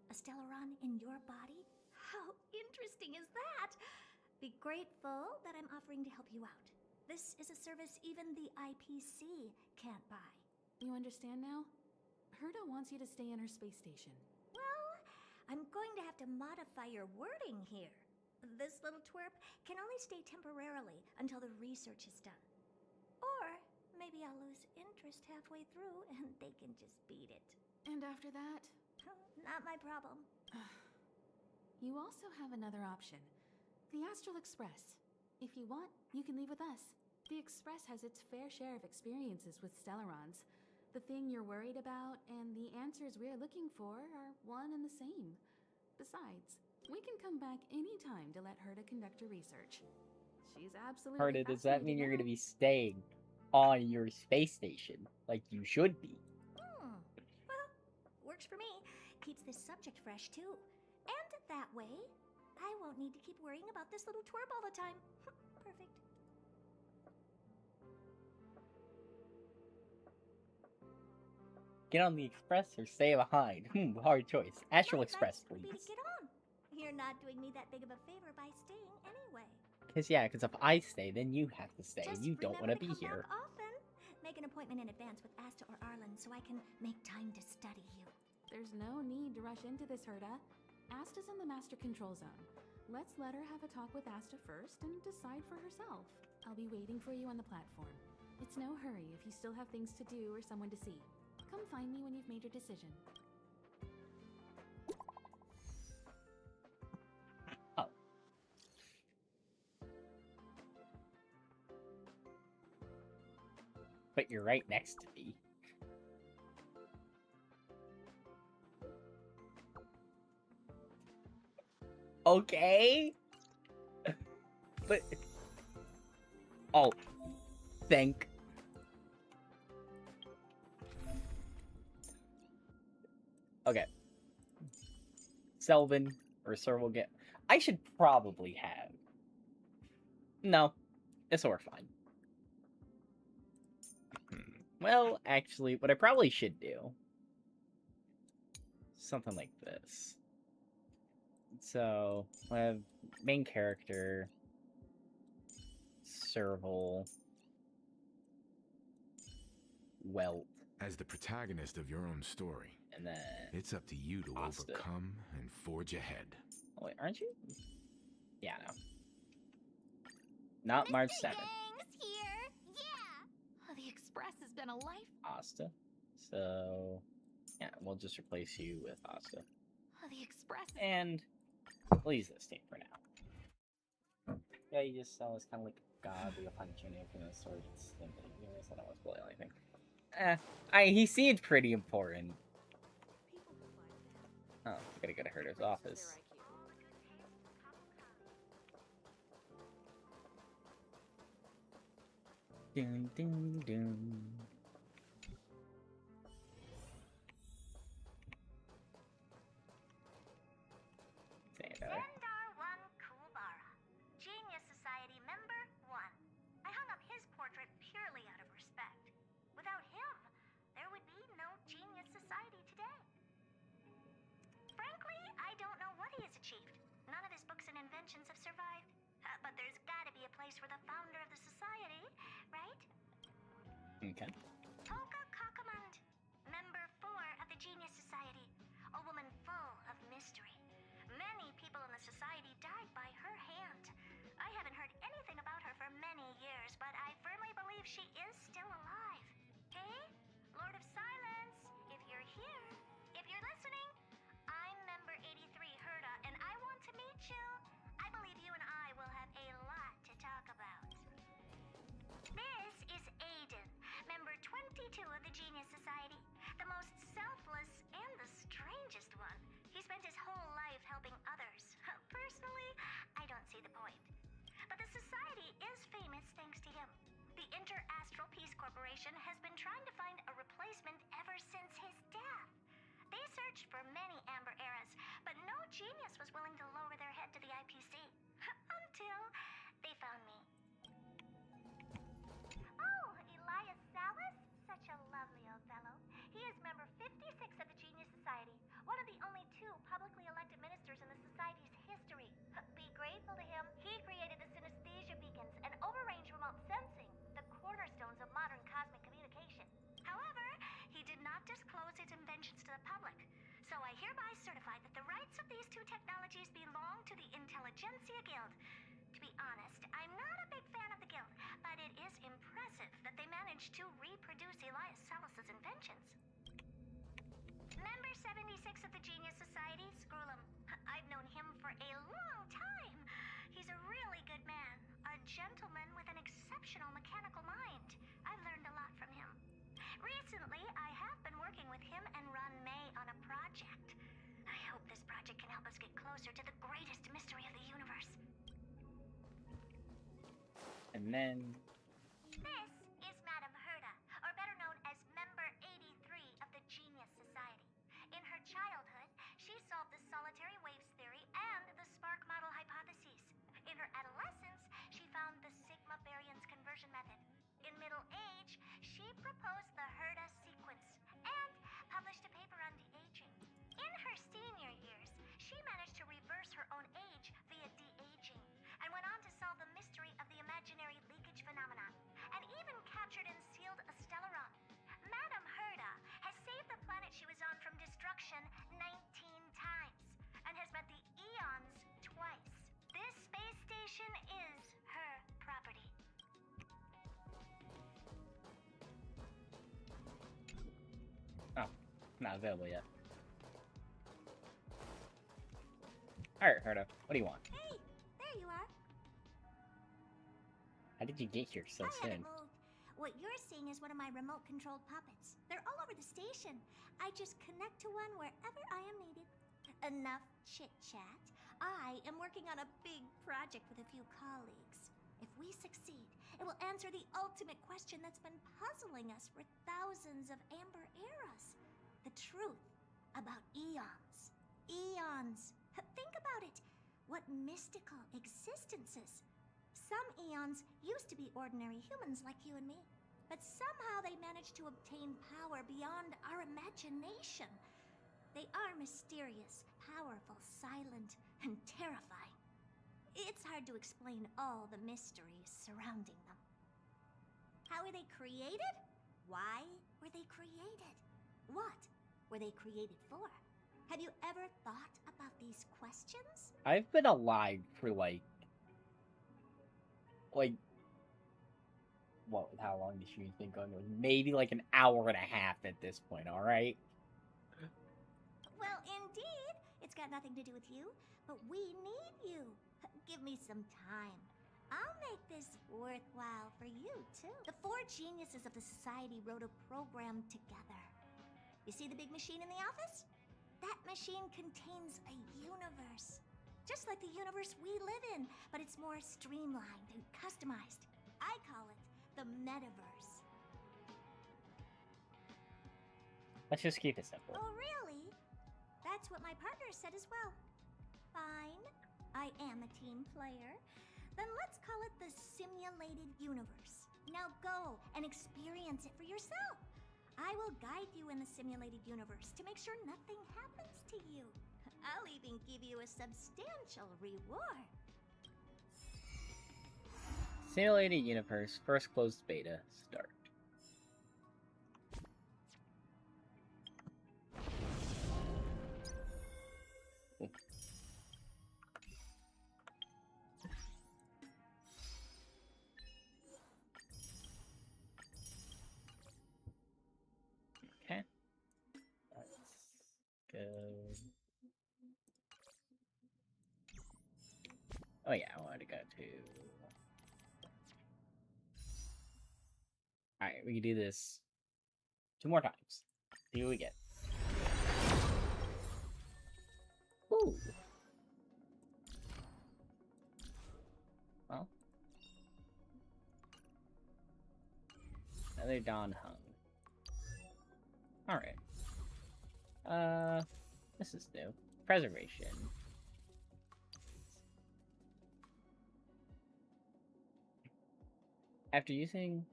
A Stellaron in your body? How interesting is that? Be grateful that I'm offering to help you out. This is a service even the IPC can't buy. You understand now? Herta wants you to stay in her space station. Well, I'm going to have to modify your wording here. This little twerp can only stay temporarily until the research is done. Or maybe I'll lose interest halfway through and they can just beat it. And after that? Not my problem. You also have another option. The Astral Express. If you want, you can leave with us. The Express has its fair share of experiences with Stellarons. The thing you're worried about and the answers we're looking for are one and the same. Besides, we can come back anytime to let Herta conduct her research. She's absolutely Herta, does that mean you're going to be staying on your space station? Like you should be. Well, works for me. Keeps this subject fresh, too. And that way, I won't need to keep worrying about this little twerp all the time. Perfect. Get on the Express or stay behind. Hard choice. Astral Express, Be to please. get on. You're not doing me that big of a favor by staying anyway. Because if I stay, then you have to stay. Just You don't want to remember be come here. back often. Make an appointment in advance with Asta or Arlen so I can make time to study you. There's no need to rush into this, Herta. Asta's in the Master Control Zone. Let's let her have a talk with Asta first and decide for herself. I'll be waiting for you on the platform. It's no hurry if you still have things to do or someone to see. Come find me when you've made your decision. Oh. But you're right next to me. Okay. But... Oh. Thank... Okay. Selvin or Sir will get... I should probably have... No. It's all fine. Well, actually, what I probably should do... Something like this. So, I have main character... serval welt. As the protagonist of your own story, and then it's up to you to Asta. overcome and forge ahead. Oh, wait, aren't you? Yeah, no. Not March 7th. Yang's here! Yeah! Oh, the Express has been a life. Asta. So, yeah, we'll just replace you with Asta. Oh, the Express. And we'll use this team for now. Yeah, you just saw this kind of like God, we punch your name from the sword. I don't want to spoil anything. He seemed pretty important. Oh, we gotta go to Herder's office. Dun, dun, dun. Zendar 1 Kulbara, Genius Society member 1. I hung up his portrait purely out of respect. Without him, there would be no Genius Society today. Frankly, I don't know what he has achieved. None of his books and inventions have survived. But there's gotta be a place for the founder of the society, right? Okay. Hoka Kakamund, member 4 of the Genius Society. A woman full of mystery. Many people in the society died by her hand. I haven't heard anything about her for many years, but I firmly believe she is still alive. Hey, Lord of Silence, if you're here, if you're listening, I'm member 83 Herda, and I want to meet you. I believe you and I will have a lot to talk about. This is Aiden, member 22 of the Genius Society, the most selfless and the strangest one. He spent his whole life helping others. Personally, I don't see the point. But the society is famous thanks to him. The Inter-Astral Peace Corporation has been trying to find a replacement ever since his death. They searched for many Amber Eras, but no genius was willing to lower their head to the IPC. Until they found me. Oh, Elias Salas? Such a lovely old fellow. He is member 56 of the Genius Society, one of the only 2 publicly elected ministers in the society's history. Be grateful to him. He created the synesthesia beacons and overrange remote sensing, the cornerstones of modern cosmic communication. However, he did not disclose his inventions to the public. So I hereby certify that the rights of these 2 technologies belong to the Intelligentsia Guild. To be honest, I'm not a big fan of the guild, but it is impressive that they managed to reproduce Elias Salas's inventions. Member 76 of the Genius Society, Screwlum. I've known him for a long time. He's a really good man, a gentleman with an exceptional mechanical mind. I've learned a lot from him. Recently, I have been working with him and Ron May on a project. I hope this project can help us get closer to the greatest mystery of the universe. And then... This is Madame Herda, or better known as Member 83 of the Genius Society. In her childhood, she solved the solitary waves theory and the spark model hypotheses. In her adolescence, she found the sigma variance conversion method. In middle age, she proposed the Herda sequence and published a paper on de-aging. In her senior years, she managed to reverse her own age via de-aging and went on to solve the mystery of the imaginary leakage phenomenon, and even captured and sealed a stellaron. Madame Herda has saved the planet she was on from destruction 19 times, and has met the Eons twice. This space station is her property. Oh, not available yet. Alright, Herda, what do you want? Hey, there you are. How did you get here so I soon? haven't moved. What you're seeing is one of my remote-controlled puppets. They're all over the station. I just connect to one wherever I am needed. Enough chit-chat. I am working on a big project with a few colleagues. If we succeed, it will answer the ultimate question that's been puzzling us for thousands of Amber Eras. The truth about eons. Eons. Think about it. What mystical existences. Some eons used to be ordinary humans like you and me, but somehow they managed to obtain power beyond our imagination. They are mysterious, powerful, silent, and terrifying. It's hard to explain all the mysteries surrounding them. How were they created? Why were they created? What were they created for? Have you ever thought about these questions? I've been alive for like what? How long did you think on? Maybe like an hour and a half at this point. All right. Well, indeed. It's got nothing to do with you, but we need you. Give me some time. I'll make this worthwhile for you, too. The 4 geniuses of the society wrote a program together. You see the big machine in the office? That machine contains a universe. Just like the universe we live in, but it's more streamlined and customized. I call it the metaverse. Let's just keep it simple. Oh, really? That's what my partner said as well. Fine. I am a team player. Then let's call it the simulated universe. Now go and experience it for yourself. I will guide you in the simulated universe to make sure nothing happens to you. I'll even give you a substantial reward. Simulated universe, first closed beta, start. Okay. Let's go. Oh yeah, I wanted to go to... Alright, we can do this 2 more times. See what we get. Ooh. Well. Another Dawn Hung. Alright. This is new. Preservation. After using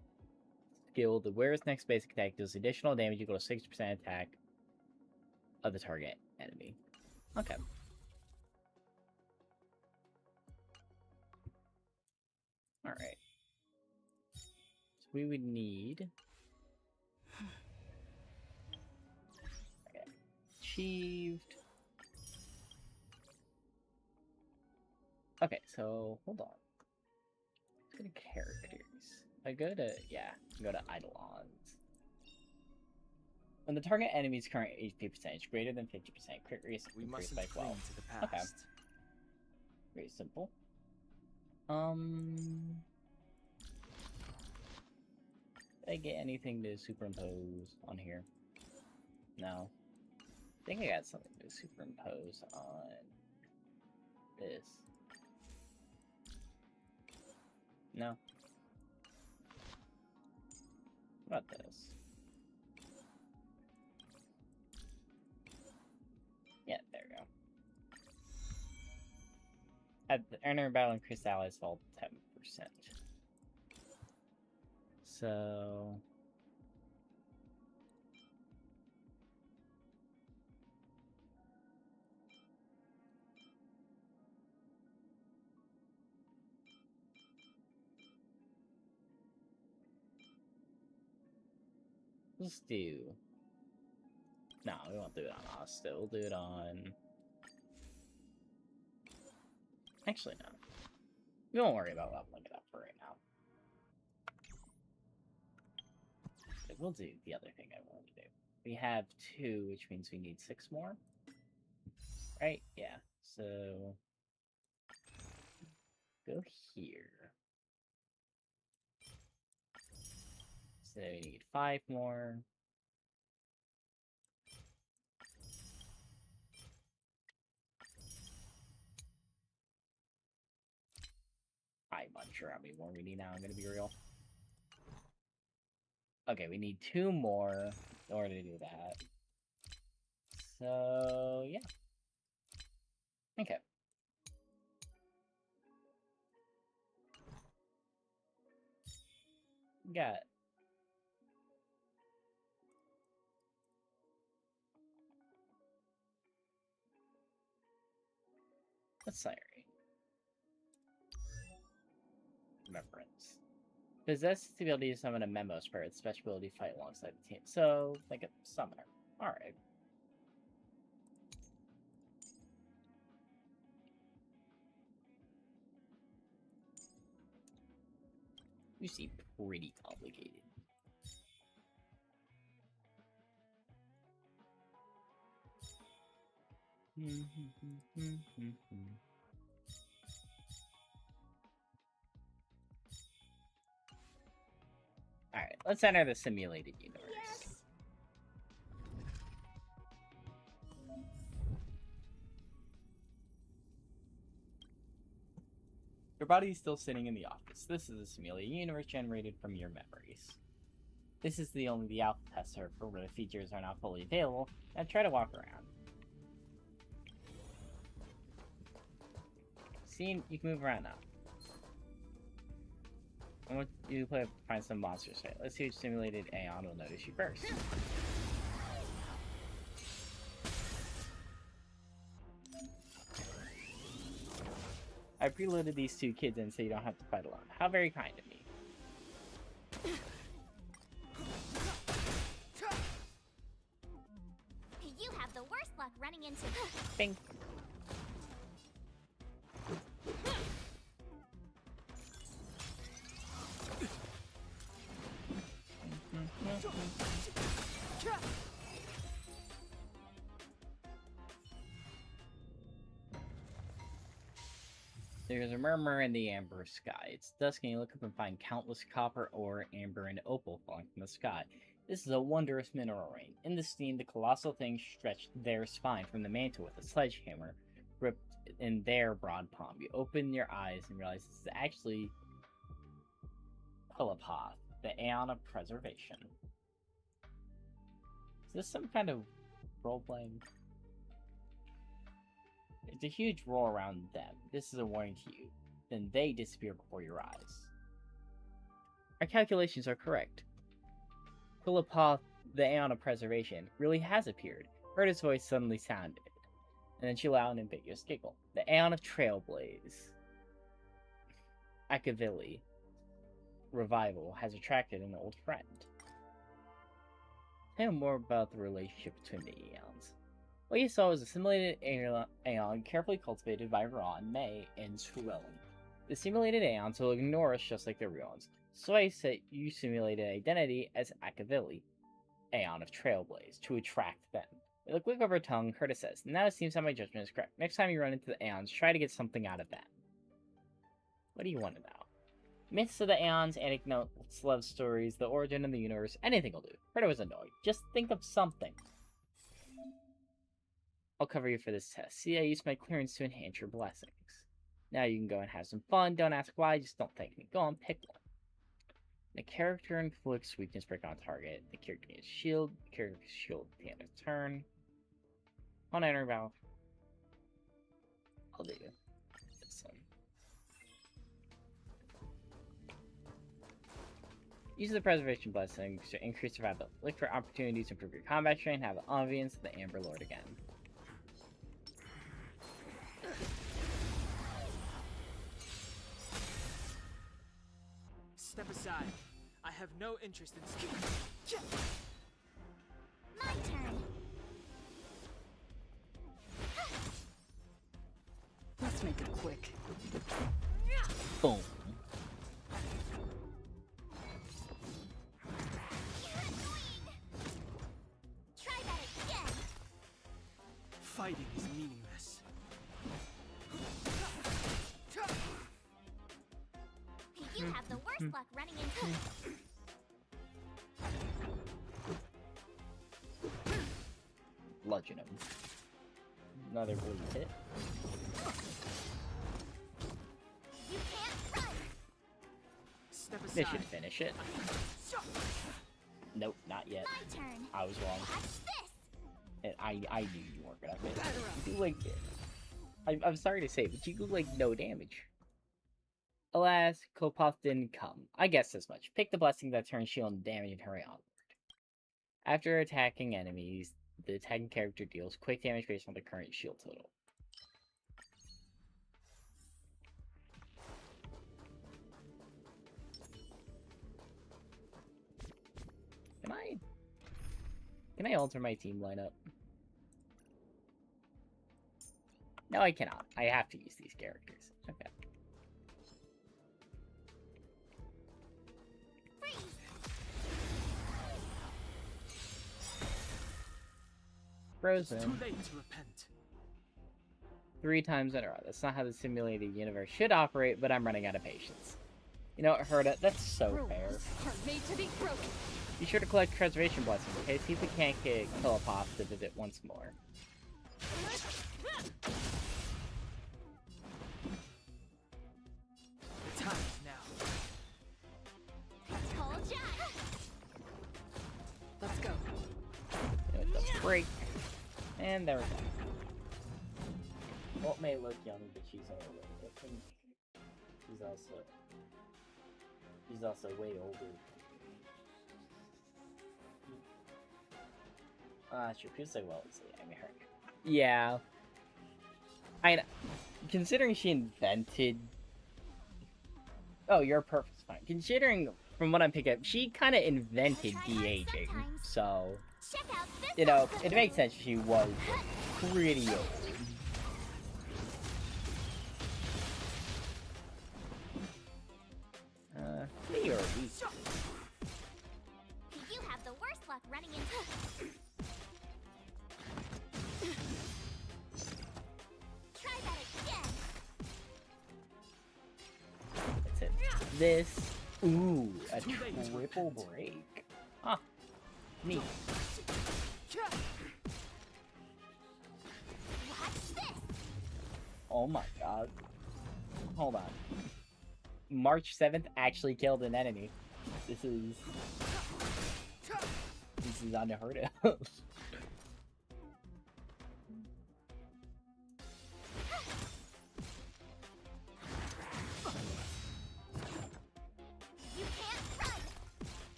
skill, the wearer's next basic attack deals additional damage equal to 60% attack of the target enemy. Okay. Alright. So we would need... Okay. Achieved. Okay, so hold on. Let's go to characters. I go to, yeah, go to Eidolons. When the target enemy's current HP percentage greater than 50%, crit risk increased by 12. To the past. Okay. Very simple. Did I get anything to superimpose on here? No. I think I got something to superimpose on this. No. What about this? Yeah, there we go. At the enter battle increased allies fall 10%. So let's do... No, we won't do it on Asta. We'll do it on... Actually, no. We won't worry about leveling it up for right now. But we'll do the other thing I wanted to do. We have 2, which means we need 6 more. Right? Yeah. So... Go here. So we need 5 more. I'm unsure how many more we need now, I'm gonna be real. Okay, we need 2 more in order to do that. So, yeah. Okay. Got a siren. Remembrance. Possesses the ability to summon a memo spirit, special ability fight alongside the team. So, like a summoner. Alright. You seem pretty complicated. Alright, let's enter the simulated universe. Yes. Your body is still sitting in the office. This is a simulated universe generated from your memories. This is the alpha tester for where the features are not fully available, and try to walk around. See, you can move around now. I want you to find some monsters. Right? Let's see which simulated Aeon will notice you first. I preloaded these two kids in so you don't have to fight alone. How very kind of me. You have the worst luck running into... Bing. There's a murmur in the amber sky. It's dusk and you look up and find countless copper, ore, amber, and opal falling from the sky. This is a wondrous mineral rain. In the steam, the colossal thing stretched their spine from the mantle with a sledgehammer gripped in their broad palm. You open your eyes and realize this is actually Pilapoth, the Aeon of Preservation. Is this some kind of role-playing? It's a huge roar around them. This is a warning to you. Then they disappear before your eyes. Our calculations are correct. Pilapoth, the Aeon of Preservation, really has appeared. Herta's voice suddenly sounded, and then she let out an ambiguous giggle. The Aeon of Trailblaze, Akavili, revival has attracted an old friend. Tell me more about the relationship between the Aeons. What you saw was a simulated Aeon carefully cultivated by Ron, May, and Suellen. The simulated Aeons will ignore us just like the real ones, so I set you simulated identity as Akavili, Aeon of Trailblaze, to attract them. With a quick of her tongue, Herta says, "Now it seems that my judgment is correct. Next time you run into the Aeons, try to get something out of them." What do you want to know? Myths of the Aeons, anecdotes, love stories, the origin of the universe, anything will do. Herta was annoyed. Just think of something. I'll cover you for this test. See, I used my clearance to enhance your blessings. Now you can go and have some fun. Don't ask why, just don't thank me. Go on, pick one. The character inflicts weakness break on target. The character gains shield. The character gets shield at the end of turn. On enter battle. I'll do this one. Use the preservation blessings to increase survival. Look for opportunities to improve your combat strain. Have an ambience of the Amber Lord again. Step aside. I have no interest in My turn. Let's make it quick. Boom. Try that again. Fighting is meaningless. You have the worst luck running into... Bludgeon him. Another blue hit. You can't run. Step aside. This should finish it. Nope, not yet. My turn. I was wrong. Watch this. And I knew you weren't gonna hit. You do like I'm sorry to say, but you do like no damage. Alas, Pilapoth didn't come. I guessed as much. Pick the blessing that turns shield and damage and hurry onward. After attacking enemies, the attacking character deals quick damage based on the current shield total. Can I alter my team lineup? No, I cannot. I have to use these characters. Okay. Frozen. It's too late to repent. 3 times in a row. That's not how the simulated universe should operate, but I'm running out of patience. You know what, Herta? That's so fair. Made to be broken. Be sure to collect Preservation Blessings, okay? See if we can't get Killapoth to visit once more. The time is now. Let's go. With the break. And there we go. Walt may look young, but she's overweight. I think she's also way older. Sure, people say well, I mean her. Yeah. Considering she invented... Oh, you're perfect, fine. Considering, from what I'm picking up, she kind of invented de-aging, so... You know, it makes sense she was pretty old. Me or me? You have the worst luck running into... Try that again. That's it. This. Ooh, a triple break. Huh. Neat. Oh my god. Hold on. March 7th actually killed an enemy. This is unheard of.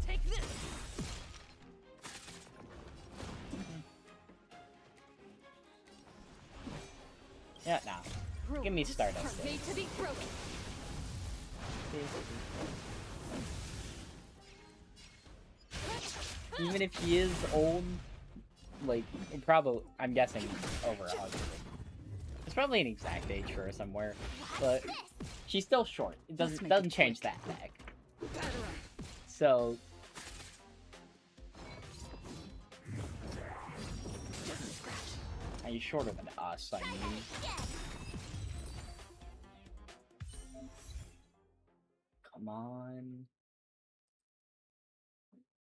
Take this. Yeah, nah. Give me Stardust. Made to be broken. Even if he is old, like, probably, I'm guessing over 100. It's probably an exact age for her somewhere, but she's still short. It doesn't change that fact. So. He's shorter than us, I mean. Come on.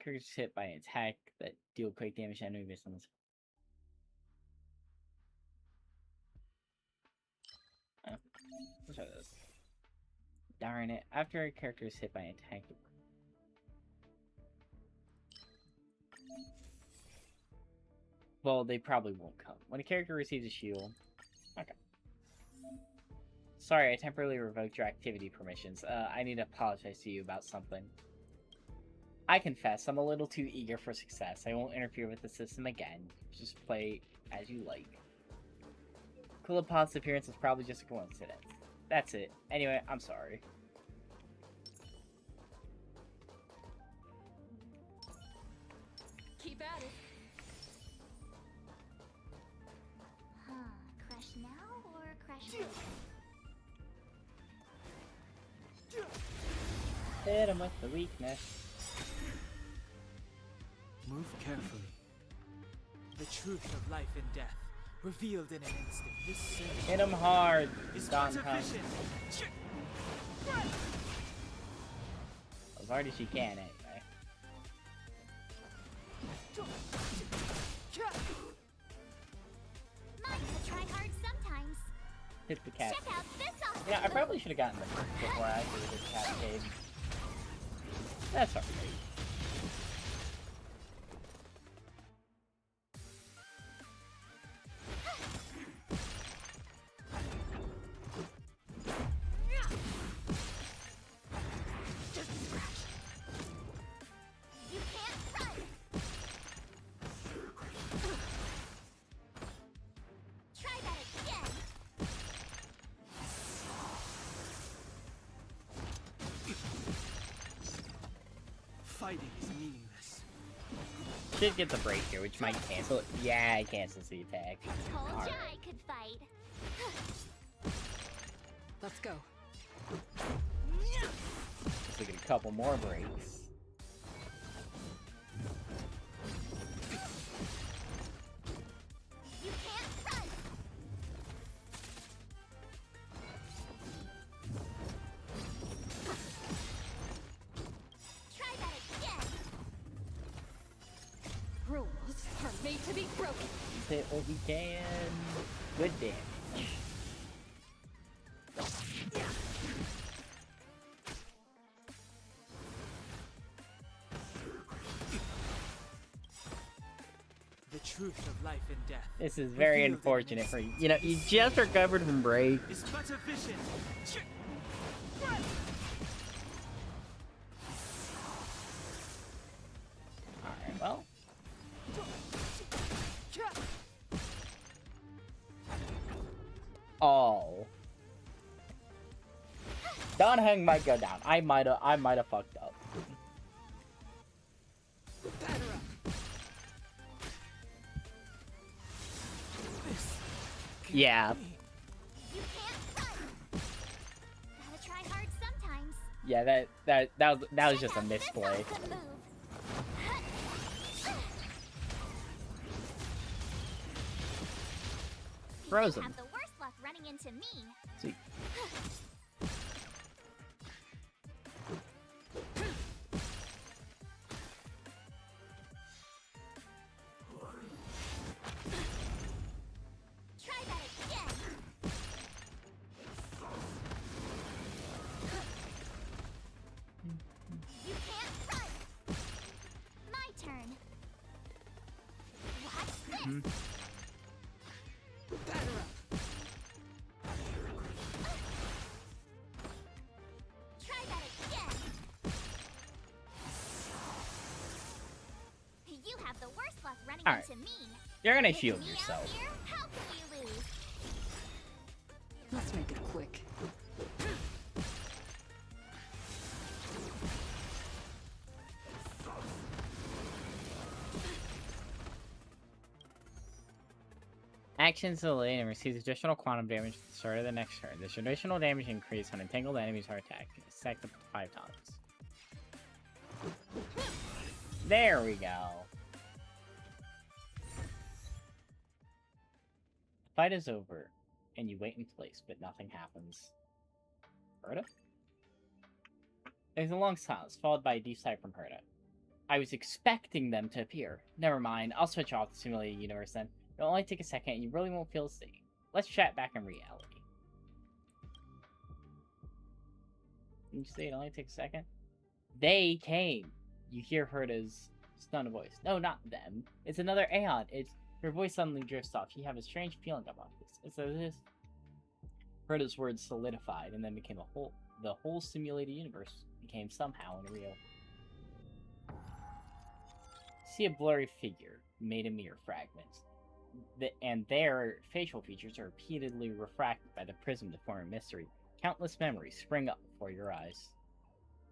Creatures hit by an attack that deal quick damage to enemy based on this. Oh. Let's try this. Darn it. After a character is hit by an attack. Well, they probably won't come. When a character receives a shield... Okay. Sorry, I temporarily revoked your activity permissions. I need to apologize to you about something. I confess, I'm a little too eager for success. I won't interfere with the system again. Just play as you like. Killapoth's appearance is probably just a coincidence. That's it. Anyway, I'm sorry. Keep at it. Crush now or crush later? Hit him with the weakness. Move carefully. The truth of life and death, revealed in an instant. This surge Hit him hard, is Don insufficient. As hard as you can, anyway. Mine to try hard sometimes. Hit the cat. Check out this awesome. Yeah, I probably should have gotten the first before I did the cascade. That's alright. You can't run. Try that again. fighting is meaningless. Should get the break here, which might cancel it. Yeah, it cancels the attack. Told All ya right. I could fight. Let's go. Let's look at a couple more breaks. You can't run. Try that again. Rules are made to be broken. Hit what we can. Good damage. The truth of life and death. This is very revealed in unfortunate an for you. instant. You know, you just recovered from break. It's but a vision. Alright, well. Oh. Don Hung might go down. I might have fucked up. Yeah. You can't run. Gotta try hard sometimes. Yeah, that was just a misplay. Awesome move. Frozen. You have the worst luck running into me. See. Try that again. You can't run. My turn. Watch this. Try that again. You have the worst luck running All right. into me. You're gonna With shield me out yourself. here, how can you lose? Let's make it quick. Actions delay and receives additional quantum damage at the start of the next turn. This additional damage increase when entangled enemies are attacked. It's stacked up to 5 times. There we go. The fight is over, and you wait in place, but nothing happens. Herta? There's a long silence, followed by a deep sigh from Herta. I was expecting them to appear. Never mind, I'll switch off the simulated universe then. It'll only take a second, and you really won't feel a thing. Let's chat back in reality. Did you say it only takes a second? They came! You hear Herta's stunned voice. No, not them. It's another Aeon. Her voice suddenly drifts off. You have a strange feeling about this. It's as if Herta's words solidified and then became the whole simulated universe became somehow unreal. See a blurry figure made of mere fragments. And their facial features are repeatedly refracted by the prism to form a mystery. Countless memories spring up before your eyes.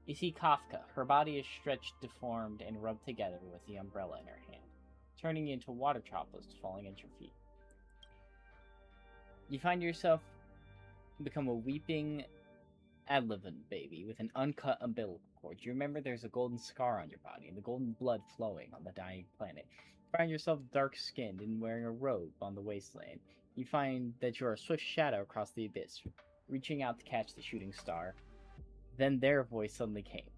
You see Kafka. Her body is stretched, deformed, and rubbed together with the umbrella in her hand, turning into water droplets falling at your feet. You find yourself become a weeping Adlevin baby with an uncut umbilical cord. You remember there's a golden scar on your body and the golden blood flowing on the dying planet. You find yourself dark-skinned and wearing a robe on the wasteland. You find that you're a swift shadow across the abyss, reaching out to catch the shooting star. Then their voice suddenly came.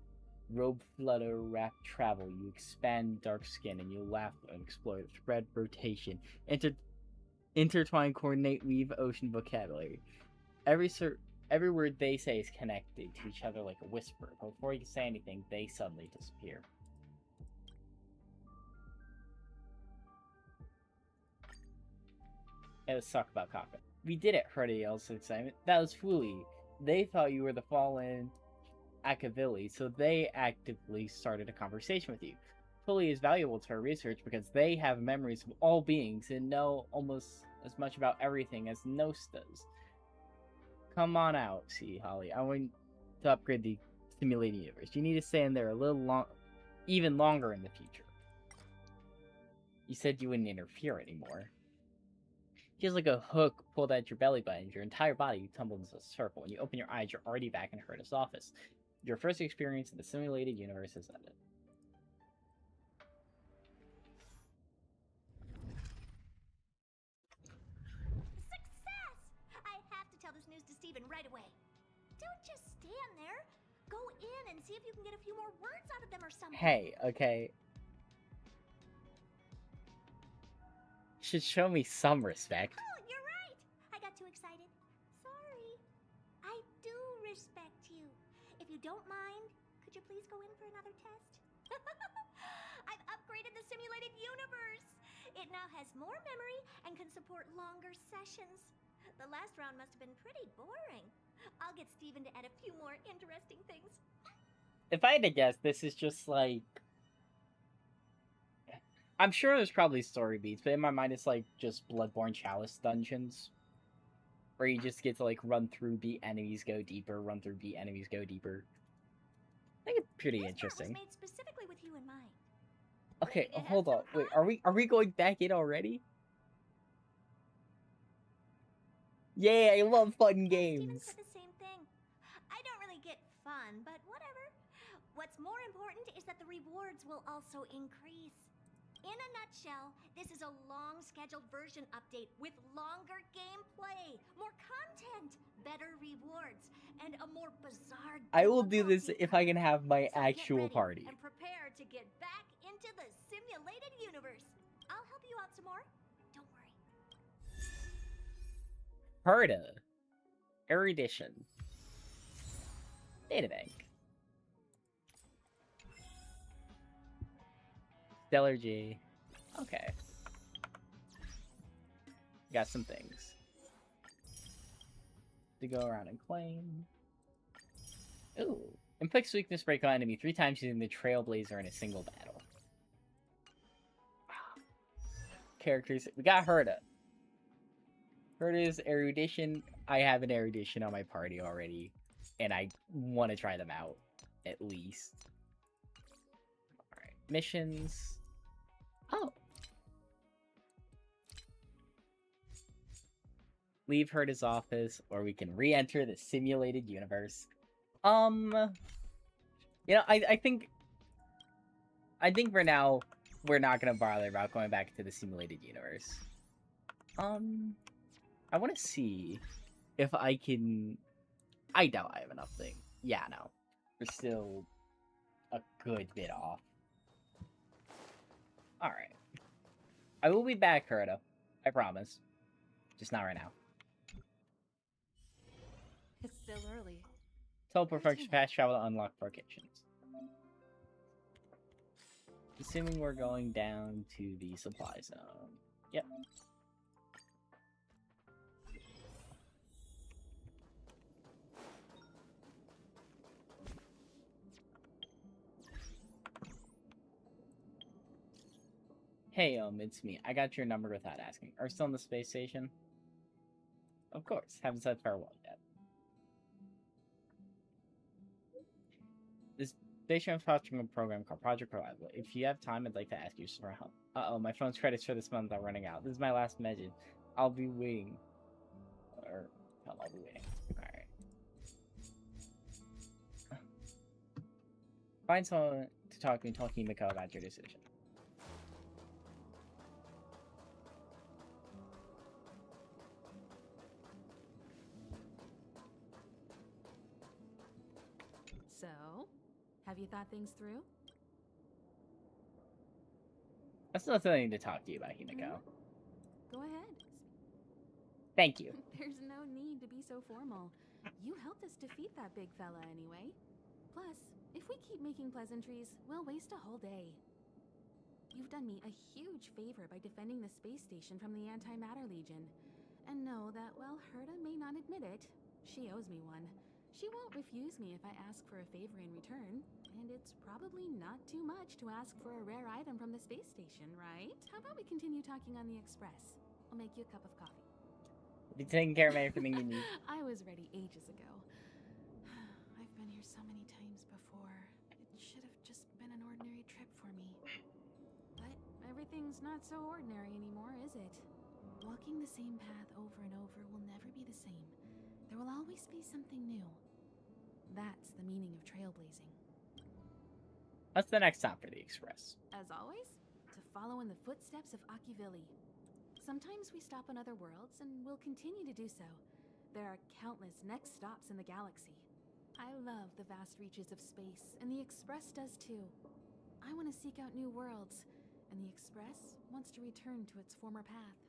Robe flutter, wrapped travel, you expand dark skin and you laugh and explore the thread rotation, intertwine, coordinate, weave ocean vocabulary. Every word they say is connected to each other like a whisper, but before you can say anything, they suddenly disappear. It was suck about Kafka. We did it, Herta yells in excitement. That was Fuli. They thought you were the fallen Akavili, so they actively started a conversation with you. Fuli is valuable to our research because they have memories of all beings and know almost as much about everything as Nos does. Come on out, see Holly. I want to upgrade the simulated universe. You need to stay in there a little even longer in the future. You said you wouldn't interfere anymore. Feels like a hook pulled at your belly button. Your entire body tumbles into a circle. When you open your eyes, you're already back in Herta's office. Your first experience in the simulated universe has ended. Success! I have to tell this news to Steven right away. Don't just stand there. Go in and see if you can get a few more words out of them or something. Hey, okay. Should show me some respect. Oh, you're right. I got too excited. Sorry. I do respect you. If you don't mind, could you please go in for another test? I've upgraded the simulated universe. It now has more memory and can support longer sessions. The last round must have been pretty boring. I'll get Steven to add a few more interesting things. If I had to guess, this is just like... I'm sure there's probably story beats, but in my mind it's like just Bloodborne Chalice dungeons. Where you just get to like run through, beat enemies, go deeper, run through, beat enemies, go deeper. I think it's pretty interesting. This part was made specifically with you in mind. Okay, hold on. Wait, are we going back in already? Yeah, I love fun games. Steven said the same thing. I don't really get fun, but whatever. What's more important is that the rewards will also increase. In a nutshell, this is a long-scheduled version update with longer gameplay, more content, better rewards, and a more bizarre... I will do this if I can have my actual party. And prepare to get back into the simulated universe. I'll help you out some more. Don't worry. Herta. Erudition. Databank. Stellar G. Okay. Got some things to go around and claim. Ooh. Inflicts weakness break on enemy 3 times using the Trailblazer in a single battle. Characters. We got Herta. Herta's Erudition. I have an Erudition on my party already. And I want to try them out. At least. Alright. Missions. Oh. Leave Herta's office, or we can re-enter the simulated universe. You know, I think for now, we're not gonna bother about going back to the simulated universe. I want to see if I can... I doubt I have enough things. Yeah, no. We're still a good bit off. Alright. I will be back, Herta. I promise. Just not right now. It's still early. Teleport function fast travel to unlock locations. Assuming we're going down to the supply zone. Yep. Hey, it's me. I got your number without asking. Are you still on the space station? Of course. Haven't said farewell yet. This station is watching a program called Project Reliable. If you have time, I'd like to ask you for help. Uh-oh, my phone's credits for this month are running out. This is my last message. I'll be waiting. Or, hell, I'll be waiting. Alright. Find someone to talk to me, talk to Miko about your decision. So, have you thought things through? I still have something to talk to you about, Himiko. Go ahead. Thank you. There's no need to be so formal. You helped us defeat that big fella anyway. Plus, if we keep making pleasantries, we'll waste a whole day. You've done me a huge favor by defending the space station from the Antimatter Legion. And know that while Herta may not admit it, she owes me one. She won't refuse me if I ask for a favor in return, and it's probably not too much to ask for a rare item from the space station, right? How about we continue talking on the Express? I'll make you a cup of coffee. Be taking care of everything you need. I was ready ages ago. I've been here so many times before. It should have just been an ordinary trip for me. But everything's not so ordinary anymore, is it? Walking the same path over and over will never be the same. There will always be something new. That's the meaning of trailblazing. What's the next stop for the Express? As always, to follow in the footsteps of Akivili. Sometimes we stop on other worlds, and we'll continue to do so. There are countless next stops in the galaxy. I love the vast reaches of space, and the Express does too. I want to seek out new worlds, and the Express wants to return to its former path.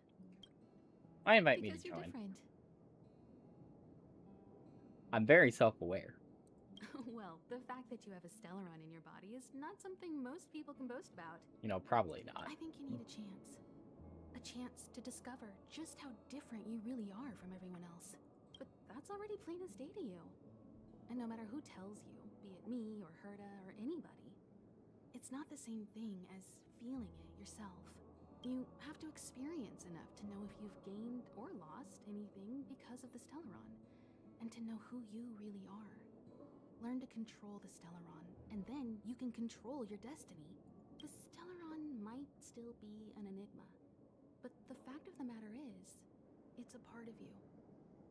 Why invite me to Because you're join? different. I'm very self-aware. Well, the fact that you have a Stellaron in your body is not something most people can boast about. You know, probably not. I think you need a chance. A chance to discover just how different you really are from everyone else. But that's already plain as day to you. And no matter who tells you, be it me or Herta or anybody, it's not the same thing as feeling it yourself. You have to experience enough to know if you've gained or lost anything because of the Stellaron, and to know who you really are. Learn to control the Stellaron, and then you can control your destiny. The Stellaron might still be an enigma, but the fact of the matter is, it's a part of you.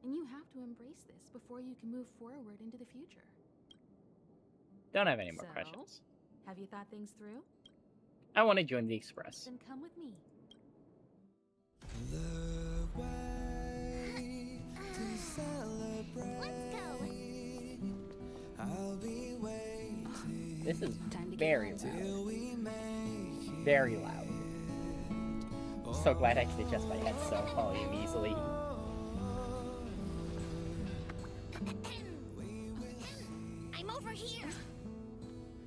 And you have to embrace this before you can move forward into the future. Don't have any more questions. Have you thought things through? I want to join the Express. Then come with me. The way to celebrate. Let's go. I'll be waiting. This is very loud. Very loud. So glad I can adjust my headset volume easily. I'm over here.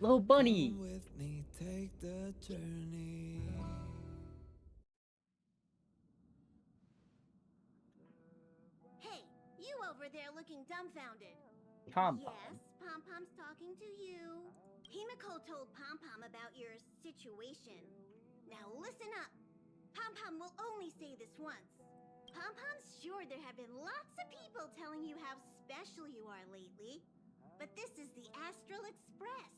Little bunny. With me, take the journey. Hey, you over there looking dumbfounded. Pom-Pom. Yes, Pom-Pom's talking to you. Himiko told Pom-Pom about your situation. Now listen up. Pom-Pom will only say this once. Pom-Pom's sure there have been lots of people telling you how special you are lately. But this is the Astral Express,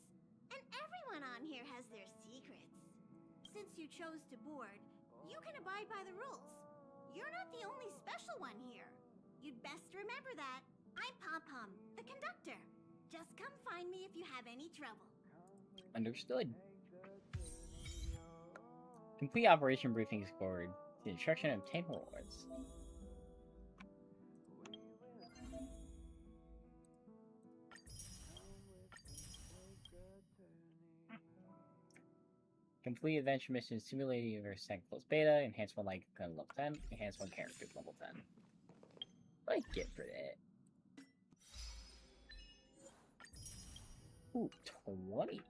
and everyone on here has their secrets. Since you chose to board, you can abide by the rules. You're not the only special one here. You'd best remember that. I'm Pom-Pom, the conductor. Just come find me if you have any trouble. Understood. Complete operation briefing scored. The instruction and obtain rewards. Complete adventure mission simulating universe 10 closed beta. Enhance one light gun level 10. Enhance one character level 10. What do I get for that? Ooh, 20.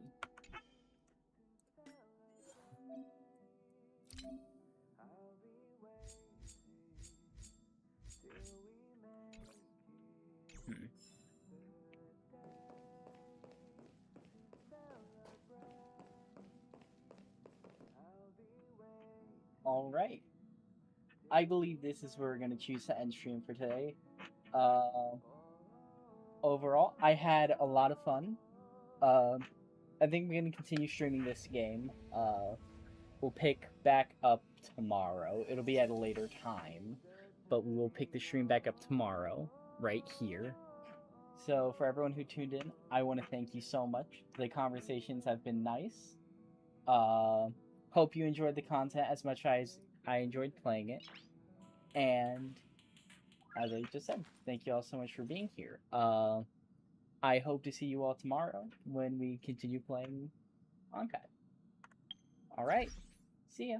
Alright. I believe this is where we're going to choose to end stream for today. Overall, I had a lot of fun. I think we're going to continue streaming this game. We'll pick back up tomorrow. It'll be at a later time, but we will pick the stream back up tomorrow, right here. So for everyone who tuned in, I want to thank you so much. The conversations have been nice. Hope you enjoyed the content as much as I enjoyed playing it. And as I just said, thank you all so much for being here. I hope to see you all tomorrow when we continue playing Honkai. Alright, see ya.